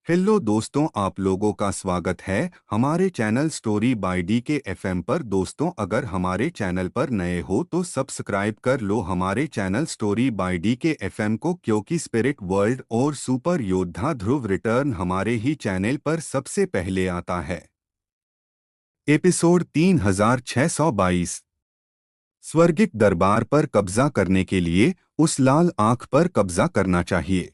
Hello दोस्तों, आप लोगों का स्वागत है हमारे चैनल स्टोरी बाय डी के एफएम पर। दोस्तों, अगर हमारे चैनल पर नए हो तो सब्सक्राइब कर लो हमारे चैनल स्टोरी बाय डी के एफएम को, क्योंकि स्पिरिट वर्ल्ड और सुपर योद्धा ध्रुव रिटर्न हमारे ही चैनल पर सबसे पहले आता है। एपिसोड 3622। स्वर्गिक दरबार पर कब्जा करने के लिए उस लाल आंख पर कब्जा करना चाहिए।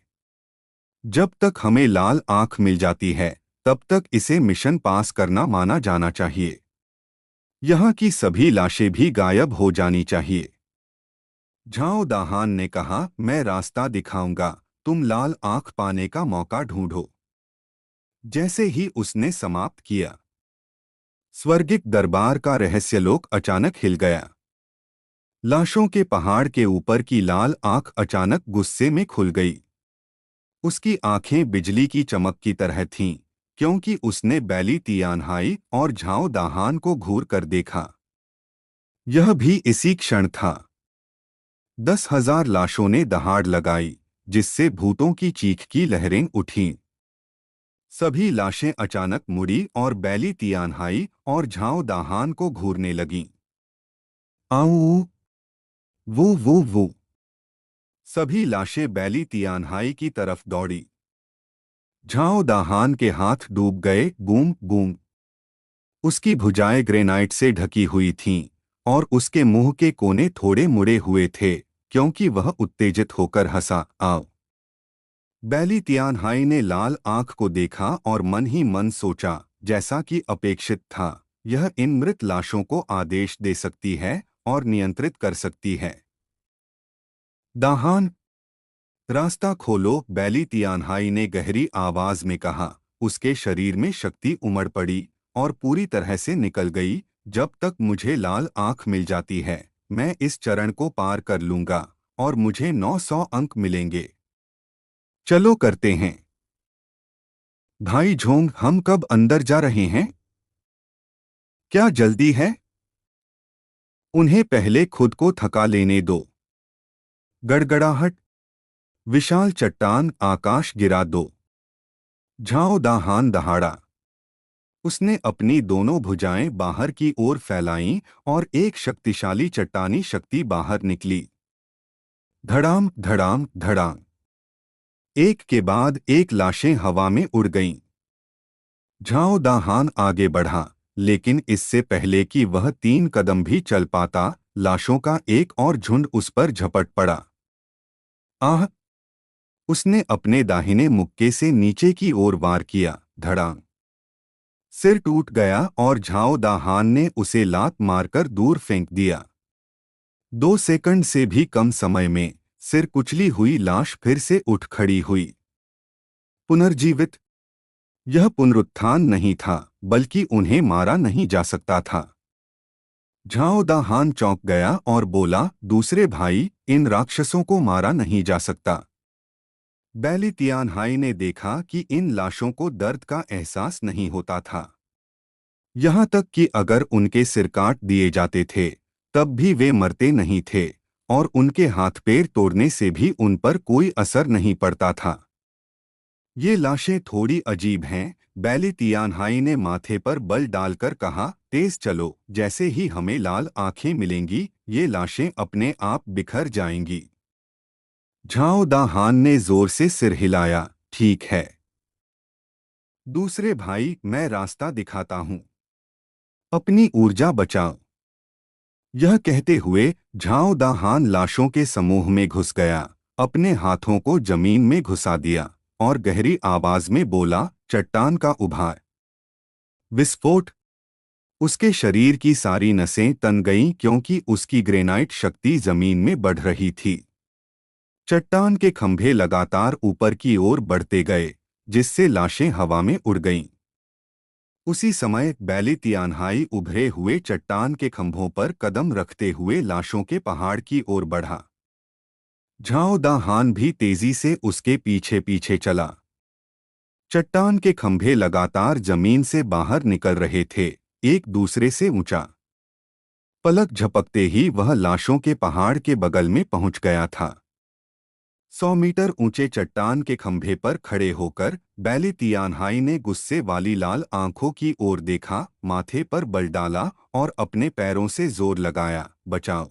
जब तक हमें लाल आंख मिल जाती है तब तक इसे मिशन पास करना माना जाना चाहिए। यहाँ की सभी लाशें भी गायब हो जानी चाहिए। झाओ दाहान ने कहा, मैं रास्ता दिखाऊंगा, तुम लाल आंख पाने का मौका ढूंढो। जैसे ही उसने समाप्त किया, स्वर्गिक दरबार का रहस्यलोक अचानक हिल गया। लाशों के पहाड़ के ऊपर की लाल आंख अचानक गुस्से में खुल गई। उसकी आंखें बिजली की चमक की तरह थीं, क्योंकि उसने बैली तियानहाई और झाओ दाहान को घूर कर देखा। यह भी इसी क्षण था। 10,000 लाशों ने दहाड़ लगाई, जिससे भूतों की चीख की लहरें उठीं। सभी लाशें अचानक मुड़ी और बैली तियानहाई और झाओ दाहान को घूरने लगीं। आऊ, वो। सभी लाशें बैली तियानहाई की तरफ दौड़ी। झाओ दाहान के हाथ डूब गए। Boom boom. उसकी भुजाएं ग्रेनाइट से ढकी हुई थीं और उसके मुंह के कोने थोड़े मुड़े हुए थे, क्योंकि वह उत्तेजित होकर हंसा। आओ। बैली तियानहाई ने लाल आंख को देखा और मन ही मन सोचा, जैसा कि अपेक्षित था, यह इन मृत लाशों को आदेश दे सकती है और नियंत्रित कर सकती है। दाहान, रास्ता खोलो, बैली तियानहाई ने गहरी आवाज में कहा। उसके शरीर में शक्ति उमड़ पड़ी और पूरी तरह से निकल गई। जब तक मुझे लाल आंख मिल जाती है, मैं इस चरण को पार कर लूंगा और मुझे 900 अंक मिलेंगे। चलो करते हैं। भाई झोंग, हम कब अंदर जा रहे हैं? क्या जल्दी है? उन्हें पहले खुद को थका लेने दो। गड़गड़ाहट। विशाल चट्टान आकाश गिरा दो। झाओ दाहान दहाड़ा। उसने अपनी दोनों भुजाएं बाहर की ओर फैलाईं और एक शक्तिशाली चट्टानी शक्ति बाहर निकली। धड़ाम धड़ाम धड़ाम। एक के बाद एक लाशें हवा में उड़ गईं। झाओ दाहान आगे बढ़ा, लेकिन इससे पहले कि वह 3 कदम भी चल पाता, लाशों का एक और झुंड उस पर झपट पड़ा। आह! उसने अपने दाहिने मुक्के से नीचे की ओर वार किया। धड़ाम। सिर टूट गया और झाओ दाहान ने उसे लात मारकर दूर फेंक दिया। 2 सेकंड से भी कम समय में सिर कुचली हुई लाश फिर से उठ खड़ी हुई। पुनर्जीवित। यह पुनरुत्थान नहीं था, बल्कि उन्हें मारा नहीं जा सकता था। झाओ दाहान चौंक गया और बोला, दूसरे भाई, इन राक्षसों को मारा नहीं जा सकता। बैली तियानहाई ने देखा कि इन लाशों को दर्द का एहसास नहीं होता था। यहाँ तक कि अगर उनके सिर काट दिए जाते थे तब भी वे मरते नहीं थे, और उनके हाथ पैर तोड़ने से भी उन पर कोई असर नहीं पड़ता था। ये लाशें थोड़ी अजीब हैं, बैली तियानहाई ने माथे पर बल डालकर कहा। तेज चलो, जैसे ही हमें लाल आंखें मिलेंगी ये लाशें अपने आप बिखर जाएंगी। झाओ दाहान ने जोर से सिर हिलाया। ठीक है दूसरे भाई, मैं रास्ता दिखाता हूँ। अपनी ऊर्जा बचाओ। यह कहते हुए झाओ दाहान लाशों के समूह में घुस गया, अपने हाथों को जमीन में घुसा दिया और गहरी आवाज में बोला, चट्टान का उभार। विस्फोट। उसके शरीर की सारी नसें तन गईं, क्योंकि उसकी ग्रेनाइट शक्ति जमीन में बढ़ रही थी। चट्टान के खंभे लगातार ऊपर की ओर बढ़ते गए, जिससे लाशें हवा में उड़ गईं। उसी समय बैली तियानहाई उभरे हुए चट्टान के खंभों पर कदम रखते हुए लाशों के पहाड़ की ओर बढ़ा। झाओ दाहान भी तेजी से उसके पीछे पीछे चला। चट्टान के खंभे लगातार जमीन से बाहर निकल रहे थे, एक दूसरे से ऊंचा। पलक झपकते ही वह लाशों के पहाड़ के बगल में पहुंच गया था। 100 मीटर ऊंचे चट्टान के खंभे पर खड़े होकर बैली तियानहाई ने गुस्से वाली लाल आंखों की ओर देखा, माथे पर बल डाला और अपने पैरों से जोर लगाया। बचाओ,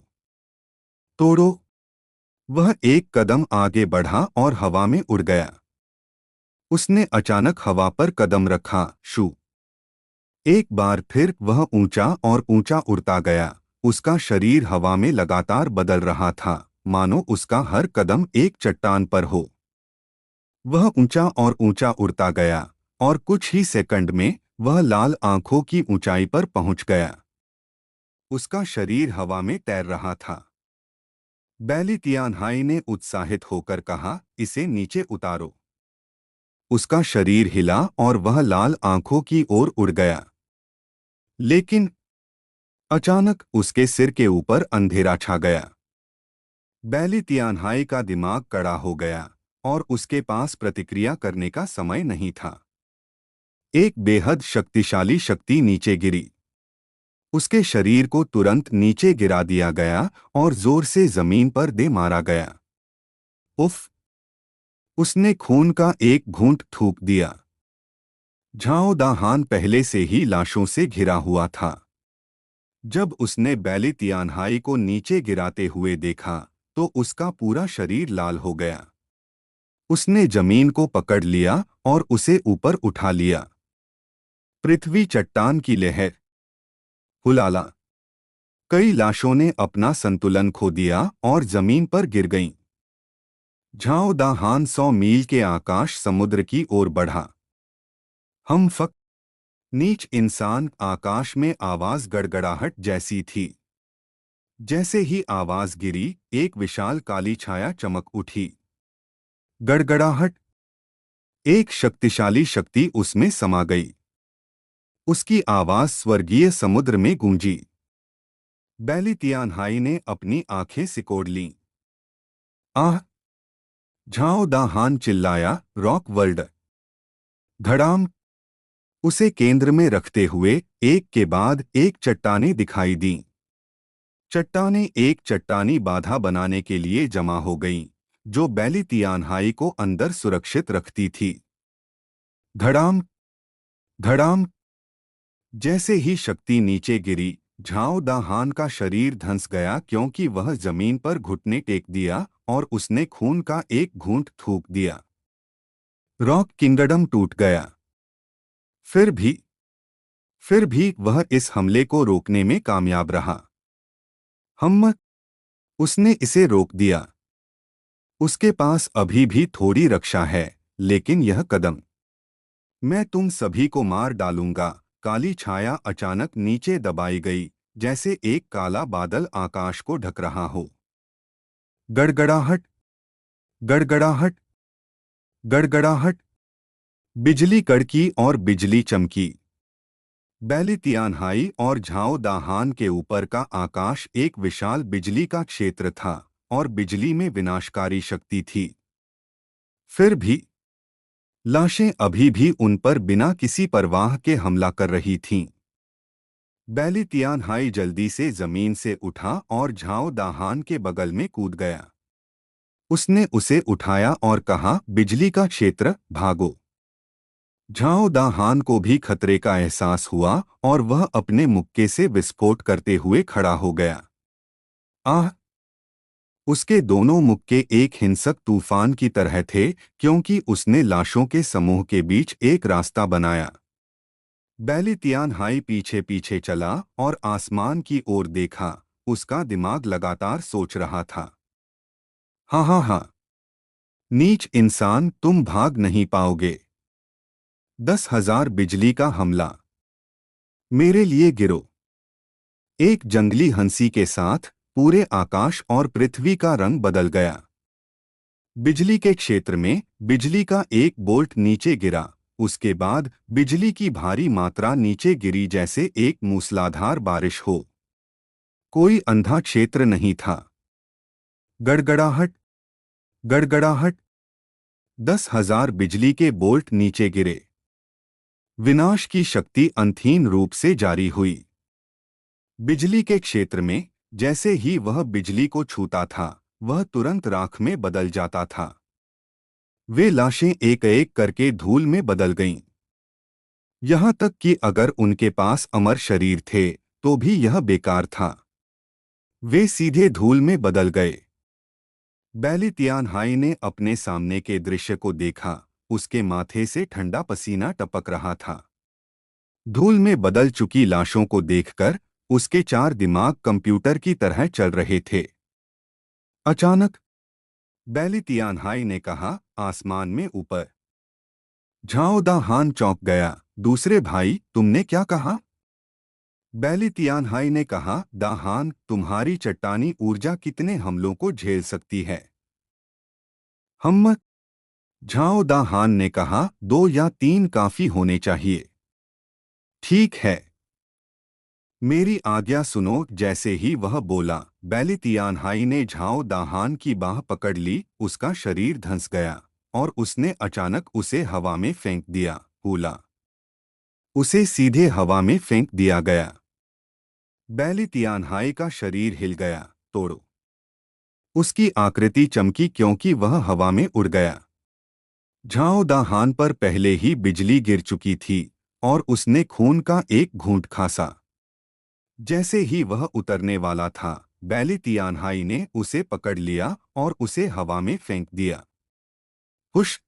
तोड़ो। वह एक कदम आगे बढ़ा और हवा में उड़ गया। उसने अचानक हवा पर कदम रखा। शू! एक बार फिर वह ऊंचा और ऊंचा उड़ता गया। उसका शरीर हवा में लगातार बदल रहा था, मानो उसका हर कदम एक चट्टान पर हो। वह ऊंचा और ऊंचा उड़ता गया और कुछ ही सेकंड में वह लाल आंखों की ऊंचाई पर पहुंच गया। उसका शरीर हवा में तैर रहा था। बैली तियानहाई ने उत्साहित होकर कहा, इसे नीचे उतारो। उसका शरीर हिला और वह लाल आंखों की ओर उड़ गया। लेकिन अचानक उसके सिर के ऊपर अंधेरा छा गया। बैली तियानहाई का दिमाग कड़ा हो गया और उसके पास प्रतिक्रिया करने का समय नहीं था। एक बेहद शक्तिशाली शक्ति नीचे गिरी। उसके शरीर को तुरंत नीचे गिरा दिया गया और जोर से जमीन पर दे मारा गया। उफ! उसने खून का एक घूंट थूक दिया। झाओ दाहान पहले से ही लाशों से घिरा हुआ था। जब उसने बैली तियानहाई को नीचे गिराते हुए देखा तो उसका पूरा शरीर लाल हो गया। उसने जमीन को पकड़ लिया और उसे ऊपर उठा लिया। पृथ्वी चट्टान की लहर। हुलाला! कई लाशों ने अपना संतुलन खो दिया और जमीन पर गिर गईं। झाओ दाहान 100 मील के आकाश समुद्र की ओर बढ़ा। हम फक! नीच इंसान। आकाश में आवाज गड़गड़ाहट जैसी थी। जैसे ही आवाज गिरी, एक विशाल काली छाया चमक उठी। गड़गड़ाहट! एक शक्तिशाली शक्ति उसमें समा गई। उसकी आवाज स्वर्गीय समुद्र में गूंजी। बैली तियानहाई ने अपनी आंखें सिकोड़ लीं। आह! झाओ दाहान चिल्लाया, रॉक वर्ल्ड! धड़ाम! उसे केंद्र में रखते हुए एक के बाद एक चट्टानें दिखाई दीं। चट्टानें एक चट्टानी बाधा बनाने के लिए जमा हो गईं, जो बैली तियानहाई को अंदर सुरक्षित रखती थी। धड़ाम! धड़ाम! जैसे ही शक्ति नीचे गिरी, झाओ दाहान का शरीर धंस गया क्योंकि वह जमीन पर घुटने टेक दिया और उसने खून का एक घूंट थूक दिया। रॉक किंगडम टूट गया। फिर भी वह इस हमले को रोकने में कामयाब रहा। हम! उसने इसे रोक दिया। उसके पास अभी भी थोड़ी रक्षा है, लेकिन यह कदम। मैं तुम सभी को मार डालूंगा। काली छाया अचानक नीचे दबाई गई, जैसे एक काला बादल आकाश को ढक रहा हो। गड़गड़ाहट! गड़गड़ाहट! गड़गड़ाहट! बिजली कड़की और बिजली चमकी। बैली तियानहाई और झाओ दाहान के ऊपर का आकाश एक विशाल बिजली का क्षेत्र था और बिजली में विनाशकारी शक्ति थी। फिर भी लाशें अभी भी उन पर बिना किसी परवाह के हमला कर रही थीं। बैली तियानहाई जल्दी से जमीन से उठा और झाओ दाहान के बगल में कूद गया। उसने उसे उठाया और कहा, बिजली का क्षेत्र, भागो। झाओ दाहान को भी खतरे का एहसास हुआ और वह अपने मुक्के से विस्फोट करते हुए खड़ा हो गया। आह! उसके दोनों मुक्के एक हिंसक तूफान की तरह थे, क्योंकि उसने लाशों के समूह के बीच एक रास्ता बनाया। बैली तियानहाई पीछे पीछे चला और आसमान की ओर देखा। उसका दिमाग लगातार सोच रहा था। हाँ हाँ हाँ! नीच इंसान, तुम भाग नहीं पाओगे। 10,000 बिजली का हमला। मेरे लिए गिरो। एक जंगली हंसी के साथ पूरे आकाश और पृथ्वी का रंग बदल गया। बिजली के क्षेत्र में बिजली का एक बोल्ट नीचे गिरा। उसके बाद बिजली की भारी मात्रा नीचे गिरी, जैसे एक मूसलाधार बारिश हो। कोई अंधा क्षेत्र नहीं था। गड़गड़ाहट! गड़गड़ाहट! 10,000 बिजली के बोल्ट नीचे गिरे। विनाश की शक्ति अंतहीन रूप से जारी हुई। बिजली के क्षेत्र में जैसे ही वह बिजली को छूता था, वह तुरंत राख में बदल जाता था। वे लाशें एक एक करके धूल में बदल गईं। यहाँ तक कि अगर उनके पास अमर शरीर थे तो भी यह बेकार था। वे सीधे धूल में बदल गए। बैली तियानहाई ने अपने सामने के दृश्य को देखा। उसके माथे से ठंडा पसीना टपक रहा था। धूल में बदल चुकी लाशों को देखकर उसके चार दिमाग कंप्यूटर की तरह चल रहे थे। अचानक बैली तियानहाई ने कहा, आसमान में ऊपर। झाओ दा हान चौंक गया। दूसरे भाई, तुमने क्या कहा? बैली तियानहाई ने कहा, दा हान, तुम्हारी चट्टानी ऊर्जा कितने हमलों को झेल सकती है? हम। झाओ दा हान ने कहा, 2 या 3 काफी होने चाहिए। ठीक है, मेरी आज्ञा सुनो। जैसे ही वह बोला, बैली तियानहाई ने झाओ दाहान की बाह पकड़ ली। उसका शरीर धंस गया और उसने अचानक उसे हवा में फेंक दिया। कूला। उसे सीधे हवा में फेंक दिया गया। बैली तियानहाई का शरीर हिल गया। तोड़ो। उसकी आकृति चमकी क्योंकि वह हवा में उड़ गया। झाओ दाहान पर पहले ही बिजली गिर चुकी थी और उसने खून का एक घूंट खासा। जैसे ही वह उतरने वाला था, बैली तियानहाई ने उसे पकड़ लिया और उसे हवा में फेंक दिया। हुश!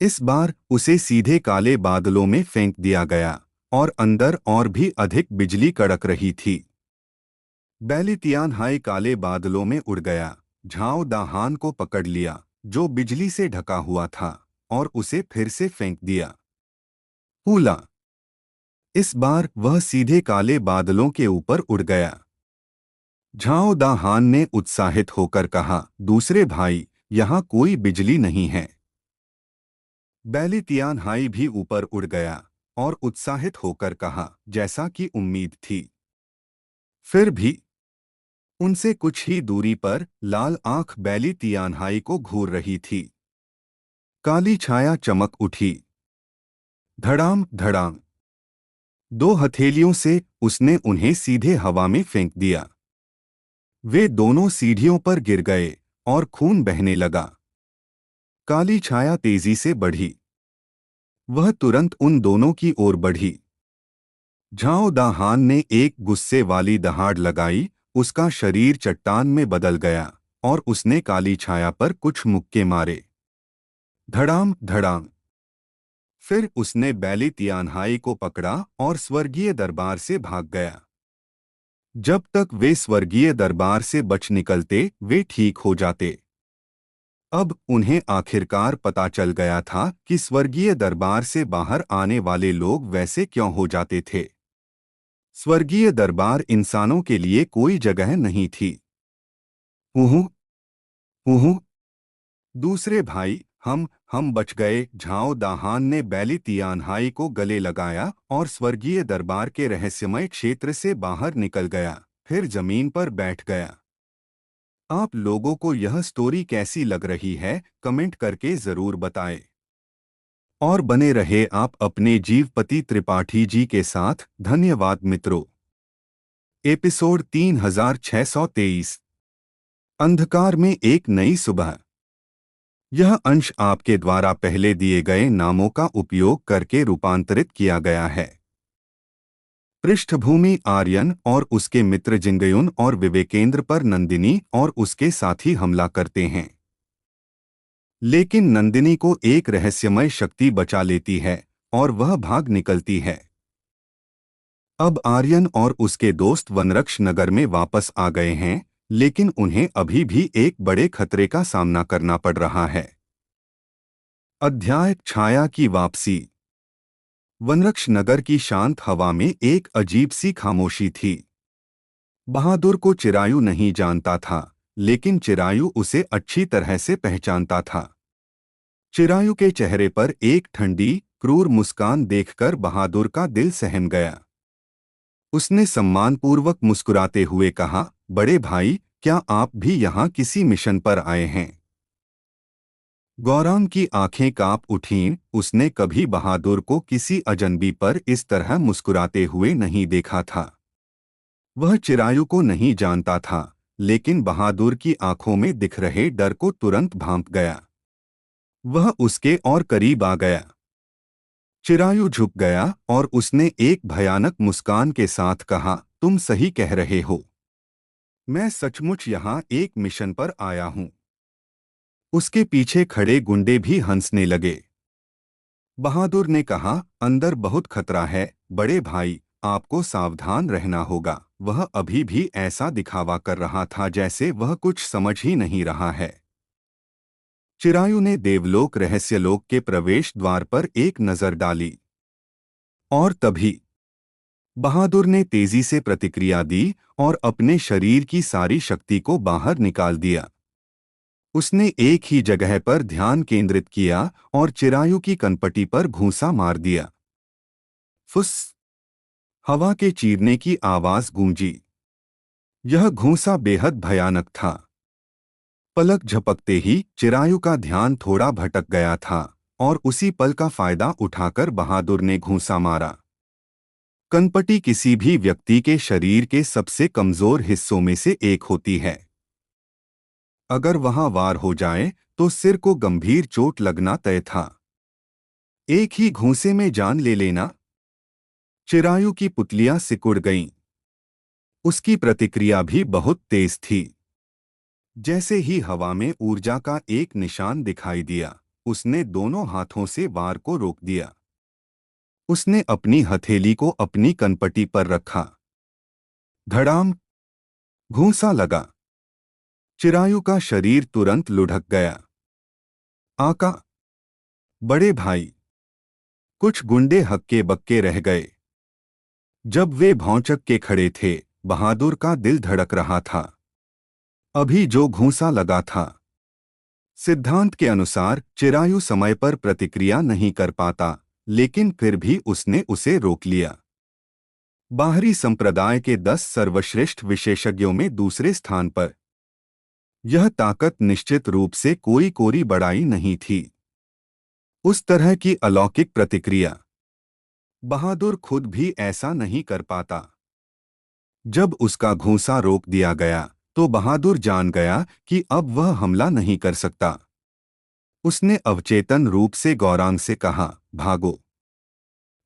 इस बार उसे सीधे काले बादलों में फेंक दिया गया और अंदर और भी अधिक बिजली कड़क रही थी। बैली तियानहाई काले बादलों में उड़ गया, झाओ दाहान को पकड़ लिया जो बिजली से ढका हुआ था और उसे फिर से फेंक दिया। हुला! इस बार वह सीधे काले बादलों के ऊपर उड़ गया। झाओ दाहान ने उत्साहित होकर कहा, दूसरे भाई, यहाँ कोई बिजली नहीं है। बैली तियानहाई भी ऊपर उड़ गया और उत्साहित होकर कहा, जैसा कि उम्मीद थी। फिर भी उनसे कुछ ही दूरी पर लाल आंख बैली तियानहाई को घूर रही थी। काली छाया चमक उठी। धड़ाम धड़ाम। 2 हथेलियों से उसने उन्हें सीधे हवा में फेंक दिया। वे दोनों सीढ़ियों पर गिर गए और खून बहने लगा। काली छाया तेजी से बढ़ी। वह तुरंत उन दोनों की ओर बढ़ी। झाओ दाहान ने एक गुस्से वाली दहाड़ लगाई। उसका शरीर चट्टान में बदल गया और उसने काली छाया पर कुछ मुक्के मारे। धड़ाम धड़ाम। फिर उसने बैली तियानहाई को पकड़ा और स्वर्गीय दरबार से भाग गया। जब तक वे स्वर्गीय दरबार से बच निकलते, वे ठीक हो जाते। अब उन्हें आखिरकार पता चल गया था कि स्वर्गीय दरबार से बाहर आने वाले लोग वैसे क्यों हो जाते थे। स्वर्गीय दरबार इंसानों के लिए कोई जगह नहीं थी। उहु, उहु। दूसरे भाई, हम बच गए। झाओ दाहान ने बैली तियानहाई को गले लगाया और स्वर्गीय दरबार के रहस्यमय क्षेत्र से बाहर निकल गया, फिर जमीन पर बैठ गया। आप लोगों को यह स्टोरी कैसी लग रही है, कमेंट करके जरूर बताएं। और बने रहे आप अपने जीवपति त्रिपाठी जी के साथ। धन्यवाद मित्रों। एपिसोड 3623। अंधकार में एक नई सुबह। यह अंश आपके द्वारा पहले दिए गए नामों का उपयोग करके रूपांतरित किया गया है। पृष्ठभूमि आर्यन और उसके मित्र जिंगयुन और विवेकेंद्र पर नंदिनी और उसके साथी हमला करते हैं, लेकिन नंदिनी को एक रहस्यमय शक्ति बचा लेती है और वह भाग निकलती है। अब आर्यन और उसके दोस्त वनरक्ष नगर में वापस आ गए हैं, लेकिन उन्हें अभी भी एक बड़े खतरे का सामना करना पड़ रहा है। अध्याय: छाया की वापसी। वनरक्ष नगर की शांत हवा में एक अजीब सी खामोशी थी। बहादुर को चिरायु नहीं जानता था, लेकिन चिरायु उसे अच्छी तरह से पहचानता था। चिरायु के चेहरे पर एक ठंडी, क्रूर मुस्कान देखकर बहादुर का दिल सहम गया। उसने सम्मानपूर्वक मुस्कुराते हुए कहा, बड़े भाई, क्या आप भी यहाँ किसी मिशन पर आए हैं? गौरांग की आंखें कांप उठीं। उसने कभी बहादुर को किसी अजनबी पर इस तरह मुस्कुराते हुए नहीं देखा था। वह चिरायु को नहीं जानता था, लेकिन बहादुर की आंखों में दिख रहे डर को तुरंत भांप गया। वह उसके और करीब आ गया। चिरायु झुक गया और उसने एक भयानक मुस्कान के साथ कहा, तुम सही कह रहे हो। मैं सचमुच यहाँ एक मिशन पर आया हूँ। उसके पीछे खड़े गुंडे भी हंसने लगे। बहादुर ने कहा, अंदर बहुत खतरा है बड़े भाई, आपको सावधान रहना होगा। वह अभी भी ऐसा दिखावा कर रहा था जैसे वह कुछ समझ ही नहीं रहा है। चिरायु ने देवलोक रहस्यलोक के प्रवेश द्वार पर एक नजर डाली। और तभी बहादुर ने तेजी से प्रतिक्रिया दी और अपने शरीर की सारी शक्ति को बाहर निकाल दिया। उसने एक ही जगह पर ध्यान केंद्रित किया और चिरायु की कनपटी पर घूंसा मार दिया। फुस! हवा के चीरने की आवाज गूंजी। यह घूंसा बेहद भयानक था। पलक झपकते ही चिरायु का ध्यान थोड़ा भटक गया था और उसी पल का फायदा उठाकर बहादुर ने घूंसा मारा। कनपटी किसी भी व्यक्ति के शरीर के सबसे कमजोर हिस्सों में से एक होती है। अगर वहां वार हो जाए तो सिर को गंभीर चोट लगना तय था। एक ही घूंसे में जान ले लेना। चिरायु की पुतलियां सिकुड़ गईं। उसकी प्रतिक्रिया भी बहुत तेज थी। जैसे ही हवा में ऊर्जा का एक निशान दिखाई दिया, उसने दोनों हाथों से वार को रोक दिया। उसने अपनी हथेली को अपनी कनपटी पर रखा। धड़ाम! घूंसा लगा। चिरायु का शरीर तुरंत लुढ़क गया। आका! बड़े भाई! कुछ गुंडे हक्के बक्के रह गए। जब वे भौंचक के खड़े थे, बहादुर का दिल धड़क रहा था। अभी जो घूंसा लगा था। सिद्धांत के अनुसार चिरायु समय पर प्रतिक्रिया नहीं कर पाता, लेकिन फिर भी उसने उसे रोक लिया। बाहरी संप्रदाय के 10 सर्वश्रेष्ठ विशेषज्ञों में दूसरे स्थान पर। यह ताकत निश्चित रूप से कोई कोरी बड़ाई नहीं थी। उस तरह की अलौकिक प्रतिक्रिया बहादुर खुद भी ऐसा नहीं कर पाता। जब उसका घूंसा रोक दिया गया तो बहादुर जान गया कि अब वह हमला नहीं कर सकता। उसने अवचेतन रूप से गौरांग से कहा, भागो।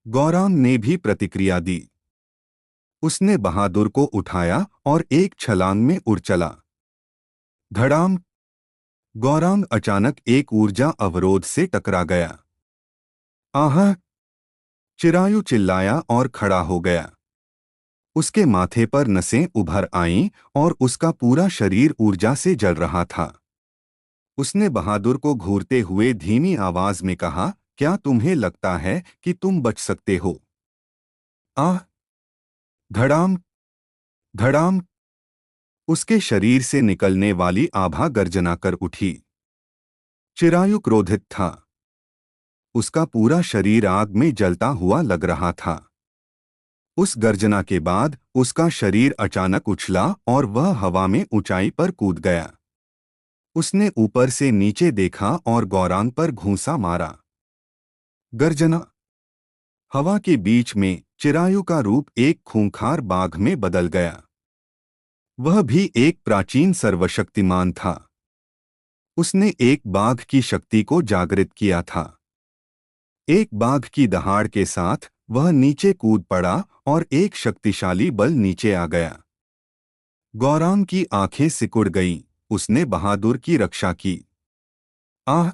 गौरांग ने भी प्रतिक्रिया दी। उसने बहादुर को उठाया और एक छलांग में उड़ चला। धड़ाम! गौरांग अचानक एक ऊर्जा अवरोध से टकरा गया। आह! चिरायु चिल्लाया और खड़ा हो गया। उसके माथे पर नसें उभर आईं और उसका पूरा शरीर ऊर्जा से जल रहा था। उसने बहादुर को घूरते हुए धीमी आवाज में कहा, क्या तुम्हें लगता है कि तुम बच सकते हो? आह! धड़ाम! धड़ाम! उसके शरीर से निकलने वाली आभा गर्जना कर उठी। चिरायु क्रोधित था। उसका पूरा शरीर आग में जलता हुआ लग रहा था। उस गर्जना के बाद उसका शरीर अचानक उछला और वह हवा में ऊंचाई पर कूद गया। उसने ऊपर से नीचे देखा और गौरांग पर घूंसा मारा। गर्जना! हवा के बीच में चिरायु का रूप एक खूंखार बाघ में बदल गया। वह भी एक प्राचीन सर्वशक्तिमान था। उसने एक बाघ की शक्ति को जागृत किया था। एक बाघ की दहाड़ के साथ वह नीचे कूद पड़ा और एक शक्तिशाली बल नीचे आ गया। गौरांग की आंखें सिकुड़ गईं। उसने बहादुर की रक्षा की। आह!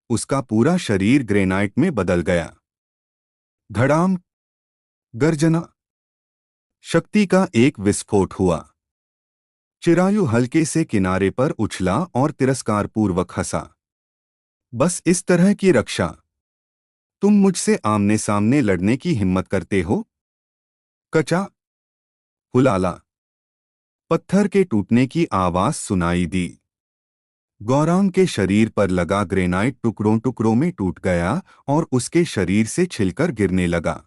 उसका पूरा शरीर ग्रेनाइट में बदल गया। धड़ाम! गर्जना! शक्ति का एक विस्फोट हुआ। चिरायु हल्के से किनारे पर उछला और तिरस्कारपूर्वक हंसा। बस इस तरह की रक्षा? तुम मुझसे आमने सामने लड़ने की हिम्मत करते हो? कचा! हुलाला! पत्थर के टूटने की आवाज सुनाई दी। गौरांग के शरीर पर लगा ग्रेनाइट टुकड़ों टुकड़ों में टूट गया और उसके शरीर से छिलकर गिरने लगा।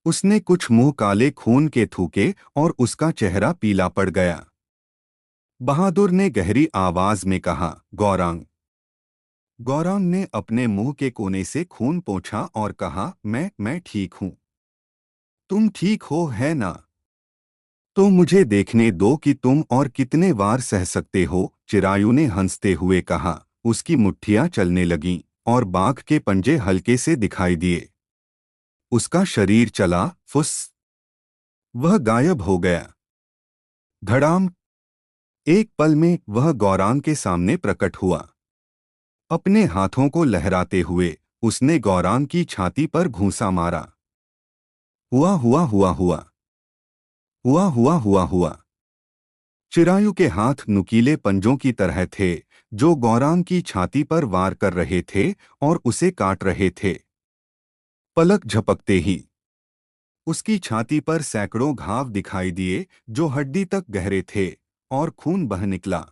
उसने कुछ मुंह काले खून के थूके और उसका चेहरा पीला पड़ गया। बहादुर ने गहरी आवाज में कहा, गौरांग। गौरांग ने अपने मुंह के कोने से खून पोंछा और कहा, मैं ठीक हूं। तुम ठीक हो है ना? तो मुझे देखने दो कि तुम और कितने वार सह सकते हो, चिरायु ने हंसते हुए कहा। उसकी मुट्ठियां चलने लगीं और बाघ के पंजे हल्के से दिखाई दिए। उसका शरीर चला, फुस। वह गायब हो गया। धड़ाम। एक पल में वह गौरांग के सामने प्रकट हुआ। अपने हाथों को लहराते हुए उसने गौरांग की छाती पर घूंसा मारा। हुआ हुआ हुआ हुआ हुआ हुआ हुआ हुआ। चिरायु के हाथ नुकीले पंजों की तरह थे, जो गौरांग की छाती पर वार कर रहे थे और उसे काट रहे थे। पलक झपकते ही उसकी छाती पर सैकड़ों घाव दिखाई दिए, जो हड्डी तक गहरे थे, और खून बह निकला।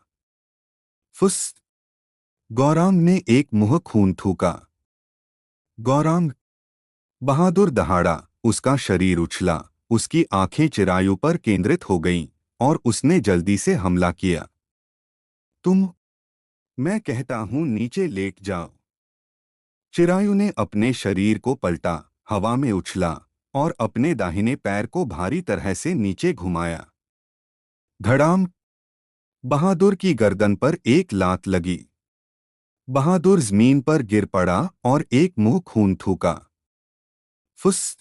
फुस। गौरांग ने एक मुंह खून थूका। गौरांग। बहादुर दहाड़ा। उसका शरीर उछला, उसकी आंखें चिरायु पर केंद्रित हो गईं, और उसने जल्दी से हमला किया। तुम। मैं कहता हूं नीचे लेट जाओ। चिरायु ने अपने शरीर को पलटा, हवा में उछला और अपने दाहिने पैर को भारी तरह से नीचे घुमाया। धड़ाम। बहादुर की गर्दन पर एक लात लगी। बहादुर जमीन पर गिर पड़ा और एक मुंह खून थूका। फुस।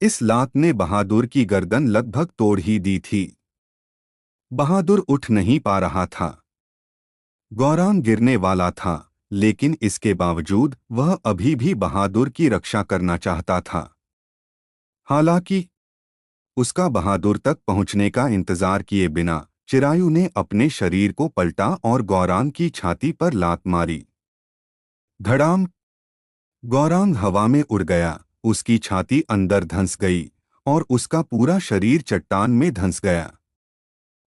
इस लात ने बहादुर की गर्दन लगभग तोड़ ही दी थी। बहादुर उठ नहीं पा रहा था। गौरांग गिरने वाला था, लेकिन इसके बावजूद वह अभी भी बहादुर की रक्षा करना चाहता था। हालांकि उसका बहादुर तक पहुंचने का इंतजार किए बिना चिरायु ने अपने शरीर को पलटा और गौरांग की छाती पर लात मारी। धड़ाम। गौरांग हवा में उड़ गया, उसकी छाती अंदर धंस गई और उसका पूरा शरीर चट्टान में धंस गया।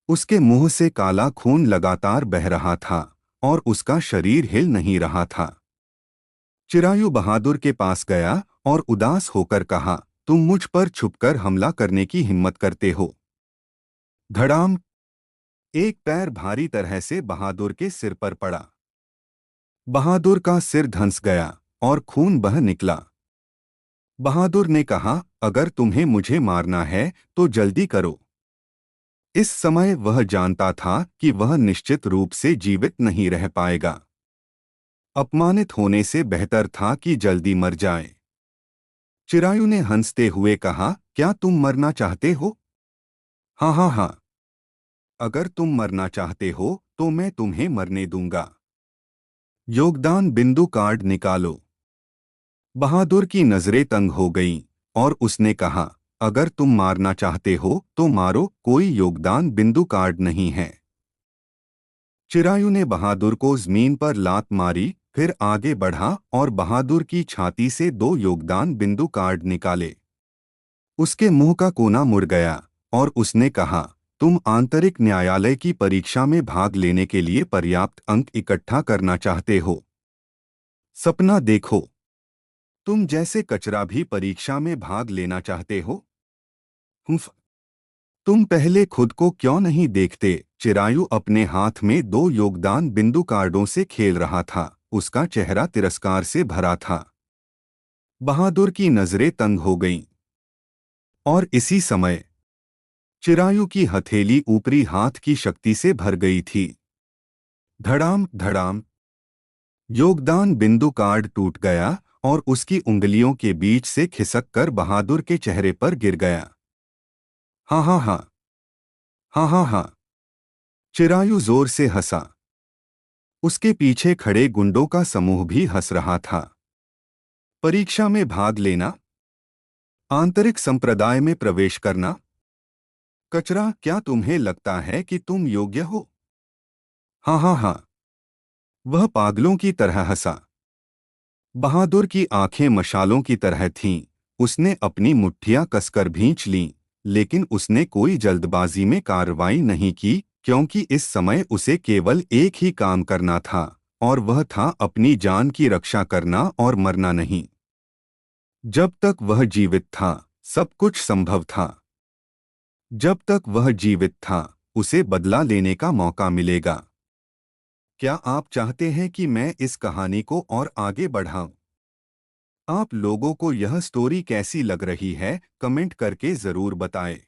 उसके मुंह से काला खून लगातार बह रहा था और उसका शरीर हिल नहीं रहा था। चिरायु बहादुर के पास गया और उदास होकर कहा, तुम मुझ पर छुपकर हमला करने की हिम्मत करते हो। धड़ाम। एक पैर भारी तरह से बहादुर के सिर पर पड़ा। बहादुर का सिर धंस गया और खून बह निकला। बहादुर ने कहा, अगर तुम्हें मुझे मारना है तो जल्दी करो। इस समय वह जानता था कि वह निश्चित रूप से जीवित नहीं रह पाएगा। अपमानित होने से बेहतर था कि जल्दी मर जाए। चिरायु ने हंसते हुए कहा, क्या तुम मरना चाहते हो? हाँ हाँ हाँ। अगर तुम मरना चाहते हो तो मैं तुम्हें मरने दूंगा। योगदान बिंदु कार्ड निकालो। बहादुर की नजरें तंग हो गईं और उसने कहा, अगर तुम मारना चाहते हो तो मारो, कोई योगदान बिंदु कार्ड नहीं है। चिरायु ने बहादुर को जमीन पर लात मारी, फिर आगे बढ़ा और बहादुर की छाती से 2 योगदान बिंदु कार्ड निकाले। उसके मुंह का कोना मुड़ गया और उसने कहा, तुम आंतरिक न्यायालय की परीक्षा में भाग लेने के लिए पर्याप्त अंक इकट्ठा करना चाहते हो। सपना देखो। तुम जैसे कचरा भी परीक्षा में भाग लेना चाहते हो। हुंफ। तुम पहले खुद को क्यों नहीं देखते? चिरायु अपने हाथ में 2 योगदान बिंदु कार्डों से खेल रहा था। उसका चेहरा तिरस्कार से भरा था। बहादुर की नजरें तंग हो गईं। और इसी समय चिरायु की हथेली ऊपरी हाथ की शक्ति से भर गई थी। धड़ाम धड़ाम। योगदान बिंदु कार्ड टूट गया और उसकी उंगलियों के बीच से खिसक कर बहादुर के चेहरे पर गिर गया। हाँ हाँ हाँ। हाँ हाँ हाँ। चिरायु जोर से हंसा। उसके पीछे खड़े गुंडों का समूह भी हंस रहा था। परीक्षा में भाग लेना, आंतरिक संप्रदाय में प्रवेश करना। कचरा, क्या तुम्हें लगता है कि तुम योग्य हो? हाँ हाँ हाँ। वह पागलों की तरह हंसा। बहादुर की आंखें मशालों की तरह थीं। उसने अपनी मुट्ठियां कसकर भींच लीं, लेकिन उसने कोई जल्दबाजी में कार्रवाई नहीं की, क्योंकि इस समय उसे केवल एक ही काम करना था, और वह था अपनी जान की रक्षा करना और मरना नहीं। जब तक वह जीवित था, सब कुछ संभव था। जब तक वह जीवित था, उसे बदला लेने का मौका मिलेगा। क्या आप चाहते हैं कि मैं इस कहानी को और आगे बढ़ाऊं? आप लोगों को यह स्टोरी कैसी लग रही है, कमेंट करके जरूर बताएं।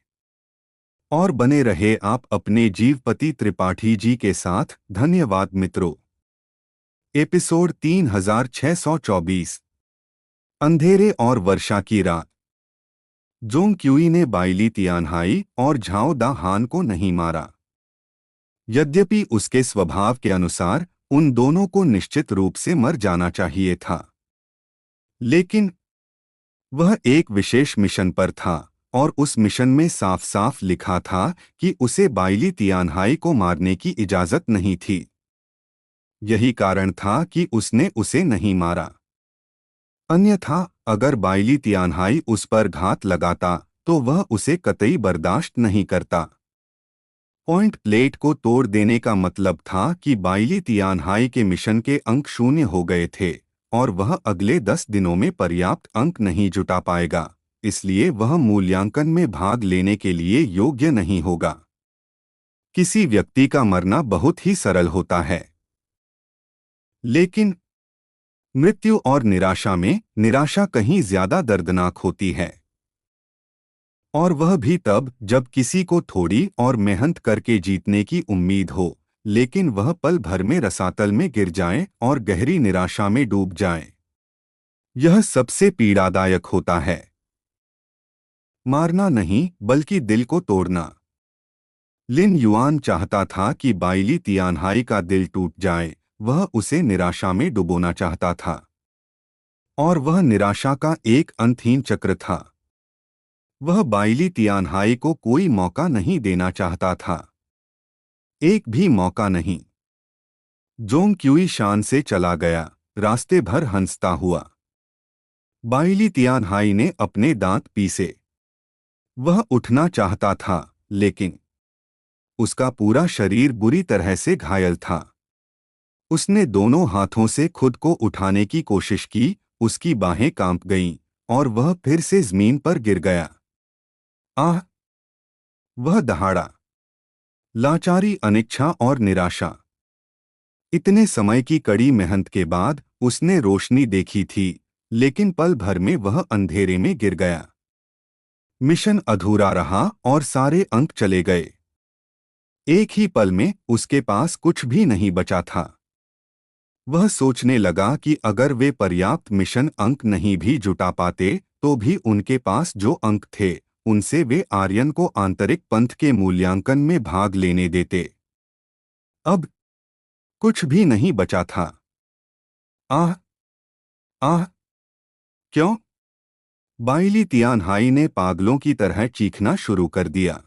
और बने रहे आप अपने जीवपति त्रिपाठी जी के साथ। धन्यवाद मित्रों। एपिसोड 3624 अंधेरे और वर्षा की रात। जोंग क्यूई ने बाइली तियानहाई और झाओ दा हान को नहीं मारा। यद्यपि उसके स्वभाव के अनुसार उन दोनों को निश्चित रूप से मर जाना चाहिए था, लेकिन वह एक विशेष मिशन पर था और उस मिशन में साफ साफ लिखा था कि उसे बाइली तियानहाई को मारने की इजाजत नहीं थी। यही कारण था कि उसने उसे नहीं मारा। अन्यथा अगर बाइली तियानहाई उस पर घात लगाता तो वह उसे कतई बर्दाश्त नहीं करता। पॉइंट प्लेट को तोड़ देने का मतलब था कि बाइली तियानहाई के मिशन के अंक शून्य हो गए थे और वह अगले 10 दिनों में पर्याप्त अंक नहीं जुटा पाएगा, इसलिए वह मूल्यांकन में भाग लेने के लिए योग्य नहीं होगा। किसी व्यक्ति का मरना बहुत ही सरल होता है, लेकिन मृत्यु और निराशा में निराशा कहीं ज्यादा दर्दनाक होती है, और वह भी तब जब किसी को थोड़ी और मेहनत करके जीतने की उम्मीद हो, लेकिन वह पल भर में रसातल में गिर जाए और गहरी निराशा में डूब जाए। यह सबसे पीड़ादायक होता है। मारना नहीं बल्कि दिल को तोड़ना। लिन युआन चाहता था कि बाइली तियानहाई का दिल टूट जाए। वह उसे निराशा में डुबोना चाहता था, और वह निराशा का एक अंतहीन चक्र था। वह बाइली तियानहाई को कोई मौका नहीं देना चाहता था, एक भी मौका नहीं। जोंग क्यूई शान से चला गया, रास्ते भर हंसता हुआ। बाइली तियानहाई ने अपने दांत पीसे। वह उठना चाहता था, लेकिन उसका पूरा शरीर बुरी तरह से घायल था। उसने दोनों हाथों से खुद को उठाने की कोशिश की, उसकी बाहें कांप गईं और वह फिर से जमीन पर गिर गया। आह! वह दहाड़ा। लाचारी, अनिच्छा और निराशा। इतने समय की कड़ी मेहनत के बाद उसने रोशनी देखी थी, लेकिन पल भर में वह अंधेरे में गिर गया। मिशन अधूरा रहा और सारे अंक चले गए। एक ही पल में उसके पास कुछ भी नहीं बचा था। वह सोचने लगा कि अगर वे पर्याप्त मिशन अंक नहीं भी जुटा पाते तो भी उनके पास जो अंक थे उनसे वे आर्यन को आंतरिक पंथ के मूल्यांकन में भाग लेने देते। अब कुछ भी नहीं बचा था। आह! आह! क्यों? बाइली तियानहाई ने पागलों की तरह चीखना शुरू कर दिया।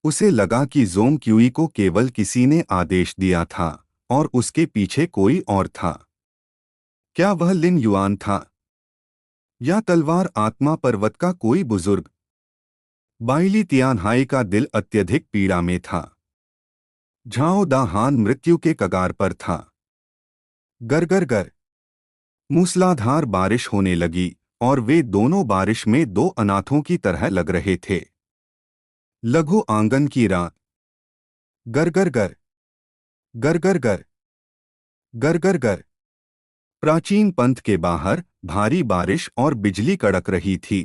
उसे लगा कि जोंग क्यूई को केवल किसी ने आदेश दिया था और उसके पीछे कोई और था। क्या वह लिन युआन था, या तलवार आत्मा पर्वत का कोई बुजुर्ग? बाइली तियानहाई का दिल अत्यधिक पीड़ा में था। झाओ दा हान मृत्यु के कगार पर था। गर गर गर मूसलाधार बारिश होने लगी और वे दोनों बारिश में दो अनाथों की तरह लग रहे थे। लघु आंगन की रात। गर गर गर गर गर गर गर गर गर प्राचीन पंथ के बाहर भारी बारिश और बिजली कड़क रही थी।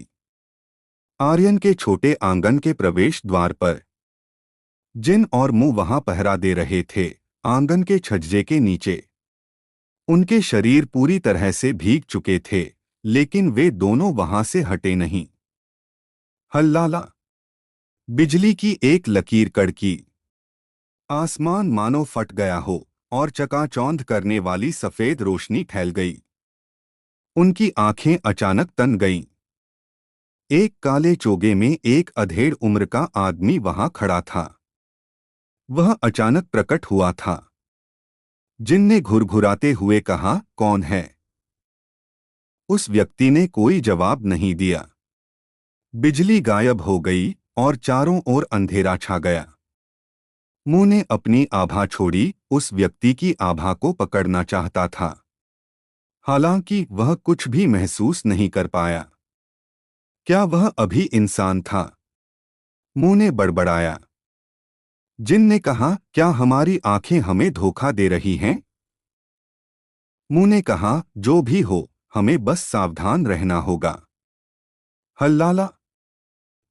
आर्यन के छोटे आंगन के प्रवेश द्वार पर जिन और मुंह वहां पहरा दे रहे थे, आंगन के छज्जे के नीचे। उनके शरीर पूरी तरह से भीग चुके थे, लेकिन वे दोनों वहां से हटे नहीं। हल्लाला। बिजली की एक लकीर कड़की। आसमान मानो फट गया हो और चकाचौंध करने वाली सफेद रोशनी फैल गई। उनकी आंखें अचानक तन गईं। एक काले चोगे में एक अधेड़ उम्र का आदमी वहां खड़ा था। वह अचानक प्रकट हुआ था। जिन ने घुरघुराते हुए कहा, कौन है? उस व्यक्ति ने कोई जवाब नहीं दिया। बिजली गायब हो गई और चारों ओर अंधेरा छा गया। मुंह ने अपनी आभा छोड़ी, उस व्यक्ति की आभा को पकड़ना चाहता था, हालांकि वह कुछ भी महसूस नहीं कर पाया। क्या वह अभी इंसान था? मुंह ने बड़बड़ाया। जिन ने कहा, क्या हमारी आंखें हमें धोखा दे रही हैं? मुंह ने कहा, जो भी हो, हमें बस सावधान रहना होगा। हल्लाला।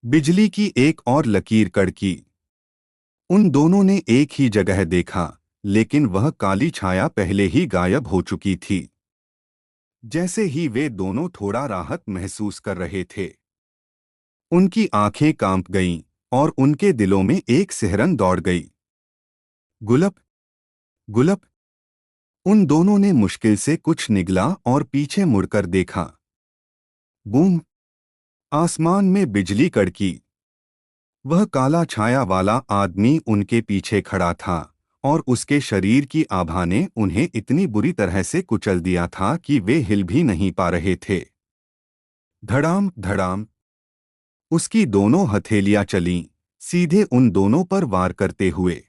बिजली की एक और लकीर कड़की। उन दोनों ने एक ही जगह देखा, लेकिन वह काली छाया पहले ही गायब हो चुकी थी। जैसे ही वे दोनों थोड़ा राहत महसूस कर रहे थे, उनकी आंखें कांप गईं और उनके दिलों में एक सिहरन दौड़ गई। गुलप, गुलप। उन दोनों ने मुश्किल से कुछ निगला और पीछे मुड़कर देखा। बूम! आसमान में बिजली कड़की। वह काला छाया वाला आदमी उनके पीछे खड़ा था, और उसके शरीर की आभा ने उन्हें इतनी बुरी तरह से कुचल दिया था कि वे हिल भी नहीं पा रहे थे। धड़ाम धड़ाम उसकी दोनों हथेलियां चलीं, सीधे उन दोनों पर वार करते हुए।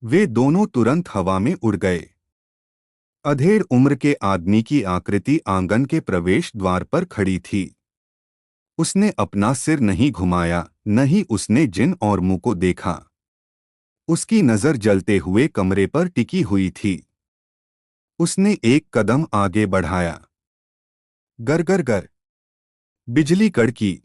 वे दोनों तुरंत हवा में उड़ गए। अधेड़ उम्र के आदमी की आकृति आंगन के प्रवेश द्वार पर खड़ी थी। उसने अपना सिर नहीं घुमाया, न ही उसने जिन और मुंह को देखा। उसकी नजर जलते हुए कमरे पर टिकी हुई थी। उसने एक कदम आगे बढ़ाया। गर गर गर। बिजली कड़की।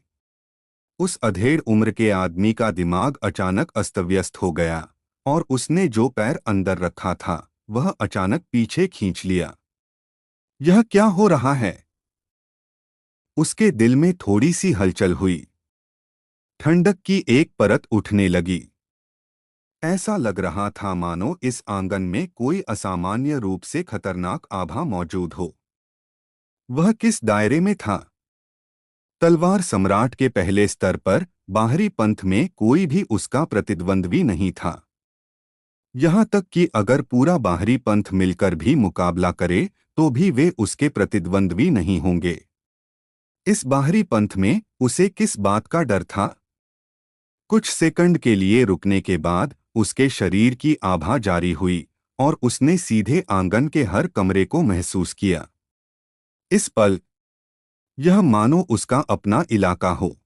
उस अधेड़ उम्र के आदमी का दिमाग अचानक अस्तव्यस्त हो गया, और उसने जो पैर अंदर रखा था वह अचानक पीछे खींच लिया। यह क्या हो रहा है? उसके दिल में थोड़ी सी हलचल हुई। ठंडक की एक परत उठने लगी। ऐसा लग रहा था मानो इस आंगन में कोई असामान्य रूप से खतरनाक आभा मौजूद हो। वह किस दायरे में था? तलवार सम्राट के पहले स्तर पर, बाहरी पंथ में कोई भी उसका प्रतिद्वंद्वी नहीं था। यहाँ तक कि अगर पूरा बाहरी पंथ मिलकर भी मुकाबला करे तो भी वे उसके प्रतिद्वंद्वी नहीं होंगे। इस बाहरी पंथ में उसे किस बात का डर था? कुछ सेकंड के लिए रुकने के बाद उसके शरीर की आभा जारी हुई, और उसने सीधे आंगन के हर कमरे को महसूस किया। इस पल यह मानो उसका अपना इलाका हो।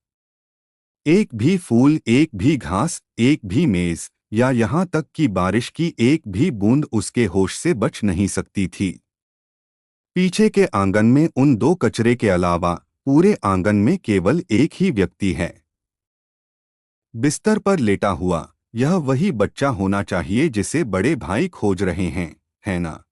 एक भी फूल, एक भी घास, एक भी मेज, या यहाँ तक कि बारिश की एक भी बूंद उसके होश से बच नहीं सकती थी। पीछे के आंगन में उन दो कचरे के अलावा पूरे आंगन में केवल एक ही व्यक्ति है। बिस्तर पर लेटा हुआ, यह वही बच्चा होना चाहिए जिसे बड़े भाई खोज रहे हैं, है ना?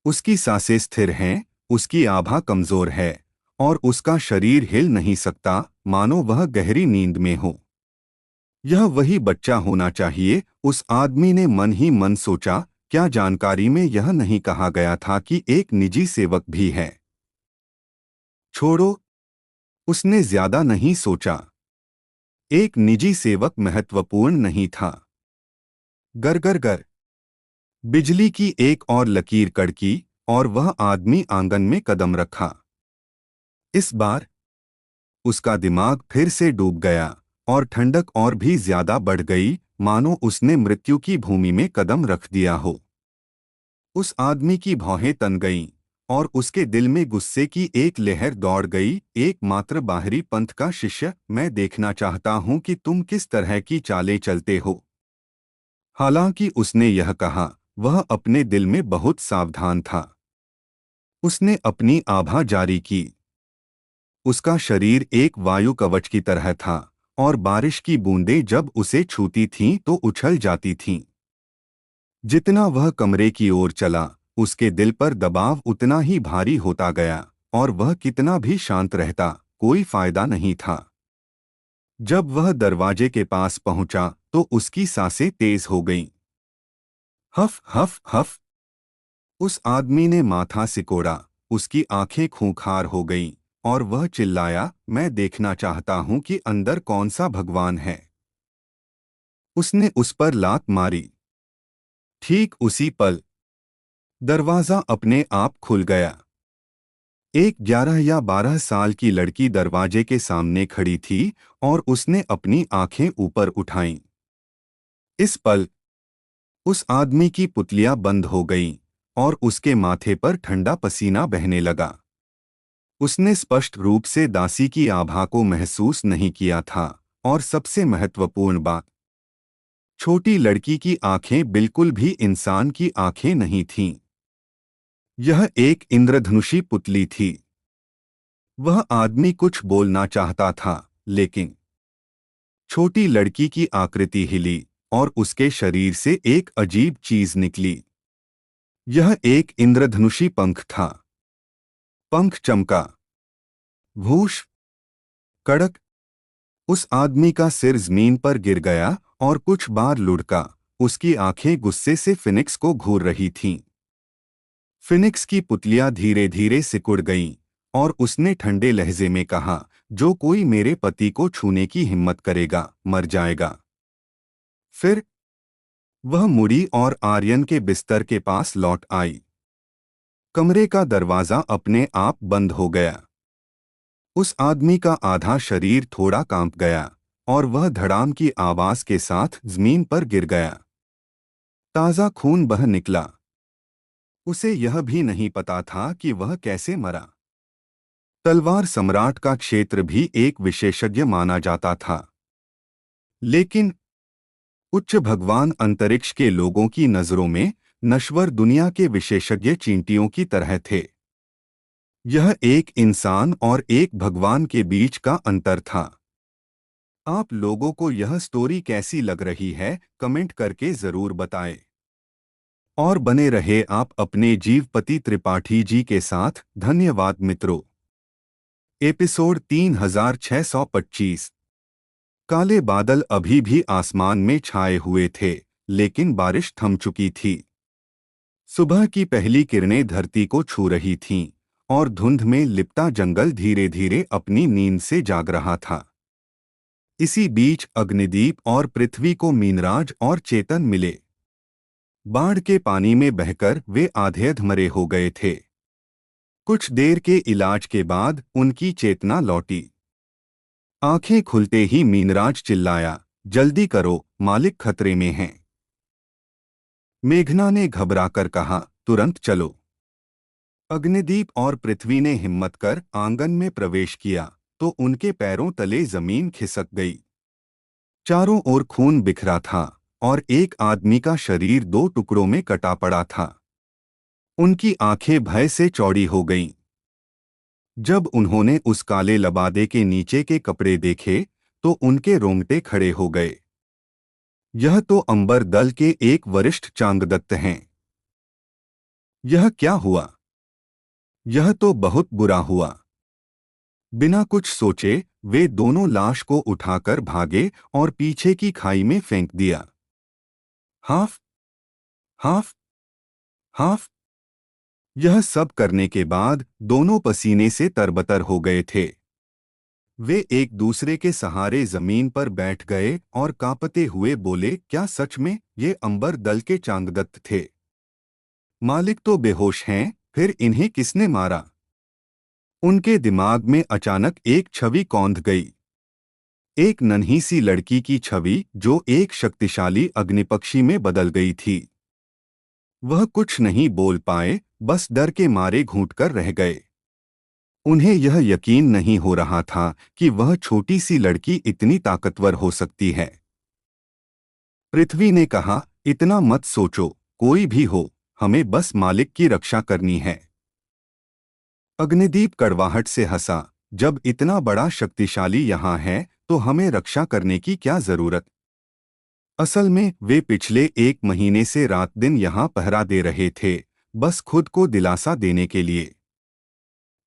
उसकी सांसें स्थिर हैं, उसकी आभा कमजोर है, और उसका शरीर हिल नहीं सकता, मानो वह गहरी नींद में हो। यह वही बच्चा होना चाहिए, उस आदमी ने मन ही मन सोचा। क्या जानकारी में यह नहीं कहा गया था कि एक निजी सेवक भी है? छोड़ो, उसने ज्यादा नहीं सोचा। एक निजी सेवक महत्वपूर्ण नहीं था। गर गर गर। बिजली की एक और लकीर कड़की, और वह आदमी आंगन में कदम रखा। इस बार उसका दिमाग फिर से डूब गया, और ठंडक और भी ज्यादा बढ़ गई, मानो उसने मृत्यु की भूमि में कदम रख दिया हो। उस आदमी की भौहें तन गईं, और उसके दिल में गुस्से की एक लहर दौड़ गई। एकमात्र बाहरी पंथ का शिष्य, मैं देखना चाहता हूं कि तुम किस तरह की चालें चलते हो। हालांकि उसने यह कहा, वह अपने दिल में बहुत सावधान था। उसने अपनी आभा जारी की। उसका शरीर एक वायु कवच की तरह था, और बारिश की बूंदें जब उसे छूती थीं तो उछल जाती थीं। जितना वह कमरे की ओर चला, उसके दिल पर दबाव उतना ही भारी होता गया, और वह कितना भी शांत रहता, कोई फायदा नहीं था। जब वह दरवाजे के पास पहुंचा तो उसकी सांसें तेज हो गईं। हफ हफ हफ। उस आदमी ने माथा सिकोड़ा, उसकी आंखें खूंखार हो गईं, और वह चिल्लाया, मैं देखना चाहता हूं कि अंदर कौन सा भगवान है। उसने उस पर लात मारी। ठीक उसी पल दरवाजा अपने आप खुल गया। एक 11 या 12 साल की लड़की दरवाजे के सामने खड़ी थी, और उसने अपनी आंखें ऊपर उठाईं। इस पल उस आदमी की पुतलियां बंद हो गईं, और उसके माथे पर ठंडा पसीना बहने लगा। उसने स्पष्ट रूप से दासी की आभा को महसूस नहीं किया था, और सबसे महत्वपूर्ण बात, छोटी लड़की की आंखें बिल्कुल भी इंसान की आंखें नहीं थीं। यह एक इंद्रधनुषी पुतली थी। वह आदमी कुछ बोलना चाहता था, लेकिन छोटी लड़की की आकृति हिली और उसके शरीर से एक अजीब चीज निकली। यह एक इंद्रधनुषी पंख था। पंख चमका, भूष, कड़क। उस आदमी का सिर जमीन पर गिर गया और कुछ बार लुढ़का। उसकी आंखें गुस्से से फिनिक्स को घूर रही थीं। फिनिक्स की पुतलियां धीरे धीरे सिकुड़ गईं और उसने ठंडे लहजे में कहा, जो कोई मेरे पति को छूने की हिम्मत करेगा मर जाएगा। फिर वह मुड़ी और आर्यन के बिस्तर के पास लौट आई। कमरे का दरवाजा अपने आप बंद हो गया। उस आदमी का आधा शरीर थोड़ा कांप गया और वह धड़ाम की आवाज के साथ जमीन पर गिर गया। ताज़ा खून बह निकला। उसे यह भी नहीं पता था कि वह कैसे मरा। तलवार सम्राट का क्षेत्र भी एक विशेषज्ञ माना जाता था, लेकिन उच्च भगवान अंतरिक्ष के लोगों की नजरों में नश्वर दुनिया के विशेषज्ञ चींटियों की तरह थे। यह एक इंसान और एक भगवान के बीच का अंतर था। आप लोगों को यह स्टोरी कैसी लग रही है, कमेंट करके जरूर बताएं। और बने रहे आप अपने जीवपति त्रिपाठी जी के साथ। धन्यवाद मित्रों। एपिसोड 3625। काले बादल अभी भी आसमान में छाए हुए थे, लेकिन बारिश थम चुकी थी। सुबह की पहली किरणें धरती को छू रही थीं और धुंध में लिपटा जंगल धीरे धीरे अपनी नींद से जाग रहा था। इसी बीच अग्निदीप और पृथ्वी को मीनराज और चेतन मिले। बाढ़ के पानी में बहकर वे आधे अधमरे हो गए थे। कुछ देर के इलाज के बाद उनकी चेतना लौटी। आंखें खुलते ही मीनराज चिल्लाया, जल्दी करो, मालिक खतरे में हैं। मेघना ने घबराकर कहा, तुरंत चलो। अग्निदीप और पृथ्वी ने हिम्मत कर आंगन में प्रवेश किया तो उनके पैरों तले जमीन खिसक गई। चारों ओर खून बिखरा था और एक आदमी का शरीर दो टुकड़ों में कटा पड़ा था। उनकी आंखें भय से चौड़ी हो गईं। जब उन्होंने उस काले लबादे के नीचे के कपड़े देखे तो उनके रोंगटे खड़े हो गए। यह तो अंबर दल के एक वरिष्ठ चांगदत्त हैं। यह क्या हुआ? यह तो बहुत बुरा हुआ। बिना कुछ सोचे वे दोनों लाश को उठाकर भागे और पीछे की खाई में फेंक दिया। Half half half. यह सब करने के बाद दोनों पसीने से तरबतर हो गए थे। वे एक दूसरे के सहारे जमीन पर बैठ गए और कांपते हुए बोले, क्या सच में ये अंबर दल के चांगदत्त थे? मालिक तो बेहोश हैं, फिर इन्हें किसने मारा? उनके दिमाग में अचानक एक छवि कौंध गई। एक नन्ही सी लड़की की छवि जो एक शक्तिशाली अग्निपक्षी में बदल गई थी। वह कुछ नहीं बोल पाए, बस डर के मारे घूंटकर रह गए। उन्हें यह यकीन नहीं हो रहा था कि वह छोटी सी लड़की इतनी ताकतवर हो सकती है। पृथ्वी ने कहा, इतना मत सोचो, कोई भी हो, हमें बस मालिक की रक्षा करनी है। अग्निदीप कड़वाहट से हंसा, जब इतना बड़ा शक्तिशाली यहाँ है तो हमें रक्षा करने की क्या जरूरत? असल में वे पिछले एक महीने से रात दिन यहाँ पहरा दे रहे थे, बस खुद को दिलासा देने के लिए।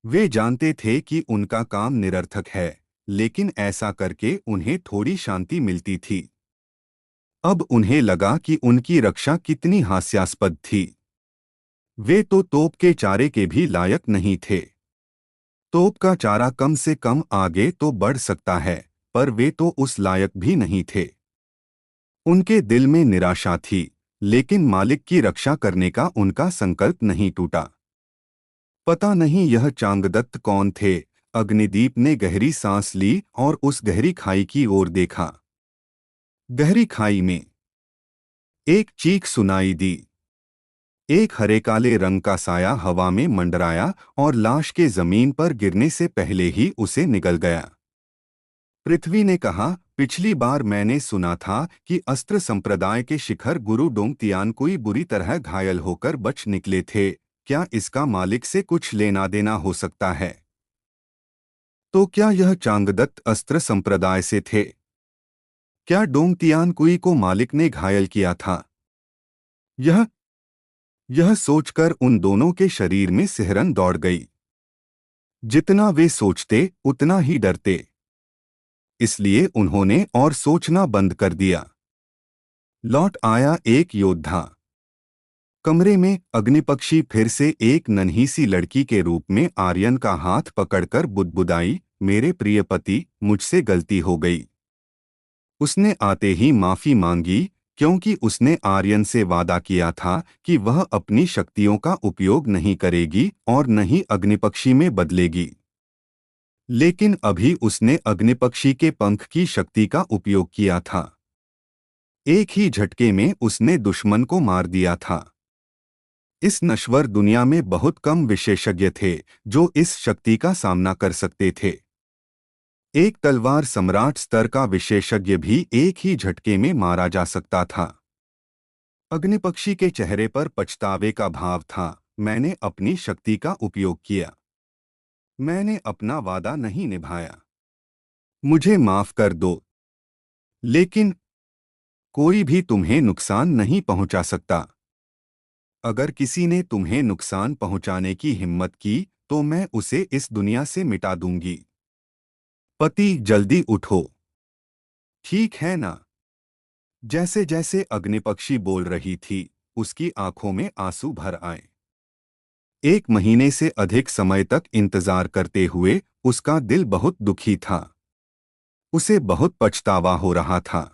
वे जानते थे कि उनका काम निरर्थक है, लेकिन ऐसा करके उन्हें थोड़ी शांति मिलती थी। अब उन्हें लगा कि उनकी रक्षा कितनी हास्यास्पद थी। वे तो तोप के चारे के भी लायक नहीं थे। तोप का चारा कम से कम आगे तो बढ़ सकता है, पर वे तो उस लायक भी नहीं थे। उनके दिल में निराशा थी, लेकिन मालिक की रक्षा करने का उनका संकल्प नहीं टूटा। पता नहीं यह चांगदत्त कौन थे? अग्निदीप ने गहरी सांस ली और उस गहरी खाई की ओर देखा। गहरी खाई में एक चीख सुनाई दी। एक हरे काले रंग का साया हवा में मंडराया और लाश के जमीन पर गिरने से पहले ही उसे निगल गया। पृथ्वी ने कहा, पिछली बार मैंने सुना था कि अस्त्र संप्रदाय के शिखर गुरु डोंगतियान कोई बुरी तरह घायल होकर बच निकले थे। क्या इसका मालिक से कुछ लेना देना हो सकता है? तो क्या यह चांगदत्त अस्त्र संप्रदाय से थे? क्या डोंग तियानकुई को मालिक ने घायल किया था? यह यह सोचकर उन दोनों के शरीर में सिहरन दौड़ गई। जितना वे सोचते उतना ही डरते, इसलिए उन्होंने और सोचना बंद कर दिया। लौट आया एक योद्धा। कमरे में अग्निपक्षी फिर से एक नन्ही सी लड़की के रूप में आर्यन का हाथ पकड़कर बुदबुदाई, मेरे प्रिय पति, मुझसे गलती हो गई। उसने आते ही माफी मांगी, क्योंकि उसने आर्यन से वादा किया था कि वह अपनी शक्तियों का उपयोग नहीं करेगी और न ही अग्निपक्षी में बदलेगी। लेकिन अभी उसने अग्निपक्षी के पंख की शक्ति का उपयोग किया था। एक ही झटके में उसने दुश्मन को मार दिया था। इस नश्वर दुनिया में बहुत कम विशेषज्ञ थे जो इस शक्ति का सामना कर सकते थे। एक तलवार सम्राट स्तर का विशेषज्ञ भी एक ही झटके में मारा जा सकता था। अग्निपक्षी के चेहरे पर पछतावे का भाव था। मैंने अपनी शक्ति का उपयोग किया। मैंने अपना वादा नहीं निभाया। मुझे माफ कर दो। लेकिन कोई भी तुम्हें नुकसान नहीं पहुंचा सकता। अगर किसी ने तुम्हें नुकसान पहुंचाने की हिम्मत की तो मैं उसे इस दुनिया से मिटा दूंगी। पति, जल्दी उठो। ठीक है ना? जैसे जैसे अग्निपक्षी बोल रही थी, उसकी आंखों में आंसू भर आए। 1 महीने से अधिक समय तक इंतजार करते हुए उसका दिल बहुत दुखी था। उसे बहुत पछतावा हो रहा था।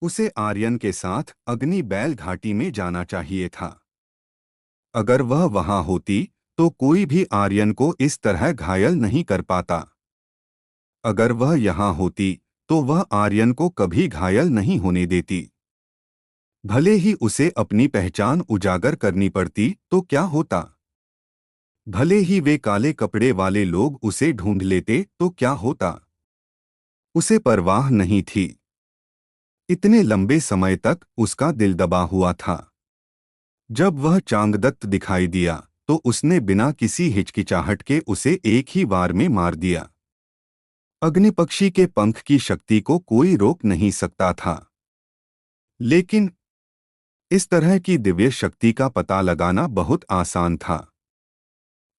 उसे आर्यन के साथ अग्नि बैल घाटी में जाना चाहिए था। अगर वह वहां होती तो कोई भी आर्यन को इस तरह घायल नहीं कर पाता। अगर वह यहाँ होती तो वह आर्यन को कभी घायल नहीं होने देती। भले ही उसे अपनी पहचान उजागर करनी पड़ती तो क्या होता? भले ही वे काले कपड़े वाले लोग उसे ढूंढ लेते तो क्या होता? उसे परवाह नहीं थी। इतने लंबे समय तक उसका दिल दबा हुआ था। जब वह चांगदत्त दिखाई दिया तो उसने बिना किसी हिचकिचाहट के उसे एक ही वार में मार दिया। अग्निपक्षी के पंख की शक्ति को कोई रोक नहीं सकता था। लेकिन इस तरह की दिव्य शक्ति का पता लगाना बहुत आसान था।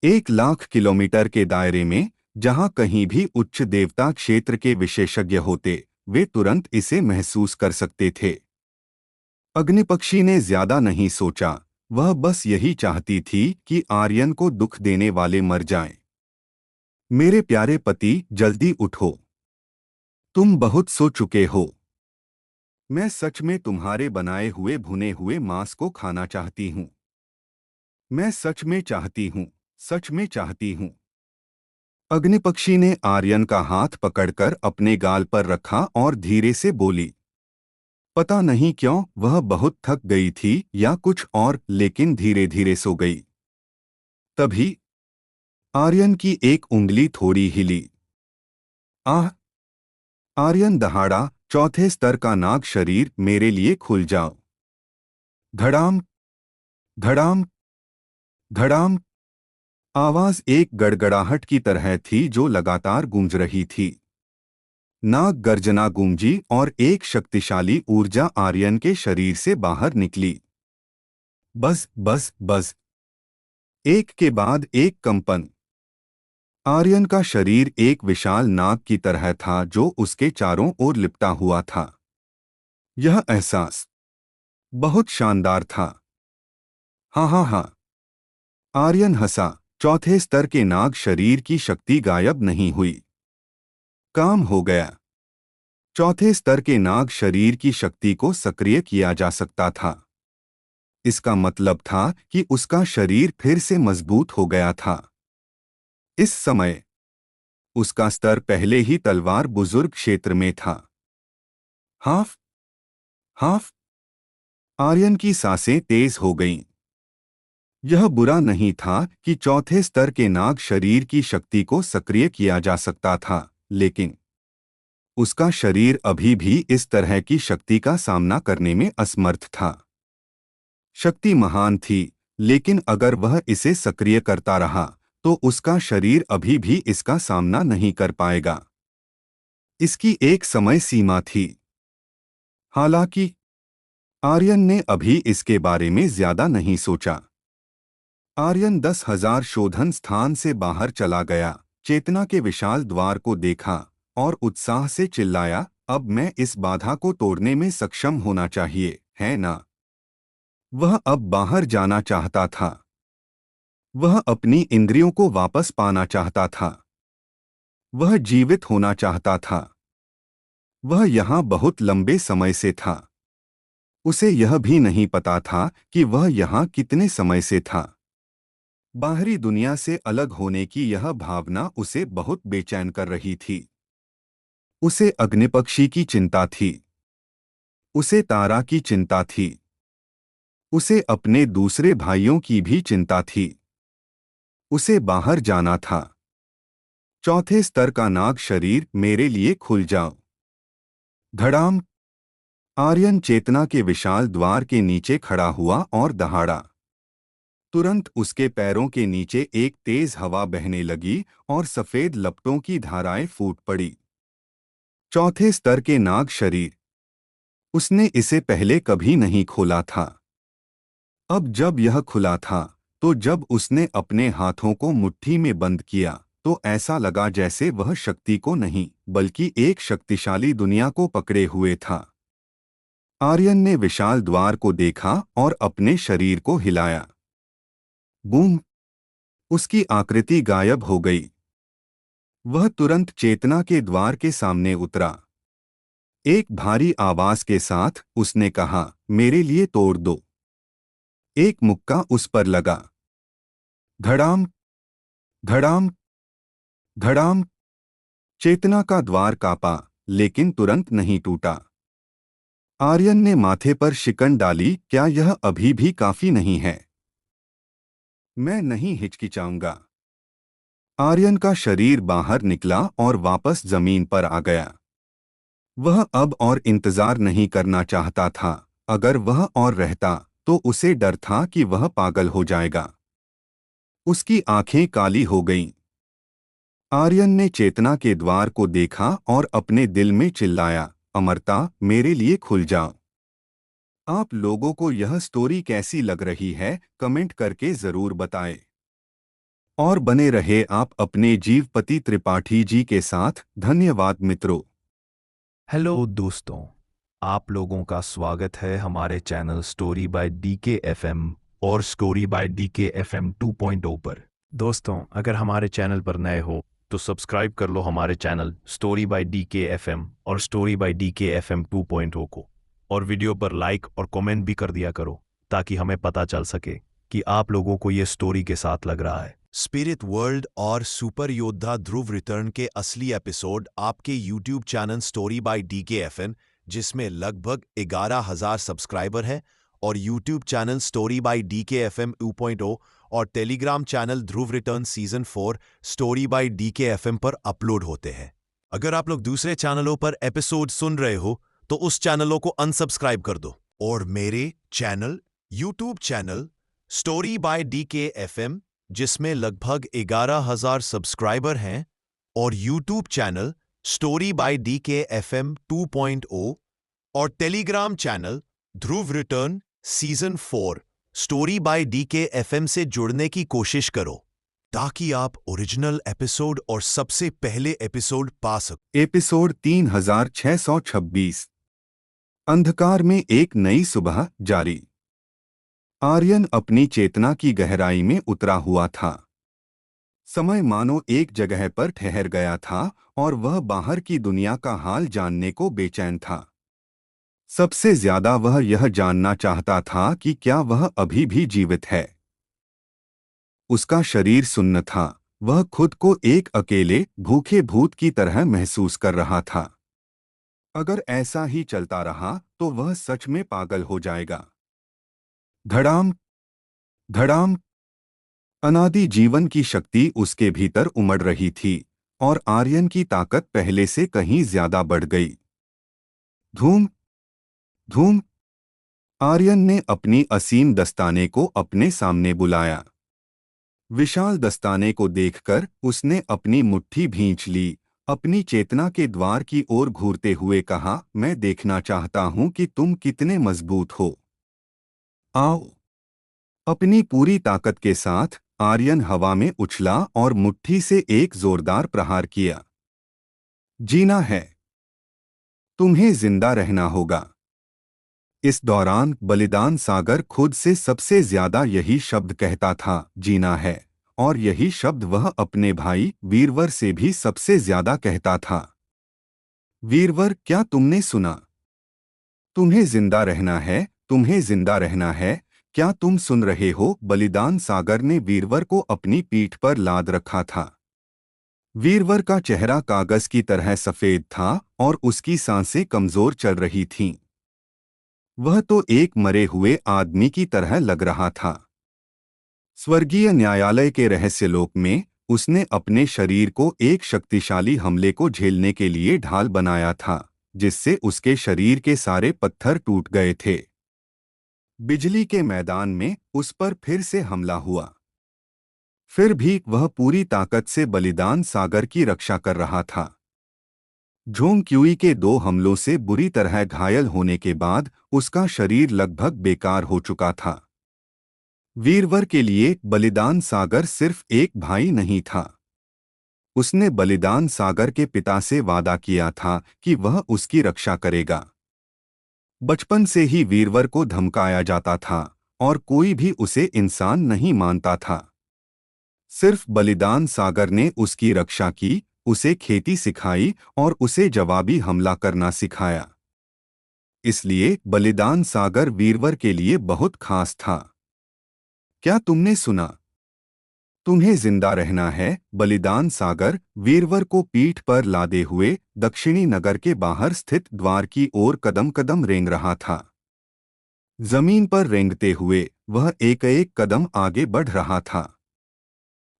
1 लाख किलोमीटर के दायरे में जहां कहीं भी उच्च देवता क्षेत्र के विशेषज्ञ होते, वे तुरंत इसे महसूस कर सकते थे। अग्निपक्षी ने ज्यादा नहीं सोचा। वह बस यही चाहती थी कि आर्यन को दुख देने वाले मर जाएं। मेरे प्यारे पति, जल्दी उठो। तुम बहुत सो चुके हो। मैं सच में तुम्हारे बनाए हुए भुने हुए मांस को खाना चाहती हूँ। मैं सच में चाहती हूँ, सच में चाहती हूँ। अग्निपक्षी ने आर्यन का हाथ पकड़कर अपने गाल पर रखा और धीरे से बोली। पता नहीं क्यों वह बहुत थक गई थी या कुछ और, लेकिन धीरे धीरे सो गई। तभी आर्यन की एक उंगली थोड़ी हिली। आह! आर्यन दहाड़ा, चौथे स्तर का नाग शरीर, मेरे लिए खुल जाओ। धड़ाम, धड़ाम, धड़ाम। आवाज एक गड़गड़ाहट की तरह थी जो लगातार गूंज रही थी। नाग गर्जना गूंजी और एक शक्तिशाली ऊर्जा आर्यन के शरीर से बाहर निकली। बस बस बस। एक के बाद एक कंपन। आर्यन का शरीर एक विशाल नाग की तरह था जो उसके चारों ओर लिपटा हुआ था। यह एहसास बहुत शानदार था। हाँ हाँ हाँ। आर्यन हंसा। चौथे स्तर के नाग शरीर की शक्ति गायब नहीं हुई। काम हो गया। चौथे स्तर के नाग शरीर की शक्ति को सक्रिय किया जा सकता था। इसका मतलब था कि उसका शरीर फिर से मजबूत हो गया था। इस समय उसका स्तर पहले ही तलवार बुजुर्ग क्षेत्र में था। Half, half. आर्यन की सांसें तेज हो गईं। यह बुरा नहीं था कि चौथे स्तर के नाग शरीर की शक्ति को सक्रिय किया जा सकता था, लेकिन उसका शरीर अभी भी इस तरह की शक्ति का सामना करने में असमर्थ था। शक्ति महान थी, लेकिन अगर वह इसे सक्रिय करता रहा तो उसका शरीर अभी भी इसका सामना नहीं कर पाएगा। इसकी एक समय सीमा थी। हालांकि आर्यन ने अभी इसके बारे में ज्यादा नहीं सोचा। आर्यन 10,000 शोधन स्थान से बाहर चला गया, चेतना के विशाल द्वार को देखा और उत्साह से चिल्लाया, अब मैं इस बाधा को तोड़ने में सक्षम होना चाहिए, है ना? वह अब बाहर जाना चाहता था। वह अपनी इंद्रियों को वापस पाना चाहता था। वह जीवित होना चाहता था। वह यहाँ बहुत लंबे समय से था। उसे यह भी नहीं पता था कि वह यहाँ कितने समय से था। बाहरी दुनिया से अलग होने की यह भावना उसे बहुत बेचैन कर रही थी। उसे अग्निपक्षी की चिंता थी। उसे तारा की चिंता थी। उसे अपने दूसरे भाइयों की भी चिंता थी। उसे बाहर जाना था। चौथे स्तर का नाग शरीर, मेरे लिए खुल जाओ। धड़ाम। आर्यन चेतना के विशाल द्वार के नीचे खड़ा हुआ और दहाड़ा। तुरंत उसके पैरों के नीचे एक तेज हवा बहने लगी और सफेद लपटों की धाराएं फूट पड़ी। चौथे स्तर के नाग शरीर। उसने इसे पहले कभी नहीं खोला था। अब जब यह खुला था, तो जब उसने अपने हाथों को मुट्ठी में बंद किया, तो ऐसा लगा जैसे वह शक्ति को नहीं, बल्कि एक शक्तिशाली दुनिया को पकड़े हुए था। आर्यन ने विशाल द्वार को देखा और अपने शरीर को हिलाया। बूम! उसकी आकृति गायब हो गई। वह तुरंत चेतना के द्वार के सामने उतरा। एक भारी आवाज के साथ उसने कहा, मेरे लिए तोड़ दो। एक मुक्का उस पर लगा। धड़ाम, धड़ाम, धड़ाम। चेतना का द्वार कांपा, लेकिन तुरंत नहीं टूटा। आर्यन ने माथे पर शिकन डाली, क्या यह अभी भी काफी नहीं है? मैं नहीं हिचकिचाऊंगा। आर्यन का शरीर बाहर निकला और वापस जमीन पर आ गया। वह अब और इंतजार नहीं करना चाहता था। अगर वह और रहता, तो उसे डर था कि वह पागल हो जाएगा। उसकी आंखें काली हो गईं। आर्यन ने चेतना के द्वार को देखा और अपने दिल में चिल्लाया, अमरता, मेरे लिए खुल जाओ। आप लोगों को यह स्टोरी कैसी लग रही है, कमेंट करके जरूर बताएं। और बने रहे आप अपने जीवपति त्रिपाठी जी के साथ। धन्यवाद मित्रों। हेलो दोस्तों, आप लोगों का स्वागत है हमारे channel story by DK FM और स्टोरी बाय डीके एफएम 2.0 पर। दोस्तों, अगर हमारे चैनल पर नए हो तो सब्सक्राइब कर लो हमारे channel story by DK FM और स्टोरी बाय डीके एफएम 2.0 को, और वीडियो पर लाइक और कमेंट भी कर दिया करो ताकि हमें पता चल सके कि आप लोगों को ये स्टोरी के साथ लग रहा है। स्पिरिट वर्ल्ड और सुपर योद्धा ध्रुव रिटर्न के असली एपिसोड आपके YouTube channel story bye DKFM, जिसमें लगभग 11,000 सब्सक्राइबर हैं, और YouTube channel story bye DKFM 2.0 और Telegram channel Dhruv return season 4 story by DKFM पर अपलोड होते हैं। अगर आप लोग दूसरे चैनलों पर एपिसोड सुन रहे हो तो उस चैनलों को अनसब्सक्राइब कर दो और मेरे channel YouTube channel story bye DKFM, जिसमें लगभग 11,000 सब्सक्राइबर हैं, और YouTube channel story bye DKFM 2.0 और Telegram channel Dhruv return season 4 story by DKFM से जुड़ने की कोशिश करो ताकि आप ओरिजिनल एपिसोड और सबसे पहले एपिसोड पा सको। एपिसोड 3626। अंधकार में एक नई सुबह जारी। आर्यन अपनी चेतना की गहराई में उतरा हुआ था। समय मानो एक जगह पर ठहर गया था और वह बाहर की दुनिया का हाल जानने को बेचैन था। सबसे ज्यादा वह यह जानना चाहता था कि क्या वह अभी भी जीवित है। उसका शरीर सुन्न था। वह खुद को एक अकेले भूखे भूत की तरह महसूस कर रहा था। अगर ऐसा ही चलता रहा तो वह सच में पागल हो जाएगा। धड़ाम, धड़ाम। अनादि जीवन की शक्ति उसके भीतर उमड़ रही थी और आर्यन की ताकत पहले से कहीं ज्यादा बढ़ गई। धूम, धूम। आर्यन ने अपनी असीम दस्ताने को अपने सामने बुलाया। विशाल दस्ताने को देखकर उसने अपनी मुट्ठी भींच ली अपनी चेतना के द्वार की ओर घूरते हुए कहा, मैं देखना चाहता हूं कि तुम कितने मजबूत हो। आओ। अपनी पूरी ताकत के साथ आर्यन हवा में उछला और मुट्ठी से एक जोरदार प्रहार किया। जीना है। तुम्हें जिंदा रहना होगा। इस दौरान बलिदान सागर खुद से सबसे ज्यादा यही शब्द कहता था, जीना है। और यही शब्द वह अपने भाई वीरवर से भी सबसे ज्यादा कहता था। वीरवर, क्या तुमने सुना? तुम्हें जिंदा रहना है, तुम्हें जिंदा रहना है। क्या तुम सुन रहे हो? बलिदान सागर ने वीरवर को अपनी पीठ पर लाद रखा था। वीरवर का चेहरा कागज की तरह सफेद था और उसकी सांसें कमजोर चल रही थीं। वह तो एक मरे हुए आदमी की तरह लग रहा था। स्वर्गीय न्यायालय के रहस्यलोक में उसने अपने शरीर को एक शक्तिशाली हमले को झेलने के लिए ढाल बनाया था, जिससे उसके शरीर के सारे पत्थर टूट गए थे। बिजली के मैदान में उस पर फिर से हमला हुआ। फिर भी वह पूरी ताकत से बलिदान सागर की रक्षा कर रहा था। झोंग क्यूई के 2 हमलों से बुरी तरह घायल होने के बाद उसका शरीर लगभग बेकार हो चुका था। वीरवर के लिए बलिदान सागर सिर्फ एक भाई नहीं था। उसने बलिदान सागर के पिता से वादा किया था कि वह उसकी रक्षा करेगा। बचपन से ही वीरवर को धमकाया जाता था और कोई भी उसे इंसान नहीं मानता था। सिर्फ बलिदान सागर ने उसकी रक्षा की, उसे खेती सिखाई और उसे जवाबी हमला करना सिखाया। इसलिए बलिदान सागर वीरवर के लिए बहुत खास था। क्या तुमने सुना? तुम्हें जिंदा रहना है। बलिदान सागर वीरवर को पीठ पर लादे हुए दक्षिणी नगर के बाहर स्थित द्वार की ओर कदम कदम रेंग रहा था। जमीन पर रेंगते हुए वह एक एक कदम आगे बढ़ रहा था।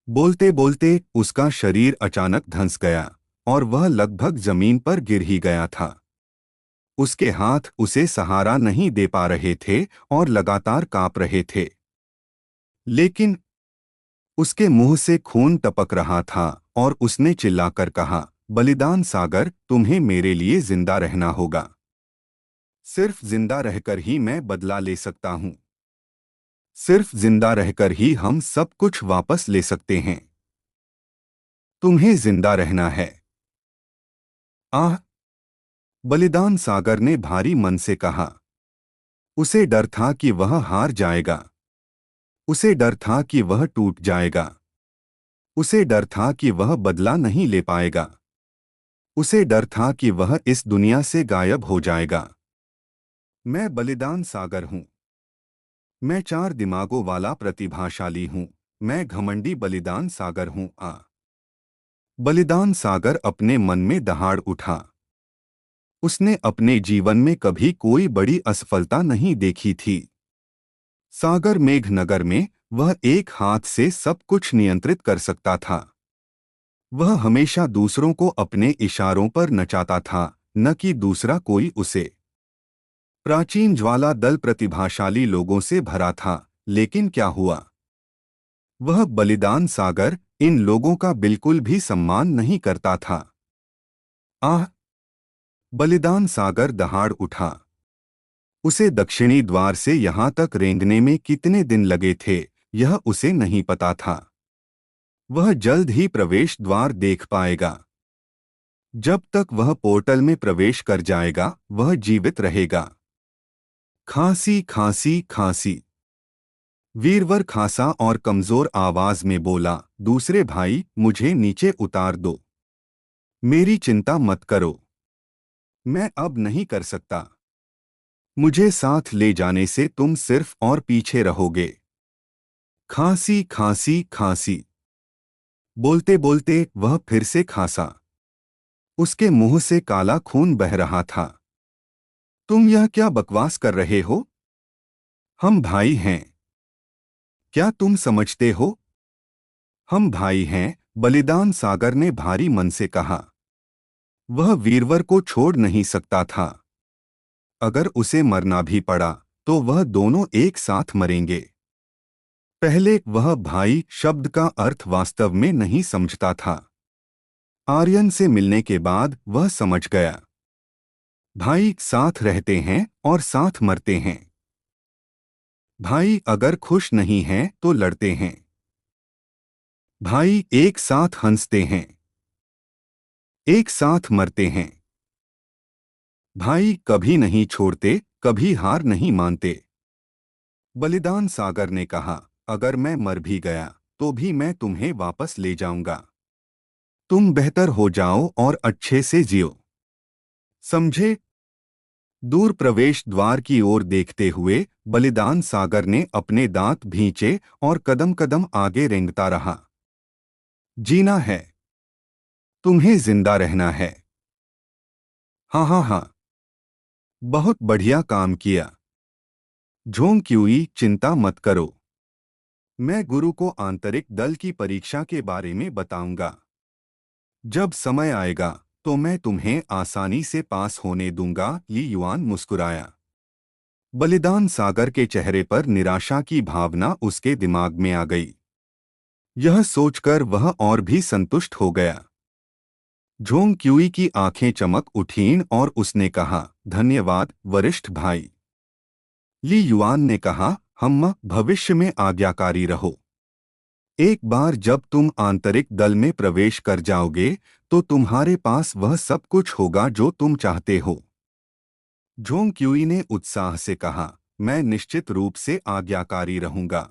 बोलते बोलते उसका शरीर अचानक धंस गया और वह लगभग जमीन पर गिर ही गया था। उसके हाथ उसे सहारा नहीं दे पा रहे थे और लगातार कांप रहे थे। लेकिन उसके मुंह से खून टपक रहा था और उसने चिल्लाकर कहा, बलिदान सागर, तुम्हें मेरे लिए जिंदा रहना होगा। सिर्फ जिंदा रहकर ही मैं बदला ले सकता हूं। सिर्फ जिंदा रहकर ही हम सब कुछ वापस ले सकते हैं। तुम्हें जिंदा रहना है। आह! बलिदान सागर ने भारी मन से कहा। उसे डर था कि वह हार जाएगा। उसे डर था कि वह टूट जाएगा। उसे डर था कि वह बदला नहीं ले पाएगा। उसे डर था कि वह इस दुनिया से गायब हो जाएगा। मैं बलिदान सागर हूं। मैं 4 दिमागों वाला प्रतिभाशाली हूं। मैं घमंडी बलिदान सागर हूं। बलिदान सागर अपने मन में दहाड़ उठा। उसने अपने जीवन में कभी कोई बड़ी असफलता नहीं देखी थी। सागर मेघनगर में वह एक हाथ से सब कुछ नियंत्रित कर सकता था। वह हमेशा दूसरों को अपने इशारों पर नचाता था, न कि दूसरा कोई उसे। प्राचीन ज्वाला दल प्रतिभाशाली लोगों से भरा था, लेकिन क्या हुआ? वह बलिदान सागर इन लोगों का बिल्कुल भी सम्मान नहीं करता था। आह! बलिदान सागर दहाड़ उठा। उसे दक्षिणी द्वार से यहां तक रेंगने में कितने दिन लगे थे, यह उसे नहीं पता था। वह जल्द ही प्रवेश द्वार देख पाएगा। जब तक वह पोर्टल में प्रवेश कर जाएगा, वह जीवित रहेगा। खांसी, खांसी, खांसी। वीरवर खांसा और कमजोर आवाज में बोला, दूसरे भाई, मुझे नीचे उतार दो। मेरी चिंता मत करो। मैं अब नहीं कर सकता। मुझे साथ ले जाने से तुम सिर्फ और पीछे रहोगे। खांसी, खांसी, खांसी। बोलते बोलते वह फिर से खांसा। उसके मुंह से काला खून बह रहा था। तुम यह क्या बकवास कर रहे हो? हम भाई हैं। क्या तुम समझते हो? हम भाई हैं, बलिदान सागर ने भारी मन से कहा। वह वीरवर को छोड़ नहीं सकता था। अगर उसे मरना भी पड़ा, तो वह दोनों एक साथ मरेंगे। पहले वह भाई शब्द का अर्थ वास्तव में नहीं समझता था। आर्यन से मिलने के बाद वह समझ गया। भाई साथ रहते हैं और साथ मरते हैं। भाई अगर खुश नहीं हैं तो लड़ते हैं। भाई एक साथ हंसते हैं, एक साथ मरते हैं। भाई कभी नहीं छोड़ते, कभी हार नहीं मानते। बलिदान सागर ने कहा, अगर मैं मर भी गया तो भी मैं तुम्हें वापस ले जाऊंगा। तुम बेहतर हो जाओ और अच्छे से जियो। समझे? दूर प्रवेश द्वार की ओर देखते हुए बलिदान सागर ने अपने दांत भींचे और कदम कदम आगे रेंगता रहा। जीना है, तुम्हें जिंदा रहना है। हाँ हाँ हाँ, बहुत बढ़िया काम किया। झोंग क्यूई, चिंता मत करो। मैं गुरु को आंतरिक दल की परीक्षा के बारे में बताऊंगा। जब समय आएगा तो मैं तुम्हें आसानी से पास होने दूंगा। ली युआन मुस्कुराया। बलिदान सागर के चेहरे पर निराशा की भावना उसके दिमाग में आ गई। यह सोचकर वह और भी संतुष्ट हो गया। झोंग क्यूई की आंखें चमक उठीं और उसने कहा, धन्यवाद वरिष्ठ भाई। ली युआन ने कहा, हम भविष्य में आज्ञाकारी रहो। एक बार जब तुम आंतरिक दल में प्रवेश कर जाओगे तो तुम्हारे पास वह सब कुछ होगा जो तुम चाहते हो। झोंग क्यूई ने उत्साह से कहा, मैं निश्चित रूप से आज्ञाकारी रहूंगा।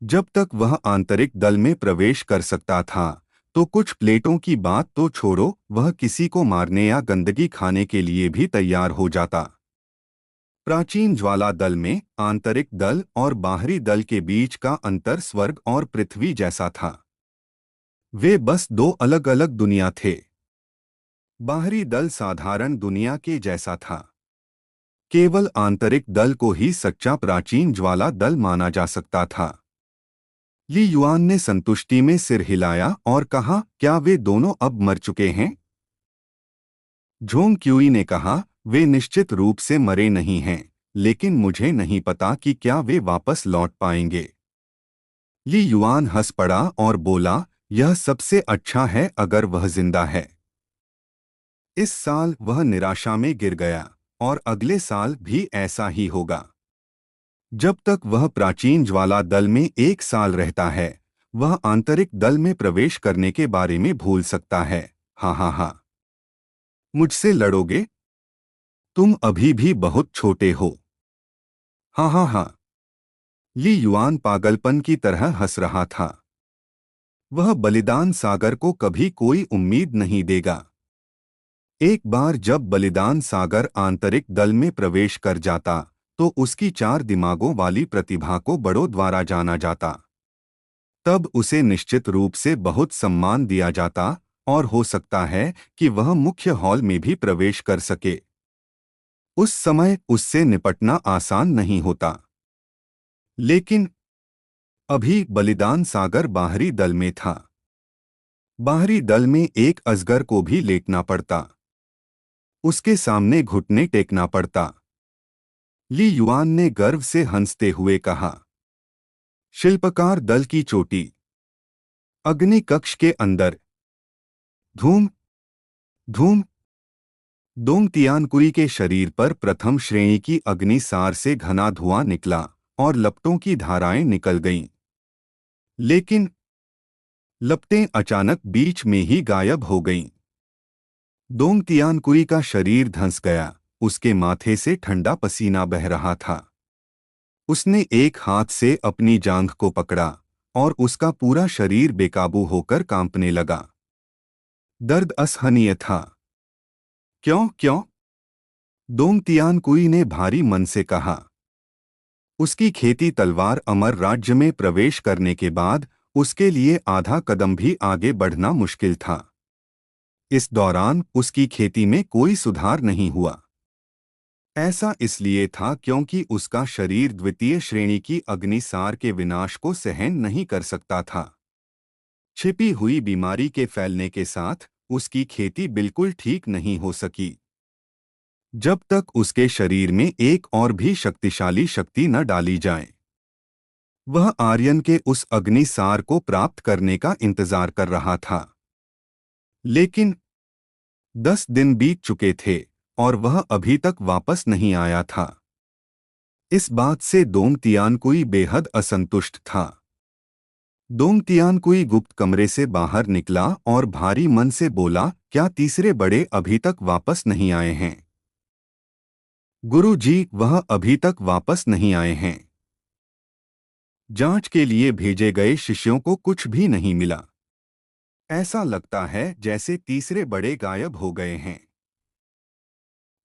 जब तक वह आंतरिक दल में प्रवेश कर सकता था तो कुछ प्लेटों की बात तो छोड़ो, वह किसी को मारने या गंदगी खाने के लिए भी तैयार हो जाता। प्राचीन ज्वाला दल में आंतरिक दल और बाहरी दल के बीच का अंतर स्वर्ग और पृथ्वी जैसा था। वे बस दो अलग अलग दुनिया थे। बाहरी दल साधारण दुनिया के जैसा था। केवल आंतरिक दल को ही सच्चा प्राचीन ज्वाला दल माना जा सकता था। ली युआन ने संतुष्टि में सिर हिलाया और कहा, क्या वे दोनों अब मर चुके हैं? झोंग क्यूई ने कहा, वे निश्चित रूप से मरे नहीं हैं, लेकिन मुझे नहीं पता कि क्या वे वापस लौट पाएंगे। ली युआन हंस पड़ा और बोला, यह सबसे अच्छा है अगर वह जिंदा है। इस साल वह निराशा में गिर गया और अगले साल भी ऐसा ही होगा। जब तक वह प्राचीन ज्वाला दल में एक साल रहता है वह आंतरिक दल में प्रवेश करने के बारे में भूल सकता है। हाँ हाँ हाँ, मुझसे लड़ोगे? तुम अभी भी बहुत छोटे हो। हाँ हाँ हाँ। ली युआन पागलपन की तरह हंस रहा था। वह बलिदान सागर को कभी कोई उम्मीद नहीं देगा। एक बार जब बलिदान सागर आंतरिक दल में प्रवेश कर जाता तो उसकी 4 दिमागों वाली प्रतिभा को बड़ों द्वारा जाना जाता। तब उसे निश्चित रूप से बहुत सम्मान दिया जाता और हो सकता है कि वह मुख्य हॉल में भी प्रवेश कर सके। उस समय उससे निपटना आसान नहीं होता। लेकिन अभी बलिदान सागर बाहरी दल में था। बाहरी दल में एक अजगर को भी लेटना पड़ता। उसके सामने घुटने टेकना पड़ता। ली युआन ने गर्व से हंसते हुए कहा, शिल्पकार दल की चोटी। अग्नि कक्ष के अंदर धूम धूम। दोंग तियानकुई के शरीर पर प्रथम श्रेणी की अग्नि सार से घना धुआं निकला और लपटों की धाराएं निकल गईं। लेकिन लपटें अचानक बीच में ही गायब हो गईं। दोंग तियानकुई का शरीर धंस गया, उसके माथे से ठंडा पसीना बह रहा था। उसने एक हाथ से अपनी जांघ को पकड़ा और उसका पूरा शरीर बेकाबू होकर कांपने लगा। दर्द असहनीय था। क्यों क्यों? दोंग तियानकुई ने भारी मन से कहा। उसकी खेती तलवार अमर राज्य में प्रवेश करने के बाद उसके लिए आधा कदम भी आगे बढ़ना मुश्किल था। इस दौरान उसकी खेती में कोई सुधार नहीं हुआ। ऐसा इसलिए था क्योंकि उसका शरीर द्वितीय श्रेणी की अग्निसार के विनाश को सहन नहीं कर सकता था। छिपी हुई बीमारी के फैलने के साथ उसकी खेती बिल्कुल ठीक नहीं हो सकी। जब तक उसके शरीर में एक और भी शक्तिशाली शक्ति न डाली जाए। वह आर्यन के उस अग्निसार को प्राप्त करने का इंतजार कर रहा था। लेकिन 10 दिन बीत चुके थे और वह अभी तक वापस नहीं आया था। इस बात से दोंग तियानकुई बेहद असंतुष्ट था। दोंग तियानकुई गुप्त कमरे से बाहर निकला और भारी मन से बोला, क्या तीसरे बड़े अभी तक वापस नहीं आए हैं? गुरुजी, वह अभी तक वापस नहीं आए हैं। जांच के लिए भेजे गए शिष्यों को कुछ भी नहीं मिला। ऐसा लगता है जैसे तीसरे बड़े गायब हो गए हैं।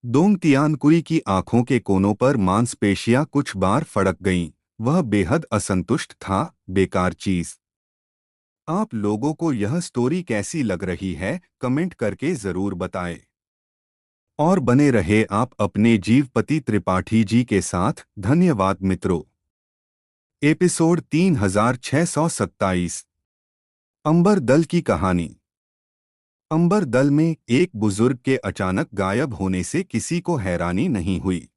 दोंग तियानकुई की आंखों के कोनों पर मांसपेशियां कुछ बार फड़क गईं। वह बेहद असंतुष्ट था। बेकार चीज। आप लोगों को यह स्टोरी कैसी लग रही है, कमेंट करके जरूर बताएं। और बने रहे आप अपने जीवपति त्रिपाठी जी के साथ। धन्यवाद मित्रों। एपिसोड 3627। अंबर दल की कहानी। अंबर दल में एक बुजुर्ग के अचानक गायब होने से किसी को हैरानी नहीं हुई।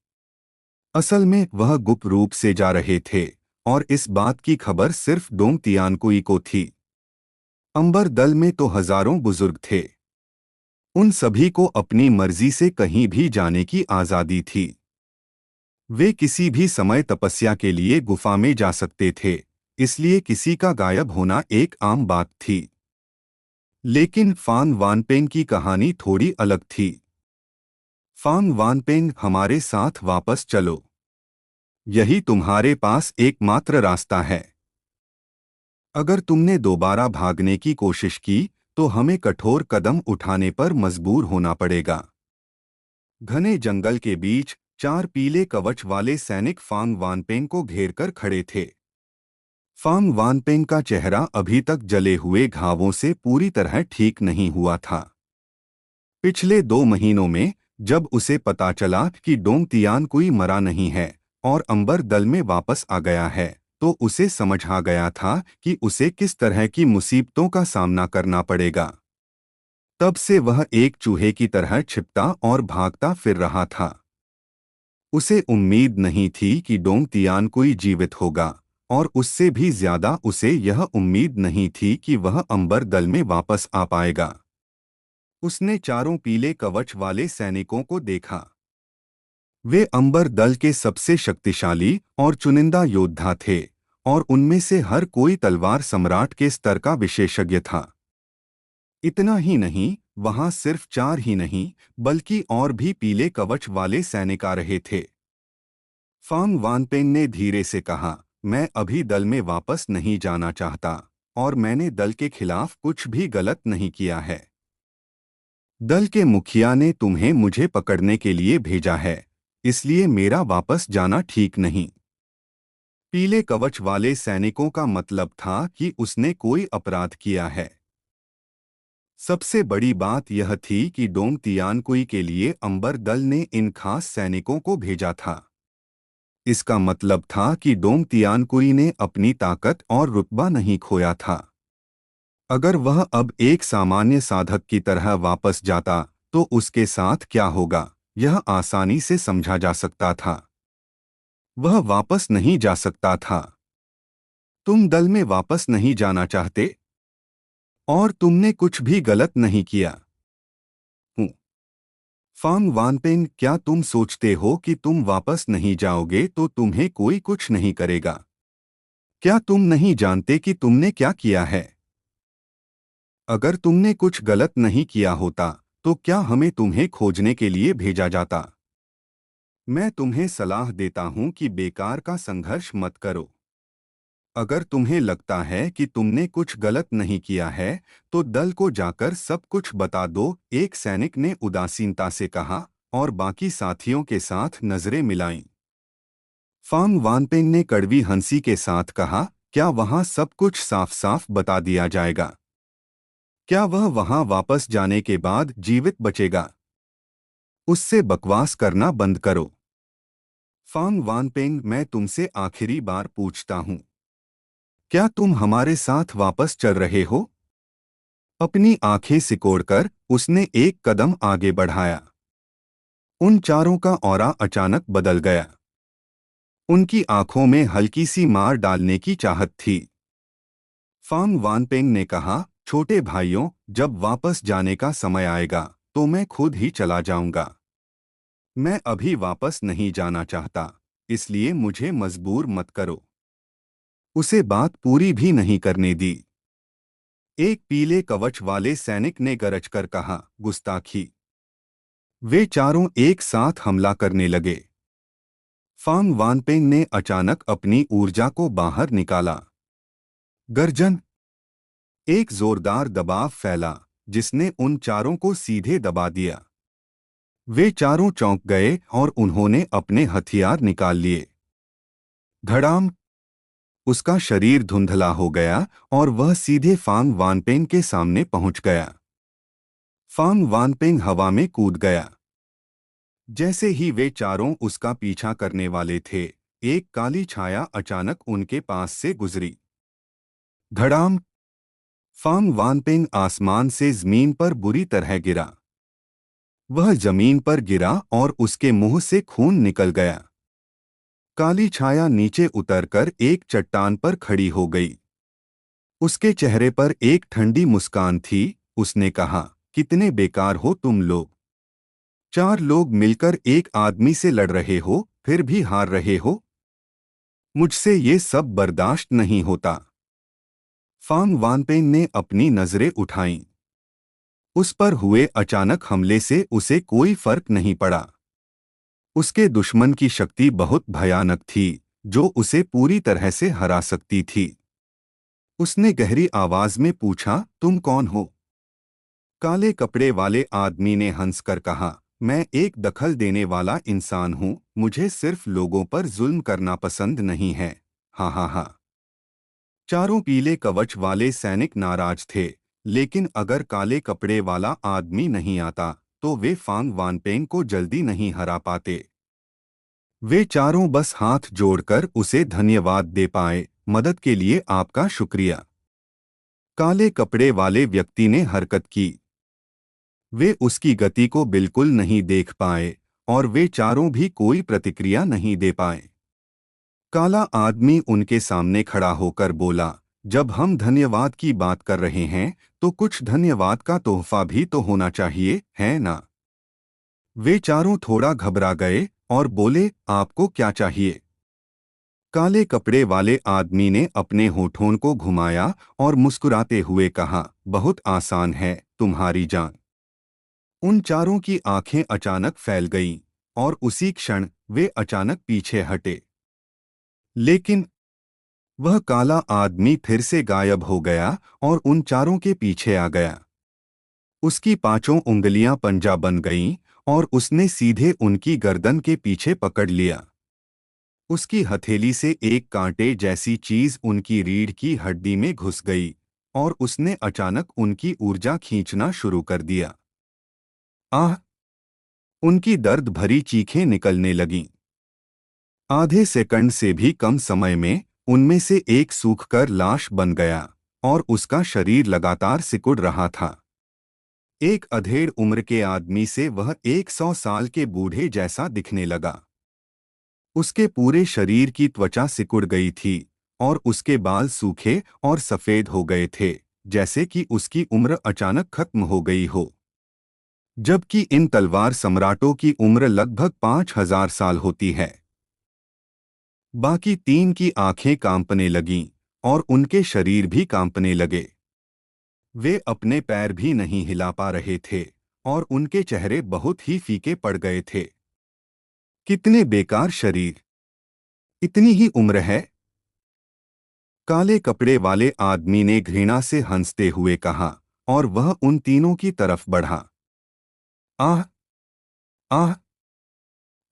असल में वह गुप्त रूप से जा रहे थे और इस बात की खबर सिर्फ डोंग तियानकुई को थी। अंबर दल में तो हजारों बुजुर्ग थे। उन सभी को अपनी मर्जी से कहीं भी जाने की आज़ादी थी। वे किसी भी समय तपस्या के लिए गुफा में जा सकते थे, इसलिए किसी का गायब होना एक आम बात थी। लेकिन फांग वानपेंग की कहानी थोड़ी अलग थी। फांग वानपेंग, हमारे साथ वापस चलो। यही तुम्हारे पास एकमात्र रास्ता है। अगर तुमने दोबारा भागने की कोशिश की तो हमें कठोर कदम उठाने पर मजबूर होना पड़ेगा। घने जंगल के बीच 4 पीले कवच वाले सैनिक फांग वानपेंग को घेरकर खड़े थे। फांग वानपेंग का चेहरा अभी तक जले हुए घावों से पूरी तरह ठीक नहीं हुआ था। पिछले 2 महीनों में जब उसे पता चला कि डोंग तियानकुई मरा नहीं है और अंबर दल में वापस आ गया है, तो उसे समझ आ गया था कि उसे किस तरह की मुसीबतों का सामना करना पड़ेगा। तब से वह एक चूहे की तरह छिपता और भागता फिर रहा था। उसे उम्मीद नहीं थी कि डोंग तियानकुई जीवित होगा, और उससे भी ज्यादा उसे यह उम्मीद नहीं थी कि वह अंबर दल में वापस आ पाएगा। उसने 4 पीले कवच वाले सैनिकों को देखा। वे अंबर दल के सबसे शक्तिशाली और चुनिंदा योद्धा थे, और उनमें से हर कोई तलवार सम्राट के स्तर का विशेषज्ञ था। इतना ही नहीं, वहां सिर्फ 4 ही नहीं बल्कि और भी पीले कवच वाले सैनिक आ रहे थे। फांग वानपेंग ने धीरे से कहा, मैं अभी दल में वापस नहीं जाना चाहता, और मैंने दल के खिलाफ कुछ भी गलत नहीं किया है। दल के मुखिया ने तुम्हें मुझे पकड़ने के लिए भेजा है, इसलिए मेरा वापस जाना ठीक नहीं। पीले कवच वाले सैनिकों का मतलब था कि उसने कोई अपराध किया है। सबसे बड़ी बात यह थी कि डोंग तियानकुई के लिए अंबर दल ने इन खास सैनिकों को भेजा था। इसका मतलब था कि डोंग तियानकुई ने अपनी ताकत और रुतबा नहीं खोया था। अगर वह अब एक सामान्य साधक की तरह वापस जाता तो उसके साथ क्या होगा, यह आसानी से समझा जा सकता था। वह वापस नहीं जा सकता था। तुम दल में वापस नहीं जाना चाहते, और तुमने कुछ भी गलत नहीं किया। हूँ। फांग वानपेंग, क्या तुम सोचते हो कि तुम वापस नहीं जाओगे तो तुम्हें कोई कुछ नहीं करेगा? क्या तुम नहीं जानते कि तुमने क्या किया है? अगर तुमने कुछ गलत नहीं किया होता तो क्या हमें तुम्हें खोजने के लिए भेजा जाता? मैं तुम्हें सलाह देता हूं कि बेकार का संघर्ष मत करो। अगर तुम्हें लगता है कि तुमने कुछ गलत नहीं किया है तो दल को जाकर सब कुछ बता दो, एक सैनिक ने उदासीनता से कहा, और बाकी साथियों के साथ नजरें मिलाईं। फांग वानपेंग ने कड़वी हंसी के साथ कहा, क्या वहां सब कुछ साफ साफ बता दिया जाएगा? क्या वह वहां वापस जाने के बाद जीवित बचेगा? उससे बकवास करना बंद करो। फांग वानपेंग, मैं तुमसे आखिरी बार पूछता हूं, क्या तुम हमारे साथ वापस चल रहे हो? अपनी आंखें सिकोड़कर उसने एक कदम आगे बढ़ाया। उन 4 का ऑरा अचानक बदल गया। उनकी आंखों में हल्की सी मार डालने की चाहत थी। फांग वानपेंग ने कहा, छोटे भाइयों, जब वापस जाने का समय आएगा तो मैं खुद ही चला जाऊंगा। मैं अभी वापस नहीं जाना चाहता, इसलिए मुझे मजबूर मत करो। उसे बात पूरी भी नहीं करने दी। एक पीले कवच वाले सैनिक ने गरज कर कहा, गुस्ताखी। वे चारों एक साथ हमला करने लगे। फांग वानपेंग ने अचानक अपनी ऊर्जा को बाहर निकाला। गर्जन। एक जोरदार दबाव फैला जिसने उन चारों को सीधे दबा दिया। वे चारों चौंक गए और उन्होंने अपने हथियार निकाल लिए। धड़ाम। उसका शरीर धुंधला हो गया और वह सीधे फांग वानपेंग के सामने पहुंच गया। फांग वानपेंग हवा में कूद गया। जैसे ही वे चारों उसका पीछा करने वाले थे, एक काली छाया अचानक उनके पास से गुजरी। धड़ाम। फांग वानपेंग आसमान से जमीन पर बुरी तरह गिरा। वह जमीन पर गिरा और उसके मुंह से खून निकल गया। काली छाया नीचे उतरकर एक चट्टान पर खड़ी हो गई। उसके चेहरे पर एक ठंडी मुस्कान थी। उसने कहा, कितने बेकार हो तुम लोग। 4 लोग मिलकर एक आदमी से लड़ रहे हो, फिर भी हार रहे हो। मुझसे ये सब बर्दाश्त नहीं होता। फांग वानपेंग ने अपनी नजरें उठाईं। उस पर हुए अचानक हमले से उसे कोई फर्क नहीं पड़ा। उसके दुश्मन की शक्ति बहुत भयानक थी, जो उसे पूरी तरह से हरा सकती थी। उसने गहरी आवाज में पूछा, तुम कौन हो? काले कपड़े वाले आदमी ने हंसकर कहा, मैं एक दखल देने वाला इंसान हूं, मुझे सिर्फ लोगों पर जुल्म करना पसंद नहीं है। हा हा हा। चारों पीले कवच वाले सैनिक नाराज थे, लेकिन अगर काले कपड़े वाला आदमी नहीं आता तो वे फांग वानपेंग को जल्दी नहीं हरा पाते। वे चारों बस हाथ जोड़कर उसे धन्यवाद दे पाए, मदद के लिए आपका शुक्रिया। काले कपड़े वाले व्यक्ति ने हरकत की। वे उसकी गति को बिल्कुल नहीं देख पाए और वे चारों भी कोई प्रतिक्रिया नहीं दे पाए। काला आदमी उनके सामने खड़ा होकर बोला, जब हम धन्यवाद की बात कर रहे हैं तो कुछ धन्यवाद का तोहफा भी तो होना चाहिए, है ना? वे चारों थोड़ा घबरा गए और बोले, आपको क्या चाहिए? काले कपड़े वाले आदमी ने अपने होठों को घुमाया और मुस्कुराते हुए कहा, बहुत आसान है, तुम्हारी जान। उन चारों की आंखें अचानक फैल गईं और उसी क्षण वे अचानक पीछे हटे। लेकिन वह काला आदमी फिर से गायब हो गया और उन चारों के पीछे आ गया। उसकी 5 उंगलियां पंजा बन गईं और उसने सीधे उनकी गर्दन के पीछे पकड़ लिया। उसकी हथेली से एक कांटे जैसी चीज उनकी रीढ़ की हड्डी में घुस गई और उसने अचानक उनकी ऊर्जा खींचना शुरू कर दिया। आह! उनकी दर्द भरी चीखें निकलने लगीं। आधे सेकंड से भी कम समय में उनमें से एक सूखकर लाश बन गया और उसका शरीर लगातार सिकुड़ रहा था। एक अधेड़ उम्र के आदमी से वह 100 साल के बूढ़े जैसा दिखने लगा। उसके पूरे शरीर की त्वचा सिकुड़ गई थी और उसके बाल सूखे और सफेद हो गए थे, जैसे कि उसकी उम्र अचानक खत्म हो गई हो। जबकि इन तलवार सम्राटों की उम्र लगभग 5000 साल होती है। बाकी 3 की आंखें कांपने लगीं और उनके शरीर भी कांपने लगे। वे अपने पैर भी नहीं हिला पा रहे थे और उनके चेहरे बहुत ही फीके पड़ गए थे। कितने बेकार शरीर! इतनी ही उम्र है? काले कपड़े वाले आदमी ने घृणा से हंसते हुए कहा और वह उन तीनों की तरफ बढ़ा। आह! आह!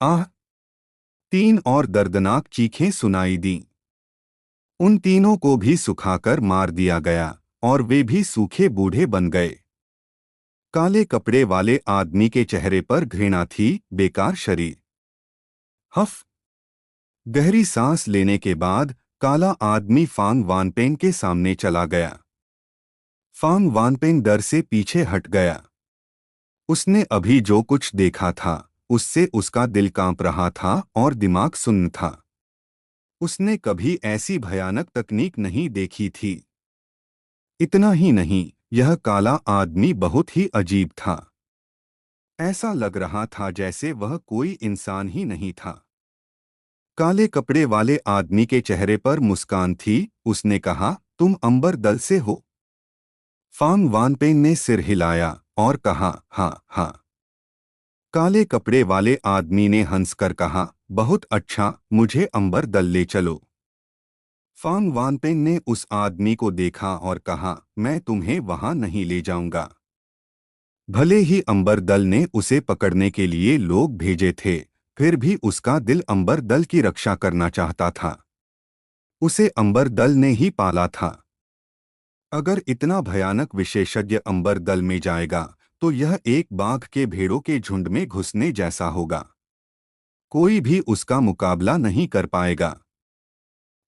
आह! 3 और दर्दनाक चीखें सुनाई दीं। उन तीनों को भी सुखाकर मार दिया गया और वे भी सूखे बूढ़े बन गए। काले कपड़े वाले आदमी के चेहरे पर घृणा थी, बेकार शरीर। हफ! गहरी सांस लेने के बाद काला आदमी फांग वानपेंग के सामने चला गया। फांग वानपेंग डर से पीछे हट गया। उसने अभी जो कुछ देखा था उससे उसका दिल कांप रहा था और दिमाग सुन्न था। उसने कभी ऐसी भयानक तकनीक नहीं देखी थी। इतना ही नहीं, यह काला आदमी बहुत ही अजीब था। ऐसा लग रहा था जैसे वह कोई इंसान ही नहीं था। काले कपड़े वाले आदमी के चेहरे पर मुस्कान थी। उसने कहा, तुम अंबर दल से हो? फांग वानपेंग ने सिर हिलाया और कहा, हाँ हाँ। काले कपड़े वाले आदमी ने हंसकर कहा, बहुत अच्छा, मुझे अंबर दल ले चलो। फांग वानपेंग ने उस आदमी को देखा और कहा, मैं तुम्हें वहां नहीं ले जाऊंगा। भले ही अंबर दल ने उसे पकड़ने के लिए लोग भेजे थे, फिर भी उसका दिल अंबर दल की रक्षा करना चाहता था। उसे अंबर दल ने ही पाला था। अगर इतना भयानक विशेषज्ञ अंबर दल में जाएगा तो यह एक बाघ के भेड़ों के झुंड में घुसने जैसा होगा। कोई भी उसका मुकाबला नहीं कर पाएगा।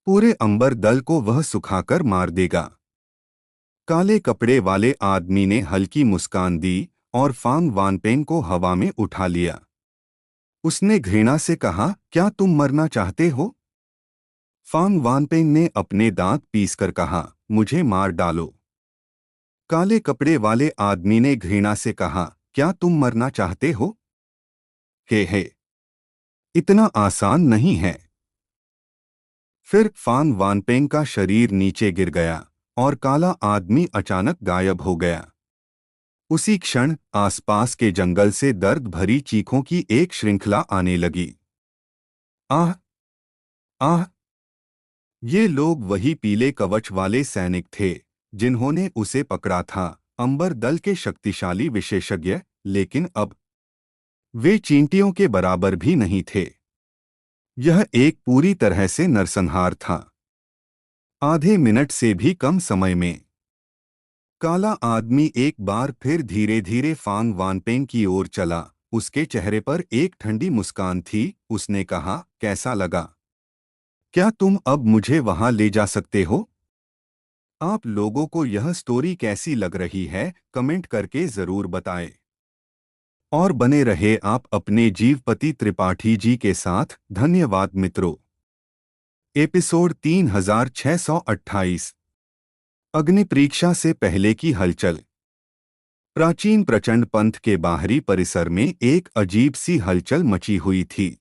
पूरे अंबर दल को वह सुखाकर मार देगा। काले कपड़े वाले आदमी ने हल्की मुस्कान दी और फांग वानपेंग को हवा में उठा लिया। उसने घृणा से कहा, क्या तुम मरना चाहते हो? फांग वानपेंग ने अपने दांत पीसकर कहा, मुझे मार डालो। काले कपड़े वाले आदमी ने घृणा से कहा, क्या तुम मरना चाहते हो? हे, इतना आसान नहीं है। फिर फांग वानपेंग का शरीर नीचे गिर गया और काला आदमी अचानक गायब हो गया। उसी क्षण आसपास के जंगल से दर्द भरी चीखों की एक श्रृंखला आने लगी। आह आह। ये लोग वही पीले कवच वाले सैनिक थे जिन्होंने उसे पकड़ा था, अंबर दल के शक्तिशाली विशेषज्ञ, लेकिन अब वे चींटियों के बराबर भी नहीं थे। यह एक पूरी तरह से नरसंहार था। आधे मिनट से भी कम समय में काला आदमी एक बार फिर धीरे धीरे फांग वानपेंग की ओर चला। उसके चेहरे पर एक ठंडी मुस्कान थी। उसने कहा, कैसा लगा? क्या तुम अब मुझे वहां ले जा सकते हो? आप लोगों को यह स्टोरी कैसी लग रही है, कमेंट करके जरूर बताएं। और बने रहे आप अपने जीवपति त्रिपाठी जी के साथ। धन्यवाद मित्रों। एपिसोड 3628, अग्नि परीक्षा से पहले की हलचल। प्राचीन प्रचंड पंथ के बाहरी परिसर में एक अजीब सी हलचल मची हुई थी।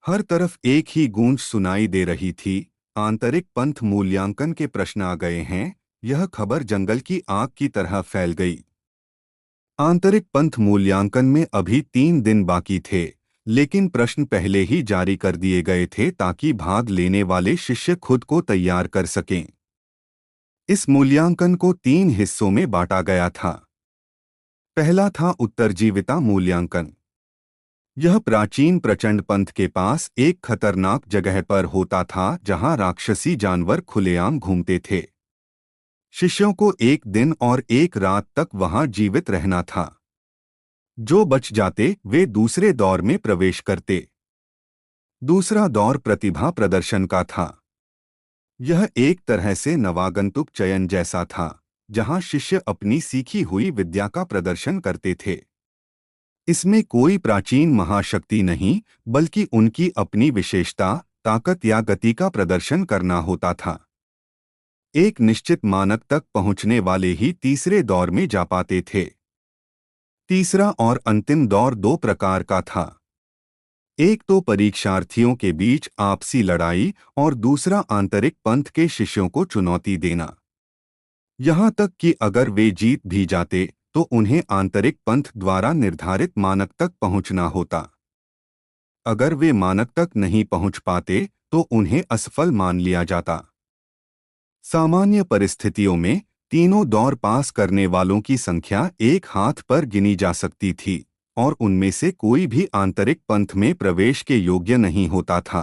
हर तरफ एक ही गूंज सुनाई दे रही थी, आंतरिक पंथ मूल्यांकन के प्रश्न आ गए हैं। यह खबर जंगल की आग की तरह फैल गई। आंतरिक पंथ मूल्यांकन में अभी 3 दिन बाकी थे, लेकिन प्रश्न पहले ही जारी कर दिए गए थे ताकि भाग लेने वाले शिष्य खुद को तैयार कर सकें। इस मूल्यांकन को 3 हिस्सों में बांटा गया था। पहला था उत्तरजीविता मूल्यांकन। यह प्राचीन प्रचंड पंथ के पास एक खतरनाक जगह पर होता था जहां राक्षसी जानवर खुलेआम घूमते थे। शिष्यों को एक दिन और एक रात तक वहां जीवित रहना था। जो बच जाते वे दूसरे दौर में प्रवेश करते। दूसरा दौर प्रतिभा प्रदर्शन का था। यह एक तरह से नवागंतुक चयन जैसा था, जहां शिष्य अपनी सीखी हुई विद्या का प्रदर्शन करते थे। इसमें कोई प्राचीन महाशक्ति नहीं, बल्कि उनकी अपनी विशेषता, ताकत या गति का प्रदर्शन करना होता था। एक निश्चित मानक तक पहुंचने वाले ही तीसरे दौर में जा पाते थे। तीसरा और अंतिम दौर 2 प्रकार का था। एक तो परीक्षार्थियों के बीच आपसी लड़ाई और दूसरा आंतरिक पंथ के शिष्यों को चुनौती देना। यहाँ तक कि अगर वे जीत भी जाते तो उन्हें आंतरिक पंथ द्वारा निर्धारित मानक तक पहुंचना होता। अगर वे मानक तक नहीं पहुंच पाते तो उन्हें असफल मान लिया जाता। सामान्य परिस्थितियों में तीनों दौर पास करने वालों की संख्या एक हाथ पर गिनी जा सकती थी, और उनमें से कोई भी आंतरिक पंथ में प्रवेश के योग्य नहीं होता था।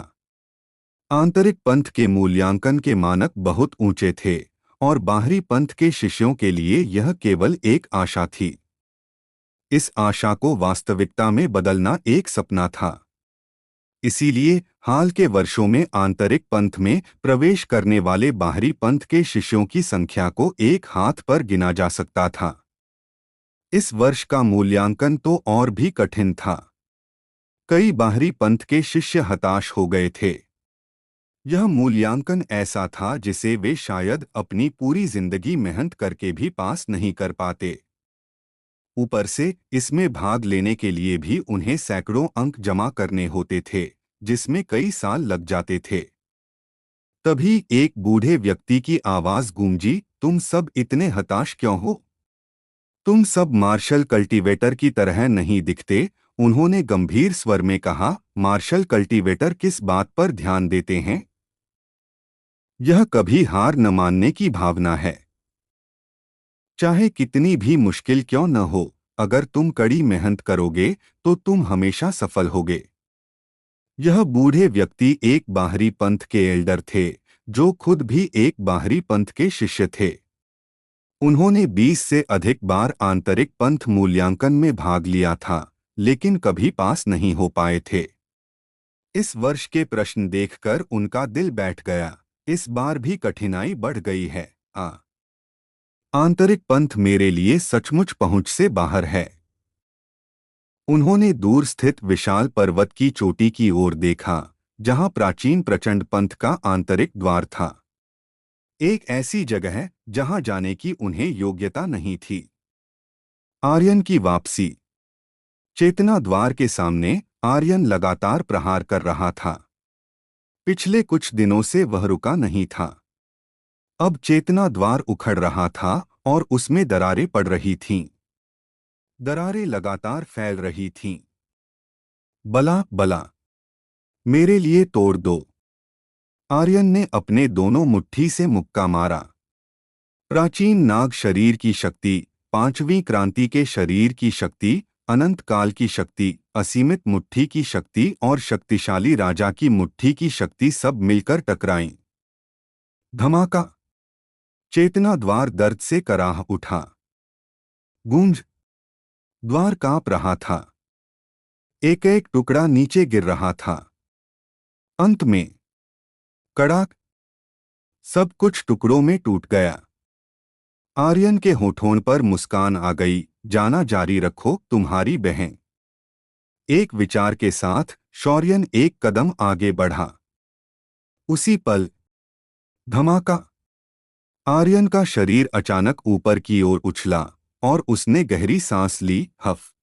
आंतरिक पंथ के मूल्यांकन के मानक बहुत ऊंचे थे और बाहरी पंथ के शिष्यों के लिए यह केवल एक आशा थी। इस आशा को वास्तविकता में बदलना एक सपना था। इसीलिए हाल के वर्षों में आंतरिक पंथ में प्रवेश करने वाले बाहरी पंथ के शिष्यों की संख्या को एक हाथ पर गिना जा सकता था। इस वर्ष का मूल्यांकन तो और भी कठिन था। कई बाहरी पंथ के शिष्य हताश हो गए थे। यह मूल्यांकन ऐसा था जिसे वे शायद अपनी पूरी जिंदगी मेहनत करके भी पास नहीं कर पाते। ऊपर से इसमें भाग लेने के लिए भी उन्हें सैकड़ों अंक जमा करने होते थे, जिसमें कई साल लग जाते थे। तभी एक बूढ़े व्यक्ति की आवाज गूंजी, तुम सब इतने हताश क्यों हो? तुम सब मार्शल कल्टीवेटर की तरह नहीं दिखते। उन्होंने गंभीर स्वर में कहा, मार्शल कल्टीवेटर किस बात पर ध्यान देते हैं? यह कभी हार न मानने की भावना है। चाहे कितनी भी मुश्किल क्यों न हो, अगर तुम कड़ी मेहनत करोगे तो तुम हमेशा सफल होगे। यह बूढ़े व्यक्ति एक बाहरी पंथ के एल्डर थे, जो खुद भी एक बाहरी पंथ के शिष्य थे। उन्होंने 20 से अधिक बार आंतरिक पंथ मूल्यांकन में भाग लिया था, लेकिन कभी पास नहीं हो पाए थे। इस वर्ष के प्रश्न देखकर उनका दिल बैठ गया। इस बार भी कठिनाई बढ़ गई है। आंतरिक पंथ मेरे लिए सचमुच पहुंच से बाहर है। उन्होंने दूर स्थित विशाल पर्वत की चोटी की ओर देखा, जहां प्राचीन प्रचंड पंथ का आंतरिक द्वार था। एक ऐसी जगह जहां जाने की उन्हें योग्यता नहीं थी। आर्यन की वापसी। चेतना द्वार के सामने आर्यन लगातार प्रहार कर रहा था। पिछले कुछ दिनों से वह रुका नहीं था। अब चेतना द्वार उखड़ रहा था और उसमें दरारें पड़ रही थीं। दरारें लगातार फैल रही थीं। बला बला, मेरे लिए तोड़ दो। आर्यन ने अपने दोनों मुट्ठी से मुक्का मारा। प्राचीन नाग शरीर की शक्ति, पांचवीं क्रांति के शरीर की शक्ति, अनंत काल की शक्ति, असीमित मुट्ठी की शक्ति और शक्तिशाली राजा की मुट्ठी की शक्ति सब मिलकर टकराईं। धमाका। चेतना द्वार दर्द से कराह उठा। गूंज। द्वार कांप रहा था। एक एक टुकड़ा नीचे गिर रहा था। अंत में कड़ाक, सब कुछ टुकड़ों में टूट गया। आर्यन के होठों पर मुस्कान आ गई। जाना जारी रखो तुम्हारी बहन। एक विचार के साथ शौर्यन एक कदम आगे बढ़ा। उसी पल धमाका। आर्यन का शरीर अचानक ऊपर की ओर उछला और उसने गहरी सांस ली। हफ।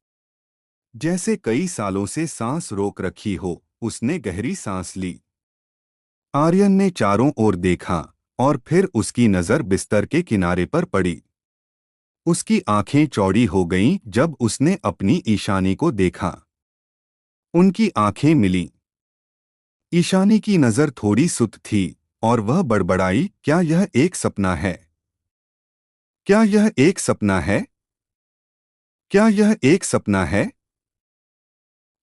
जैसे कई सालों से सांस रोक रखी हो, उसने गहरी सांस ली। आर्यन ने चारों ओर देखा और फिर उसकी नजर बिस्तर के किनारे पर पड़ी। उसकी आंखें चौड़ी हो गईं जब उसने अपनी ईशानी को देखा। उनकी आंखें मिलीं। ईशानी की नजर थोड़ी सुत थी और वह बड़बड़ाई, क्या यह एक सपना है? क्या यह एक सपना है? क्या यह एक सपना है?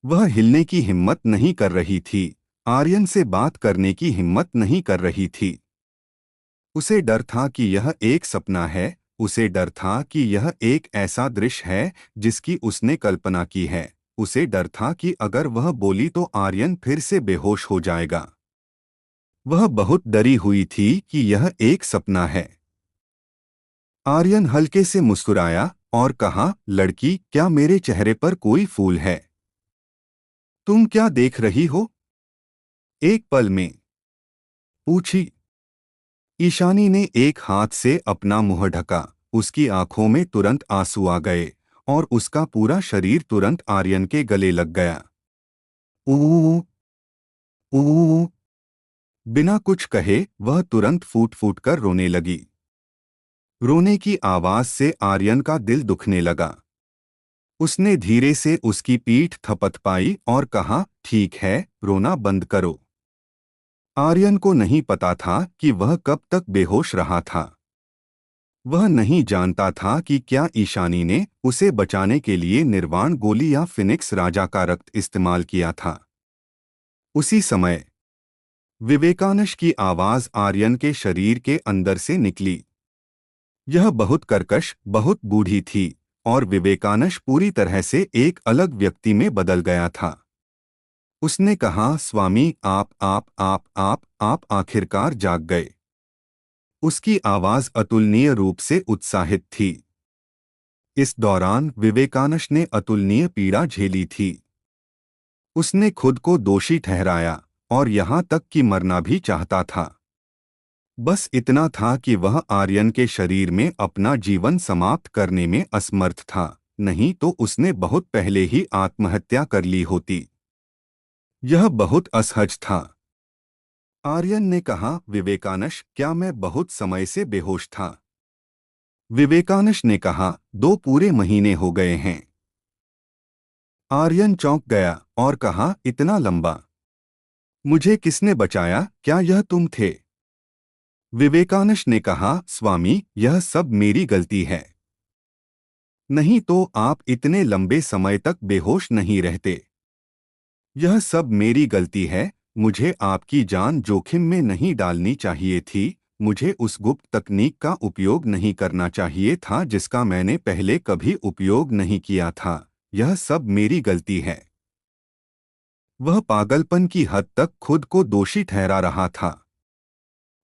वह हिलने की हिम्मत नहीं कर रही थी। आर्यन से बात करने की हिम्मत नहीं कर रही थी। उसे डर था कि यह एक सपना है। उसे डर था कि यह एक ऐसा दृश्य है जिसकी उसने कल्पना की है। उसे डर था कि अगर वह बोली तो आर्यन फिर से बेहोश हो जाएगा। वह बहुत डरी हुई थी कि यह एक सपना है। आर्यन हल्के से मुस्कुराया और कहा, लड़की, क्या मेरे चेहरे पर कोई फूल है? तुम क्या देख रही हो? एक पल में पूछी। ईशानी ने एक हाथ से अपना मुंह ढका। उसकी आंखों में तुरंत आंसू आ गए और उसका पूरा शरीर तुरंत आर्यन के गले लग गया। ऊ ऊ, बिना कुछ कहे वह तुरंत फूट फूट कर रोने लगी। रोने की आवाज से आर्यन का दिल दुखने लगा। उसने धीरे से उसकी पीठ थपथपाई और कहा, ठीक है, रोना बंद करो। आर्यन को नहीं पता था कि वह कब तक बेहोश रहा था। वह नहीं जानता था कि क्या ईशानी ने उसे बचाने के लिए निर्वाण गोली या फिनिक्स राजा का रक्त इस्तेमाल किया था। उसी समय विवेकानश की आवाज आर्यन के शरीर के अंदर से निकली। यह बहुत कर्कश, बहुत बूढ़ी थी और विवेकानश पूरी तरह से एक अलग व्यक्ति में बदल गया था। उसने कहा, स्वामी, आप आखिरकार जाग गए। उसकी आवाज अतुलनीय रूप से उत्साहित थी। इस दौरान विवेकानश ने अतुलनीय पीड़ा झेली थी। उसने खुद को दोषी ठहराया और यहाँ तक कि मरना भी चाहता था। बस इतना था कि वह आर्यन के शरीर में अपना जीवन समाप्त करने में असमर्थ था, नहीं तो उसने बहुत पहले ही आत्महत्या कर ली होती। यह बहुत असहज था। आर्यन ने कहा, विवेकानश, क्या मैं बहुत समय से बेहोश था? विवेकानश ने कहा, 2 पूरे महीने हो गए हैं। आर्यन चौंक गया और कहा, इतना लंबा? मुझे किसने बचाया? क्या यह तुम थे? विवेकानश ने कहा, स्वामी, यह सब मेरी गलती है। नहीं तो आप इतने लंबे समय तक बेहोश नहीं रहते। यह सब मेरी गलती है। मुझे आपकी जान जोखिम में नहीं डालनी चाहिए थी। मुझे उस गुप्त तकनीक का उपयोग नहीं करना चाहिए था जिसका मैंने पहले कभी उपयोग नहीं किया था। यह सब मेरी गलती है। वह पागलपन की हद तक खुद को दोषी ठहरा रहा था।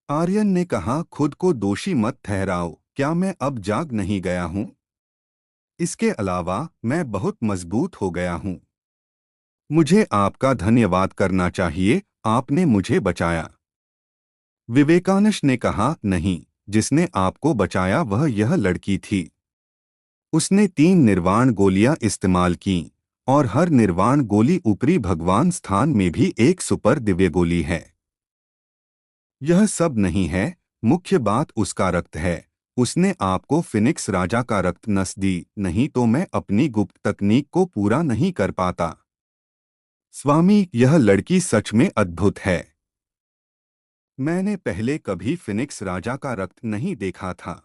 आर्यन ने कहा, खुद को दोषी मत ठहराओ। क्या मैं अब जाग नहीं गया हूं? इसके अलावा मैं बहुत मजबूत हो गया हूं। मुझे आपका धन्यवाद करना चाहिए, आपने मुझे बचाया। विवेकानश ने कहा, नहीं, जिसने आपको बचाया वह यह लड़की थी। उसने 3 निर्वाण गोलियां इस्तेमाल कीं, और हर निर्वाण गोली ऊपरी भगवान स्थान में भी एक सुपर दिव्य गोली है। यह सब नहीं है, मुख्य बात उसका रक्त है। उसने आपको फिनिक्स राजा का रक्त नस दी, नहीं तो मैं अपनी गुप्त तकनीक को पूरा नहीं कर पाता। स्वामी, यह लड़की सच में अद्भुत है। मैंने पहले कभी फिनिक्स राजा का रक्त नहीं देखा था।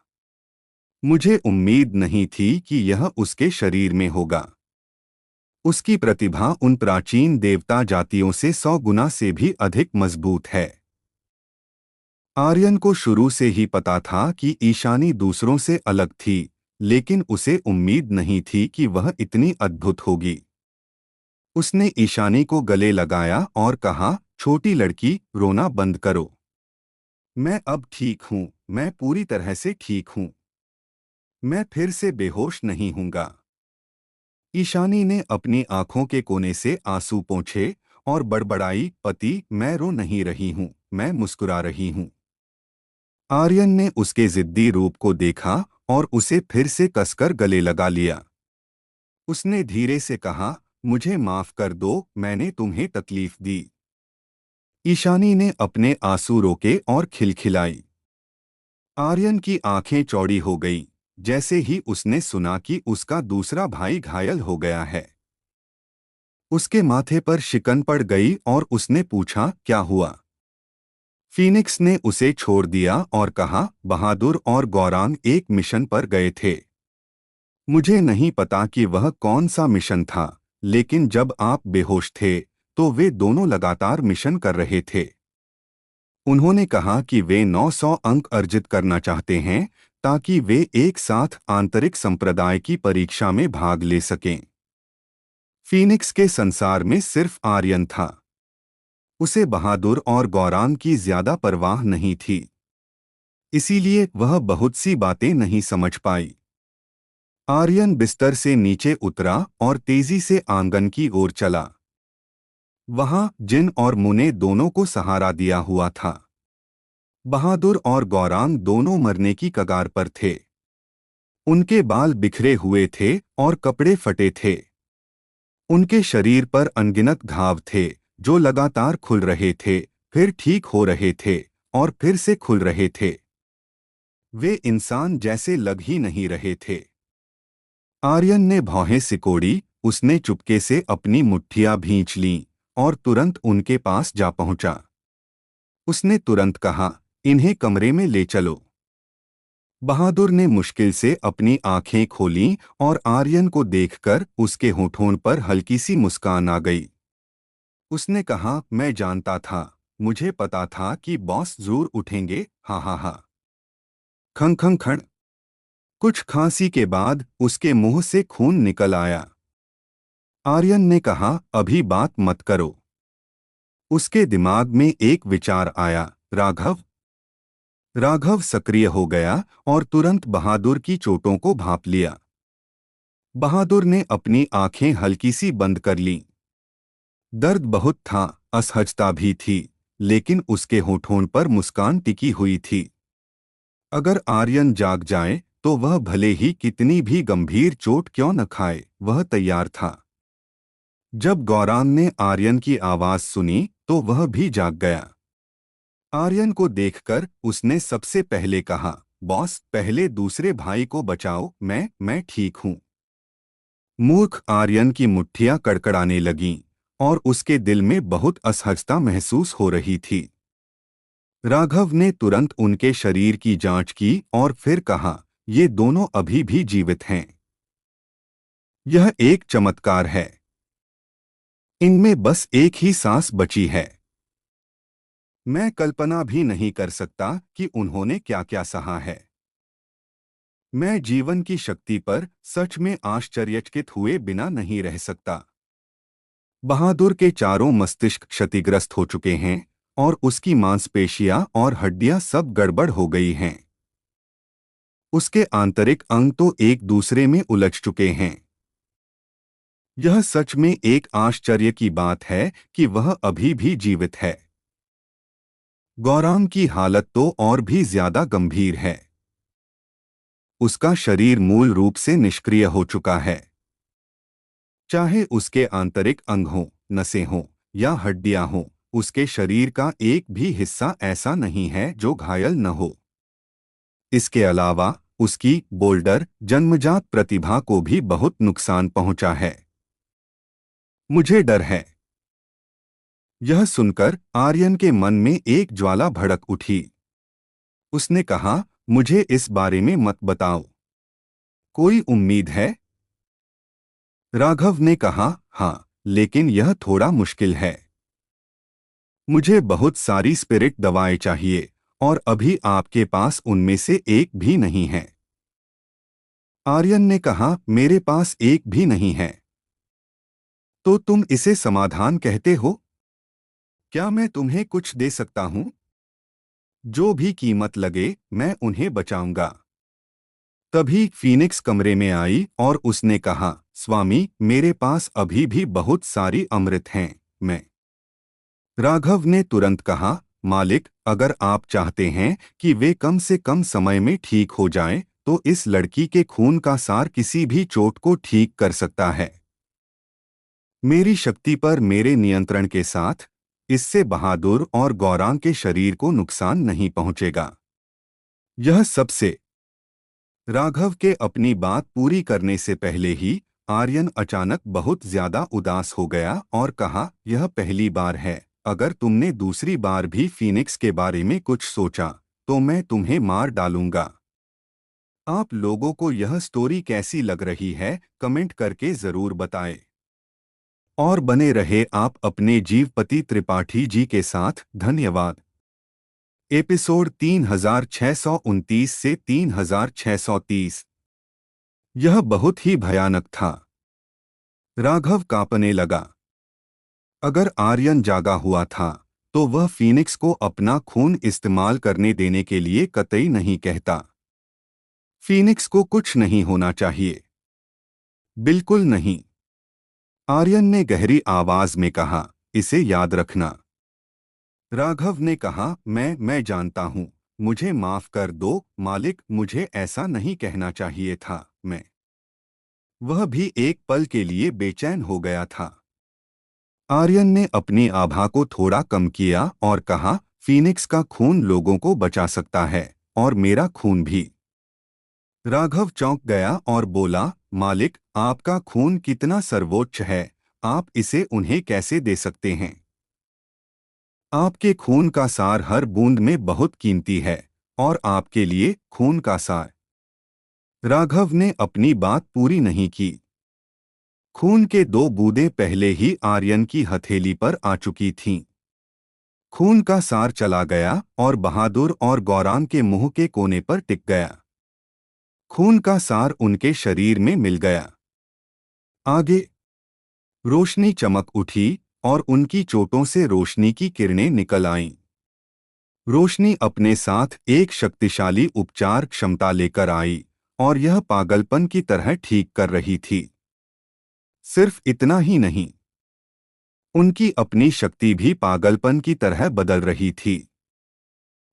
मुझे उम्मीद नहीं थी कि यह उसके शरीर में होगा। उसकी प्रतिभा उन प्राचीन देवता जातियों से 100 गुना से भी अधिक मजबूत है। आर्यन को शुरू से ही पता था कि ईशानी दूसरों से अलग थी, लेकिन उसे उम्मीद नहीं थी कि वह इतनी अद्भुत होगी। उसने ईशानी को गले लगाया और कहा, छोटी लड़की, रोना बंद करो। मैं अब ठीक हूँ, मैं पूरी तरह से ठीक हूँ। मैं फिर से बेहोश नहीं हूँगा। ईशानी ने अपनी आंखों के कोने से आंसू पोंछे और बड़बड़ाई, पति, मैं रो नहीं रही हूँ, मैं मुस्कुरा रही हूँ। आर्यन ने उसके जिद्दी रूप को देखा और उसे फिर से कसकर गले लगा लिया। उसने धीरे से कहा, मुझे माफ कर दो, मैंने तुम्हें तकलीफ दी। ईशानी ने अपने आंसू रोके और खिलखिलाई। आर्यन की आंखें चौड़ी हो गईं, जैसे ही उसने सुना कि उसका दूसरा भाई घायल हो गया है। उसके माथे पर शिकन पड़ गई और उसने पूछा, क्या हुआ? फीनिक्स ने उसे छोड़ दिया और कहा, बहादुर और गौरांग एक मिशन पर गए थे। मुझे नहीं पता कि वह कौन सा मिशन था, लेकिन जब आप बेहोश थे तो वे दोनों लगातार मिशन कर रहे थे। उन्होंने कहा कि वे 900 अंक अर्जित करना चाहते हैं ताकि वे एक साथ आंतरिक संप्रदाय की परीक्षा में भाग ले सकें। फीनिक्स के संसार में सिर्फ आर्यन था। उसे बहादुर और गौरांग की ज्यादा परवाह नहीं थी, इसीलिए वह बहुत सी बातें नहीं समझ पाई। आर्यन बिस्तर से नीचे उतरा और तेजी से आंगन की ओर चला। वहां जिन और मुने दोनों को सहारा दिया हुआ था। बहादुर और गौरांग दोनों मरने की कगार पर थे। उनके बाल बिखरे हुए थे और कपड़े फटे थे। उनके शरीर पर अनगिनत घाव थे जो लगातार खुल रहे थे, फिर ठीक हो रहे थे और फिर से खुल रहे थे। वे इंसान जैसे लग ही नहीं रहे थे। आर्यन ने भौहें सिकोड़ी, उसने चुपके से अपनी मुट्ठियां भींच लीं और तुरंत उनके पास जा पहुंचा। उसने तुरंत कहा, इन्हें कमरे में ले चलो। बहादुर ने मुश्किल से अपनी आंखें खोलीं और आर्यन को देखकर उसके होठों पर हल्की सी मुस्कान आ गई। उसने कहा, मैं जानता था, मुझे पता था कि बॉस जरूर उठेंगे, हा हा हा। खंग खंग खंड। कुछ खांसी के बाद उसके मुंह से खून निकल आया। आर्यन ने कहा, अभी बात मत करो। उसके दिमाग में एक विचार आया, राघव। राघव सक्रिय हो गया और तुरंत बहादुर की चोटों को भांप लिया। बहादुर ने अपनी आंखें हल्की सी बंद कर लीं। दर्द बहुत था, असहजता भी थी, लेकिन उसके होठों पर मुस्कान टिकी हुई थी। अगर आर्यन जाग जाए तो वह भले ही कितनी भी गंभीर चोट क्यों न खाए, वह तैयार था। जब गौरांग ने आर्यन की आवाज सुनी तो वह भी जाग गया। आर्यन को देखकर उसने सबसे पहले कहा, बॉस, पहले दूसरे भाई को बचाओ, मैं ठीक हूं। मूर्ख आर्यन की मुट्ठियां कड़कड़ाने लगीं और उसके दिल में बहुत असहजता महसूस हो रही थी। राघव ने तुरंत उनके शरीर की जांच की और फिर कहा, ये दोनों अभी भी जीवित हैं। यह एक चमत्कार है। इनमें बस एक ही सांस बची है। मैं कल्पना भी नहीं कर सकता कि उन्होंने क्या क्या सहा है। मैं जीवन की शक्ति पर सच में आश्चर्यचकित हुए बिना नहीं रह सकता। बहादुर के चारों मस्तिष्क क्षतिग्रस्त हो चुके हैं और उसकी मांसपेशियां और हड्डियां सब गड़बड़ हो गई हैं। उसके आंतरिक अंग तो एक दूसरे में उलझ चुके हैं। यह सच में एक आश्चर्य की बात है कि वह अभी भी जीवित है। गौरांग की हालत तो और भी ज्यादा गंभीर है। उसका शरीर मूल रूप से निष्क्रिय हो चुका है। चाहे उसके आंतरिक अंग हों, नसें हों या हड्डियां हों, उसके शरीर का एक भी हिस्सा ऐसा नहीं है जो घायल न हो। इसके अलावा उसकी बोल्डर जन्मजात प्रतिभा को भी बहुत नुकसान पहुंचा है। मुझे डर है। यह सुनकर आर्यन के मन में एक ज्वाला भड़क उठी। उसने कहा, मुझे इस बारे में मत बताओ। कोई उम्मीद है? राघव ने कहा, हाँ, लेकिन यह थोड़ा मुश्किल है। मुझे बहुत सारी स्पिरिट दवाएं चाहिए और अभी आपके पास उनमें से एक भी नहीं है। आर्यन ने कहा, मेरे पास एक भी नहीं है। तो तुम इसे समाधान कहते हो? क्या मैं तुम्हें कुछ दे सकता हूं? जो भी कीमत लगे मैं उन्हें बचाऊंगा। तभी फीनिक्स कमरे में आई और उसने कहा, स्वामी, मेरे पास अभी भी बहुत सारी अमृत हैं। मैं राघव ने तुरंत कहा, मालिक, अगर आप चाहते हैं कि वे कम से कम समय में ठीक हो जाएं, तो इस लड़की के खून का सार किसी भी चोट को ठीक कर सकता है। मेरी शक्ति पर मेरे नियंत्रण के साथ इससे बहादुर और गौरांग के शरीर को नुकसान नहीं पहुंचेगा। यह सबसे राघव के अपनी बात पूरी करने से पहले ही आर्यन अचानक बहुत ज्यादा उदास हो गया और कहा, यह पहली बार है। अगर तुमने दूसरी बार भी फीनिक्स के बारे में कुछ सोचा तो मैं तुम्हें मार डालूंगा। आप लोगों को यह स्टोरी कैसी लग रही है, कमेंट करके जरूर बताएं। और बने रहे आप अपने जीवपति त्रिपाठी जी के साथ। धन्यवाद। एपिसोड 3629 से 3630। यह बहुत ही भयानक था। राघव कांपने लगा। अगर आर्यन जागा हुआ था तो वह फीनिक्स को अपना खून इस्तेमाल करने देने के लिए कतई नहीं कहता। फीनिक्स को कुछ नहीं होना चाहिए। बिल्कुल नहीं। आर्यन ने गहरी आवाज में कहा, इसे याद रखना। राघव ने कहा, मैं जानता हूं। मुझे माफ कर दो मालिक, मुझे ऐसा नहीं कहना चाहिए था। मैं वह भी एक पल के लिए बेचैन हो गया था। आर्यन ने अपनी आभा को थोड़ा कम किया और कहा, फीनिक्स का खून लोगों को बचा सकता है और मेरा खून भी। राघव चौंक गया और बोला, मालिक, आपका खून कितना सर्वोच्च है, आप इसे उन्हें कैसे दे सकते हैं? आपके खून का सार हर बूंद में बहुत कीमती है और आपके लिए खून का सार। राघव ने अपनी बात पूरी नहीं की। खून के दो बूंदें पहले ही आर्यन की हथेली पर आ चुकी थीं। खून का सार चला गया और बहादुर और गौरांग के मुंह के कोने पर टिक गया। खून का सार उनके शरीर में मिल गया। आगे रोशनी चमक उठी और उनकी चोटों से रोशनी की किरणें निकल आईं। रोशनी अपने साथ एक शक्तिशाली उपचार क्षमता लेकर आई और यह पागलपन की तरह ठीक कर रही थी। सिर्फ इतना ही नहीं, उनकी अपनी शक्ति भी पागलपन की तरह बदल रही थी।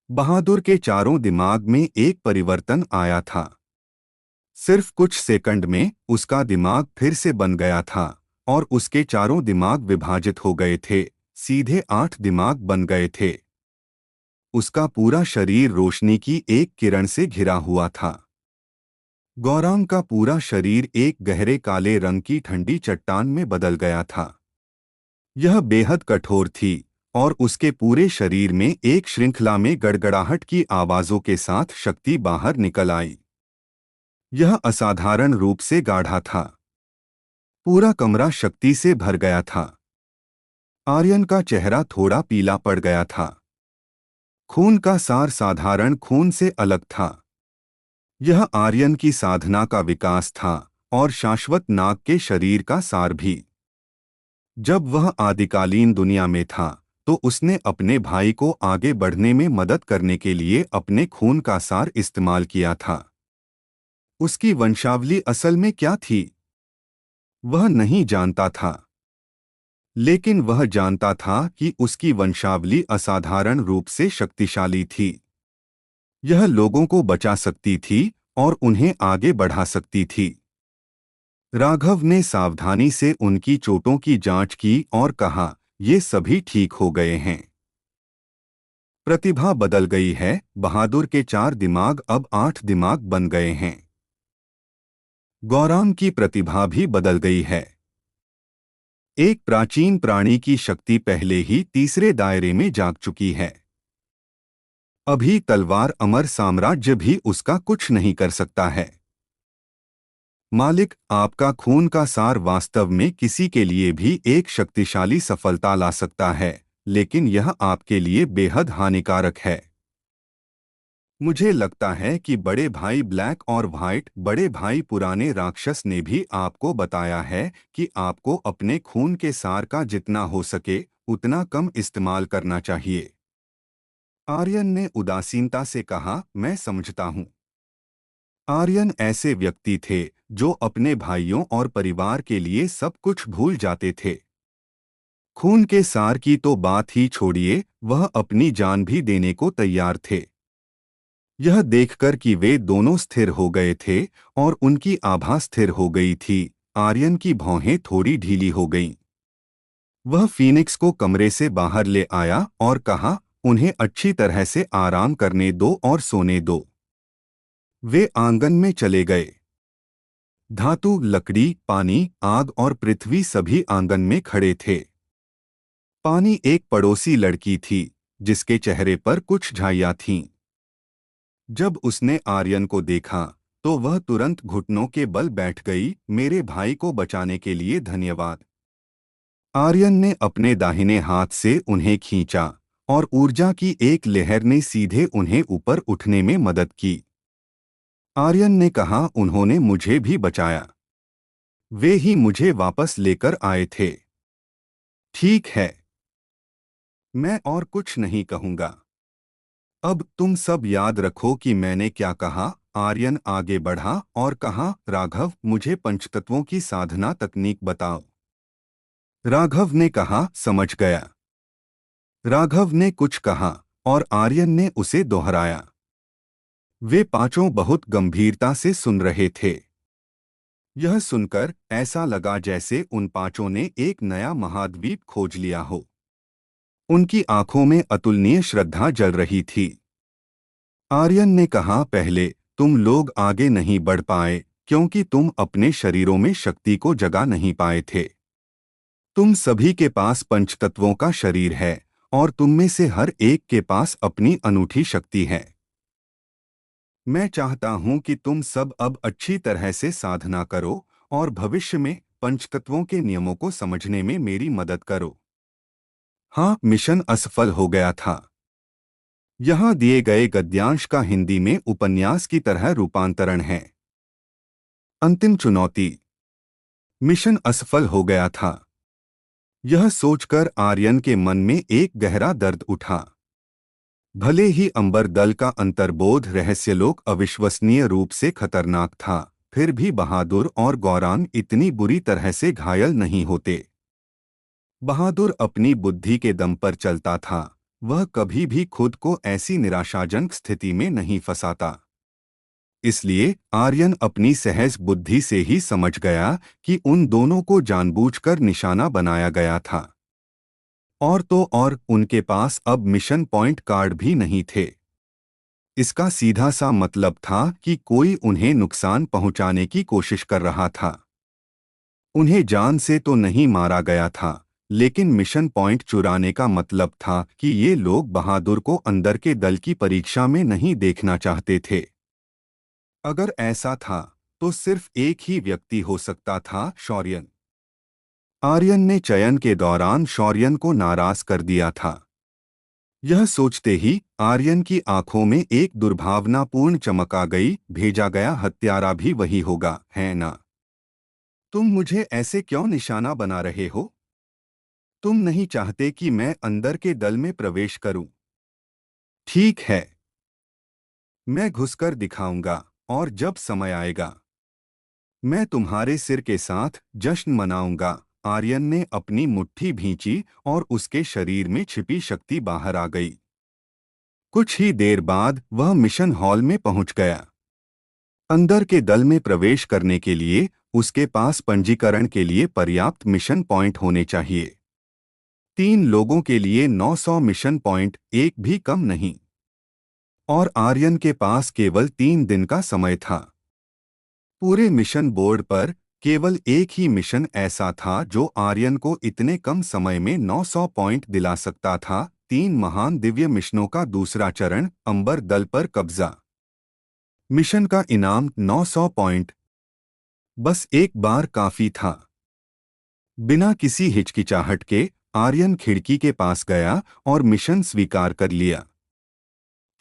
बहादुर के चारों दिमाग में एक परिवर्तन आया था। सिर्फ कुछ सेकंड में उसका दिमाग फिर से बन गया था और उसके चारों दिमाग विभाजित हो गए थे, सीधे 8 दिमाग बन गए थे। उसका पूरा शरीर रोशनी की एक किरण से घिरा हुआ था। गौरांग का पूरा शरीर एक गहरे काले रंग की ठंडी चट्टान में बदल गया था। यह बेहद कठोर थी और उसके पूरे शरीर में एक श्रृंखला में गड़गड़ाहट की आवाजों के साथ शक्ति बाहर निकल आई। यह असाधारण रूप से गाढ़ा था। पूरा कमरा शक्ति से भर गया था। आर्यन का चेहरा थोड़ा पीला पड़ गया था। खून का सार साधारण खून से अलग था। यह आर्यन की साधना का विकास था और शाश्वत नाग के शरीर का सार भी। जब वह आदिकालीन दुनिया में था तो उसने अपने भाई को आगे बढ़ने में मदद करने के लिए अपने खून का सार इस्तेमाल किया था। उसकी वंशावली असल में क्या थी, वह नहीं जानता था, लेकिन वह जानता था कि उसकी वंशावली असाधारण रूप से शक्तिशाली थी। यह लोगों को बचा सकती थी और उन्हें आगे बढ़ा सकती थी। राघव ने सावधानी से उनकी चोटों की जांच की और कहा, ये सभी ठीक हो गए हैं। प्रतिभा बदल गई है। बहादुर के 4 दिमाग अब 8 दिमाग बन गए हैं। गौरांग की प्रतिभा भी बदल गई है। एक प्राचीन प्राणी की शक्ति पहले ही तीसरे दायरे में जाग चुकी है। अभी तलवार अमर साम्राज्य भी उसका कुछ नहीं कर सकता है। मालिक, आपका खून का सार वास्तव में किसी के लिए भी एक शक्तिशाली सफलता ला सकता है, लेकिन यह आपके लिए बेहद हानिकारक है। मुझे लगता है कि बड़े भाई ब्लैक और व्हाइट, बड़े भाई पुराने राक्षस ने भी आपको बताया है कि आपको अपने खून के सार का जितना हो सके उतना कम इस्तेमाल करना चाहिए। आर्यन ने उदासीनता से कहा, मैं समझता हूँ। आर्यन ऐसे व्यक्ति थे जो अपने भाइयों और परिवार के लिए सब कुछ भूल जाते थे। खून के सार की तो बात ही छोड़िए, वह अपनी जान भी देने को तैयार थे। यह देखकर कि वे दोनों स्थिर हो गए थे और उनकी आभा स्थिर हो गई थी, आर्यन की भौहें थोड़ी ढीली हो गईं। वह फीनिक्स को कमरे से बाहर ले आया और कहा, उन्हें अच्छी तरह से आराम करने दो और सोने दो। वे आंगन में चले गए। धातु, लकड़ी, पानी, आग और पृथ्वी सभी आंगन में खड़े थे। पानी एक पड़ोसी लड़की थी जिसके चेहरे पर कुछ झाइयाँ थीं। जब उसने आर्यन को देखा तो वह तुरंत घुटनों के बल बैठ गई। मेरे भाई को बचाने के लिए धन्यवाद। आर्यन ने अपने दाहिने हाथ से उन्हें खींचा और ऊर्जा की एक लहर ने सीधे उन्हें ऊपर उठने में मदद की। आर्यन ने कहा, उन्होंने मुझे भी बचाया। वे ही मुझे वापस लेकर आए थे। ठीक है, मैं और कुछ नहीं कहूंगा। अब तुम सब याद रखो कि मैंने क्या कहा। आर्यन आगे बढ़ा और कहा, राघव, मुझे पंचतत्वों की साधना तकनीक बताओ। राघव ने कहा, समझ गया। राघव ने कुछ कहा और आर्यन ने उसे दोहराया। वे पांचों बहुत गंभीरता से सुन रहे थे। यह सुनकर ऐसा लगा जैसे उन पांचों ने एक नया महाद्वीप खोज लिया हो। उनकी आंखों में अतुलनीय श्रद्धा जल रही थी। आर्यन ने कहा, पहले तुम लोग आगे नहीं बढ़ पाए क्योंकि तुम अपने शरीरों में शक्ति को जगा नहीं पाए थे। तुम सभी के पास पंचतत्वों का शरीर है और तुम में से हर एक के पास अपनी अनूठी शक्ति है। मैं चाहता हूं कि तुम सब अब अच्छी तरह से साधना करो और भविष्य में पंचतत्वों के नियमों को समझने में मेरी मदद करो। हाँ, मिशन असफल हो गया था। यहाँ दिए गए गद्यांश का हिंदी में उपन्यास की तरह रूपांतरण है। अंतिम चुनौती। मिशन असफल हो गया था। यह सोचकर आर्यन के मन में एक गहरा दर्द उठा। भले ही अंबर दल का अंतर्बोध रहस्यलोक अविश्वसनीय रूप से खतरनाक था, फिर भी बहादुर और गौरांग इतनी बुरी तरह से घायल नहीं होते। बहादुर अपनी बुद्धि के दम पर चलता था। वह कभी भी खुद को ऐसी निराशाजनक स्थिति में नहीं फंसाता। इसलिए आर्यन अपनी सहज बुद्धि से ही समझ गया कि उन दोनों को जानबूझकर निशाना बनाया गया था। और तो और उनके पास अब मिशन पॉइंट कार्ड भी नहीं थे। इसका सीधा सा मतलब था कि कोई उन्हें नुकसान पहुंचाने की कोशिश कर रहा था। उन्हें जान से तो नहीं मारा गया था, लेकिन मिशन पॉइंट चुराने का मतलब था कि ये लोग बहादुर को अंदर के दल की परीक्षा में नहीं देखना चाहते थे। अगर ऐसा था तो सिर्फ एक ही व्यक्ति हो सकता था, शौर्यन। आर्यन ने चयन के दौरान शौर्यन को नाराज कर दिया था। यह सोचते ही आर्यन की आंखों में एक दुर्भावनापूर्ण चमक आ गई। भेजा गया हत्यारा भी वही होगा, है ना? तुम मुझे ऐसे क्यों निशाना बना रहे हो? तुम नहीं चाहते कि मैं अंदर के दल में प्रवेश करूं? ठीक है, मैं घुसकर दिखाऊंगा, और जब समय आएगा मैं तुम्हारे सिर के साथ जश्न मनाऊंगा। आर्यन ने अपनी मुट्ठी भींची और उसके शरीर में छिपी शक्ति बाहर आ गई। कुछ ही देर बाद वह मिशन हॉल में पहुंच गया। अंदर के दल में प्रवेश करने के लिए उसके पास पंजीकरण के लिए पर्याप्त मिशन पॉइंट होने चाहिए। 3 लोगों के लिए 900 मिशन पॉइंट, एक भी कम नहीं। और आर्यन के पास केवल 3 दिन का समय था। पूरे मिशन बोर्ड पर केवल एक ही मिशन ऐसा था जो आर्यन को इतने कम समय में 900 पॉइंट दिला सकता था। 3 महान दिव्य मिशनों का दूसरा चरण, अंबर दल पर कब्जा। मिशन का इनाम 900 पॉइंट। बस एक बार काफी था। बिना किसी हिचकिचाहट के आर्यन खिड़की के पास गया और मिशन स्वीकार कर लिया।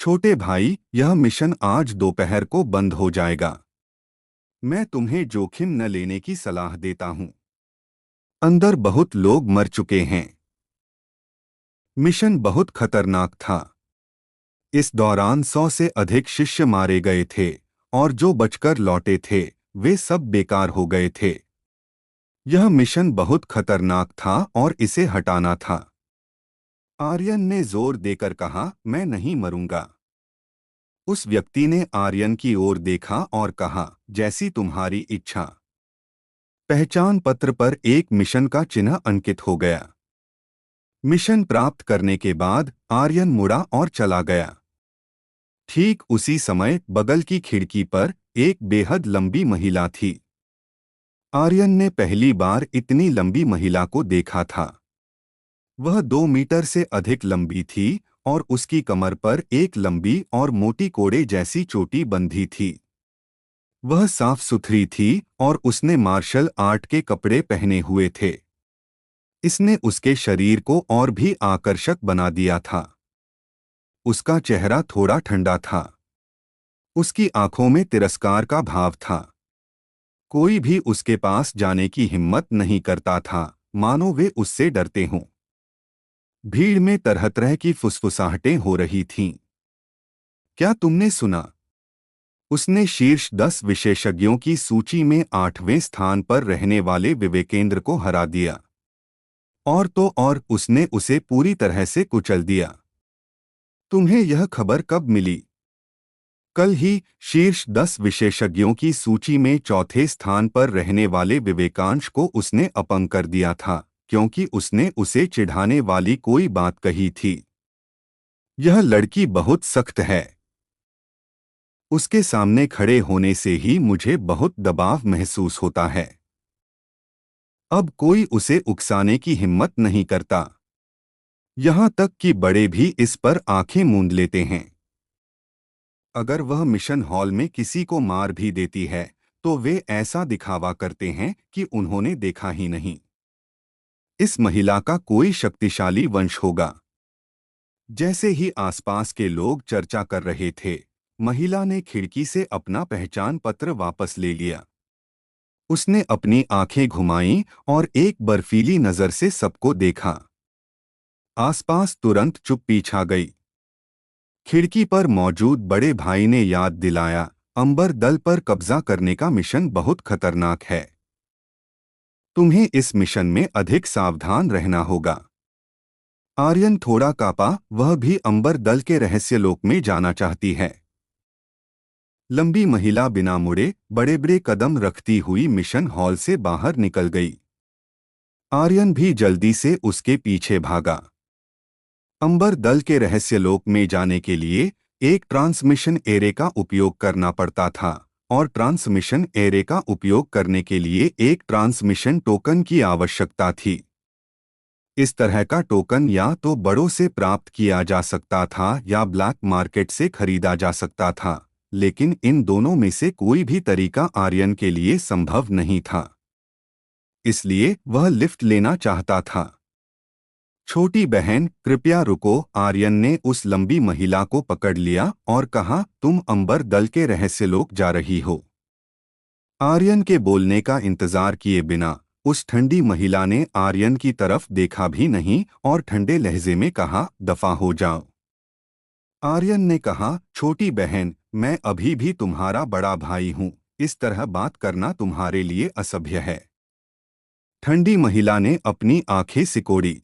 छोटे भाई, यह मिशन आज दोपहर को बंद हो जाएगा। मैं तुम्हें जोखिम न लेने की सलाह देता हूं। अंदर बहुत लोग मर चुके हैं। मिशन बहुत खतरनाक था। इस दौरान 100 से अधिक शिष्य मारे गए थे, और जो बचकर लौटे थे वे सब बेकार हो गए थे। यह मिशन बहुत खतरनाक था और इसे हटाना था। आर्यन ने जोर देकर कहा, मैं नहीं मरूंगा। उस व्यक्ति ने आर्यन की ओर देखा और कहा, जैसी तुम्हारी इच्छा। पहचान पत्र पर एक मिशन का चिन्ह अंकित हो गया। मिशन प्राप्त करने के बाद आर्यन मुड़ा और चला गया। ठीक उसी समय बगल की खिड़की पर एक बेहद लंबी महिला थी। आर्यन ने पहली बार इतनी लंबी महिला को देखा था। वह 2 मीटर से अधिक लंबी थी और उसकी कमर पर एक लंबी और मोटी कोड़े जैसी चोटी बंधी थी। वह साफ सुथरी थी और उसने मार्शल आर्ट के कपड़े पहने हुए थे। इसने उसके शरीर को और भी आकर्षक बना दिया था। उसका चेहरा थोड़ा ठंडा था। उसकी आंखों में तिरस्कार का भाव था। कोई भी उसके पास जाने की हिम्मत नहीं करता था, मानो वे उससे डरते हों। भीड़ में तरह तरह की फुसफुसाहटें हो रही थीं। क्या तुमने सुना? उसने शीर्ष 10 विशेषज्ञों की सूची में 8वें स्थान पर रहने वाले विवेकेंद्र को हरा दिया। और तो और उसने उसे पूरी तरह से कुचल दिया। तुम्हें यह खबर कब मिली? कल ही। शीर्ष 10 विशेषज्ञों की सूची में चौथे स्थान पर रहने वाले विवेकांश को उसने अपंग कर दिया था, क्योंकि उसने उसे चिढ़ाने वाली कोई बात कही थी। यह लड़की बहुत सख्त है। उसके सामने खड़े होने से ही मुझे बहुत दबाव महसूस होता है। अब कोई उसे उकसाने की हिम्मत नहीं करता। यहाँ तक कि बड़े भी इस पर आंखें मूंद लेते हैं। अगर वह मिशन हॉल में किसी को मार भी देती है तो वे ऐसा दिखावा करते हैं कि उन्होंने देखा ही नहीं। इस महिला का कोई शक्तिशाली वंश होगा। जैसे ही आसपास के लोग चर्चा कर रहे थे, महिला ने खिड़की से अपना पहचान पत्र वापस ले लिया। उसने अपनी आंखें घुमाईं और एक बर्फीली नजर से सबको देखा। आसपास तुरंत चुप्पी छा गई। खिड़की पर मौजूद बड़े भाई ने याद दिलाया, अंबर दल पर कब्जा करने का मिशन बहुत खतरनाक है। तुम्हें इस मिशन में अधिक सावधान रहना होगा। आर्यन थोड़ा कांपा, वह भी अंबर दल के रहस्यलोक में जाना चाहती है। लंबी महिला बिना मुड़े बड़े बड़े कदम रखती हुई मिशन हॉल से बाहर निकल गई। आर्यन भी जल्दी से उसके पीछे भागा। अंबर दल के रहस्यलोक में जाने के लिए एक ट्रांसमिशन एरे का उपयोग करना पड़ता था और ट्रांसमिशन एरे का उपयोग करने के लिए एक ट्रांसमिशन टोकन की आवश्यकता थी। इस तरह का टोकन या तो बड़ों से प्राप्त किया जा सकता था या ब्लैक मार्केट से खरीदा जा सकता था, लेकिन इन दोनों में से कोई भी तरीका आर्यन के लिए संभव नहीं था। इसलिए वह लिफ्ट लेना चाहता था। छोटी बहन, कृपया रुको। आर्यन ने उस लंबी महिला को पकड़ लिया और कहा, तुम अंबर दल के रहस्यलोक जा रही हो। आर्यन के बोलने का इंतजार किए बिना उस ठंडी महिला ने आर्यन की तरफ देखा भी नहीं और ठंडे लहजे में कहा, दफा हो जाओ। आर्यन ने कहा, छोटी बहन, मैं अभी भी तुम्हारा बड़ा भाई हूं, इस तरह बात करना तुम्हारे लिए असभ्य है। ठंडी महिला ने अपनी आंखें सिकोड़ी।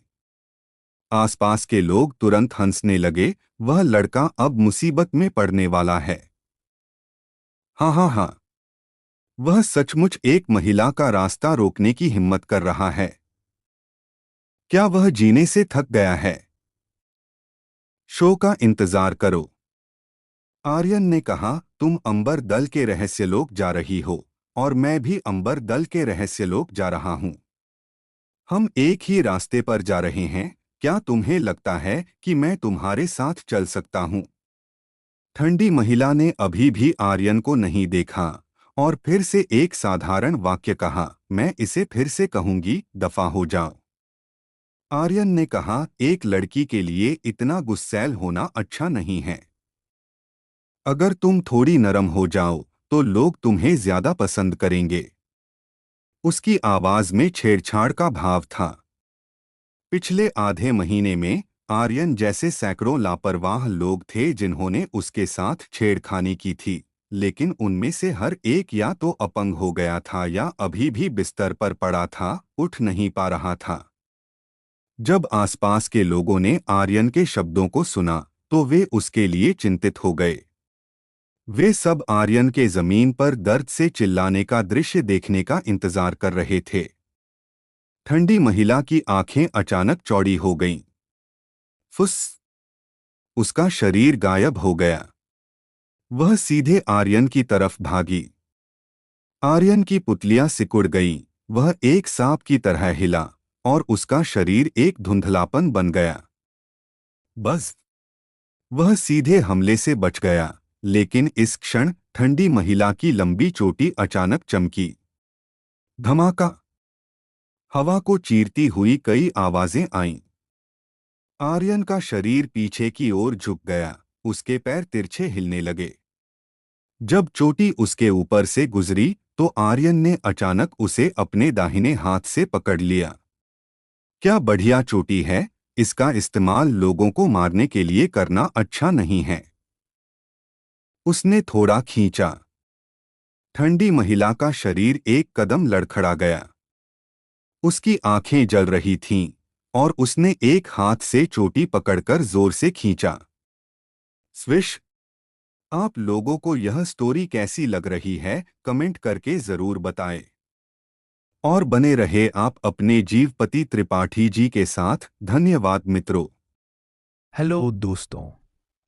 आसपास के लोग तुरंत हंसने लगे, वह लड़का अब मुसीबत में पड़ने वाला है। हाँ हाँ हाँ, वह सचमुच एक महिला का रास्ता रोकने की हिम्मत कर रहा है। क्या वह जीने से थक गया है? शो का इंतजार करो। आर्यन ने कहा, तुम अंबर दल के रहस्यलोक जा रही हो और मैं भी अंबर दल के रहस्यलोक जा रहा हूं। हम एक ही रास्ते पर जा रहे हैं। क्या तुम्हें लगता है कि मैं तुम्हारे साथ चल सकता हूं? ठंडी महिला ने अभी भी आर्यन को नहीं देखा और फिर से एक साधारण वाक्य कहा, मैं इसे फिर से कहूंगी, दफा हो जाओ। आर्यन ने कहा, एक लड़की के लिए इतना गुस्सैल होना अच्छा नहीं है। अगर तुम थोड़ी नरम हो जाओ तो लोग तुम्हें ज्यादा पसंद करेंगे। उसकी आवाज में छेड़छाड़ का भाव था। पिछले आधे महीने में आर्यन जैसे सैकड़ों लापरवाह लोग थे जिन्होंने उसके साथ छेड़खानी की थी, लेकिन उनमें से हर एक या तो अपंग हो गया था या अभी भी बिस्तर पर पड़ा था, उठ नहीं पा रहा था। जब आसपास के लोगों ने आर्यन के शब्दों को सुना तो वे उसके लिए चिंतित हो गए। वे सब आर्यन के जमीन पर दर्द से चिल्लाने का दृश्य देखने का इंतजार कर रहे थे। ठंडी महिला की आंखें अचानक चौड़ी हो गईं। फुस! उसका शरीर गायब हो गया। वह सीधे आर्यन की तरफ भागी। आर्यन की पुतलियां सिकुड़ गईं, वह एक सांप की तरह हिला और उसका शरीर एक धुंधलापन बन गया। बस! वह सीधे हमले से बच गया, लेकिन इस क्षण ठंडी महिला की लंबी चोटी अचानक चमकी। धमाका! हवा को चीरती हुई कई आवाजें आईं। आर्यन का शरीर पीछे की ओर झुक गया, उसके पैर तिरछे हिलने लगे। जब चोटी उसके ऊपर से गुजरी तो आर्यन ने अचानक उसे अपने दाहिने हाथ से पकड़ लिया। क्या बढ़िया चोटी है, इसका इस्तेमाल लोगों को मारने के लिए करना अच्छा नहीं है। उसने थोड़ा खींचा। ठंडी महिला का शरीर एक कदम लड़खड़ा गया। उसकी आंखें जल रही थीं और उसने एक हाथ से चोटी पकड़कर जोर से खींचा। स्विश! आप लोगों को यह स्टोरी कैसी लग रही है, कमेंट करके जरूर बताएं। और बने रहे आप अपने जीवपति त्रिपाठी जी के साथ। धन्यवाद मित्रों। हेलो दोस्तों,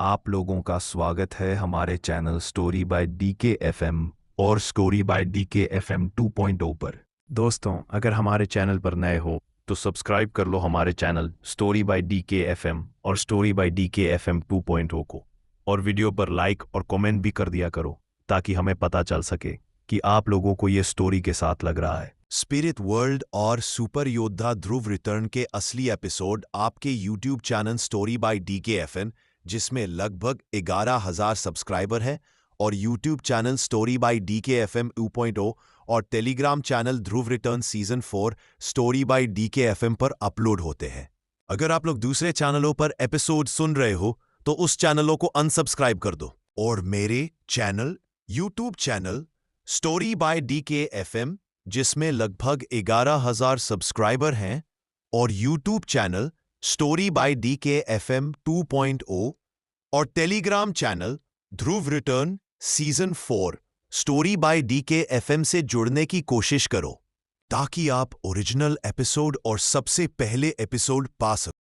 आप लोगों का स्वागत है हमारे चैनल स्टोरी बाय DKFM और स्टोरी बाय DKFM 2.0 पर। दोस्तों, अगर हमारे चैनल पर नए हो तो सब्सक्राइब कर लो हमारे चैनल स्टोरी बाय DKFM और स्टोरी बाय DKFM 2.0 को, और वीडियो पर लाइक और कमेंट भी कर दिया करो ताकि हमें पता चल सके कि आप लोगों को ये स्टोरी के साथ लग रहा है। स्पिरिट वर्ल्ड और सुपर योद्धा ध्रुव रिटर्न के असली एपिसोड आपके YouTube channel story bye DKFN, जिसमें लगभग 11,000 सब्सक्राइबर हैं, और YouTube channel story bye DKFM 2.0 और Telegram channel Dhruv return season 4 story by DKFM पर अपलोड होते हैं। अगर आप लोग दूसरे चैनलों पर एपिसोड सुन रहे हो तो उस चैनलों को अनसब्सक्राइब कर दो और मेरे channel YouTube channel story bye DKFM जिसमें लगभग 11,000 सब्सक्राइबर हैं, और YouTube channel story bye DKFM 2.0 और Telegram channel Dhruv return season 4 story by DKFM से जुड़ने की कोशिश करो ताकि आप ओरिजिनल एपिसोड और सबसे पहले एपिसोड पा सको।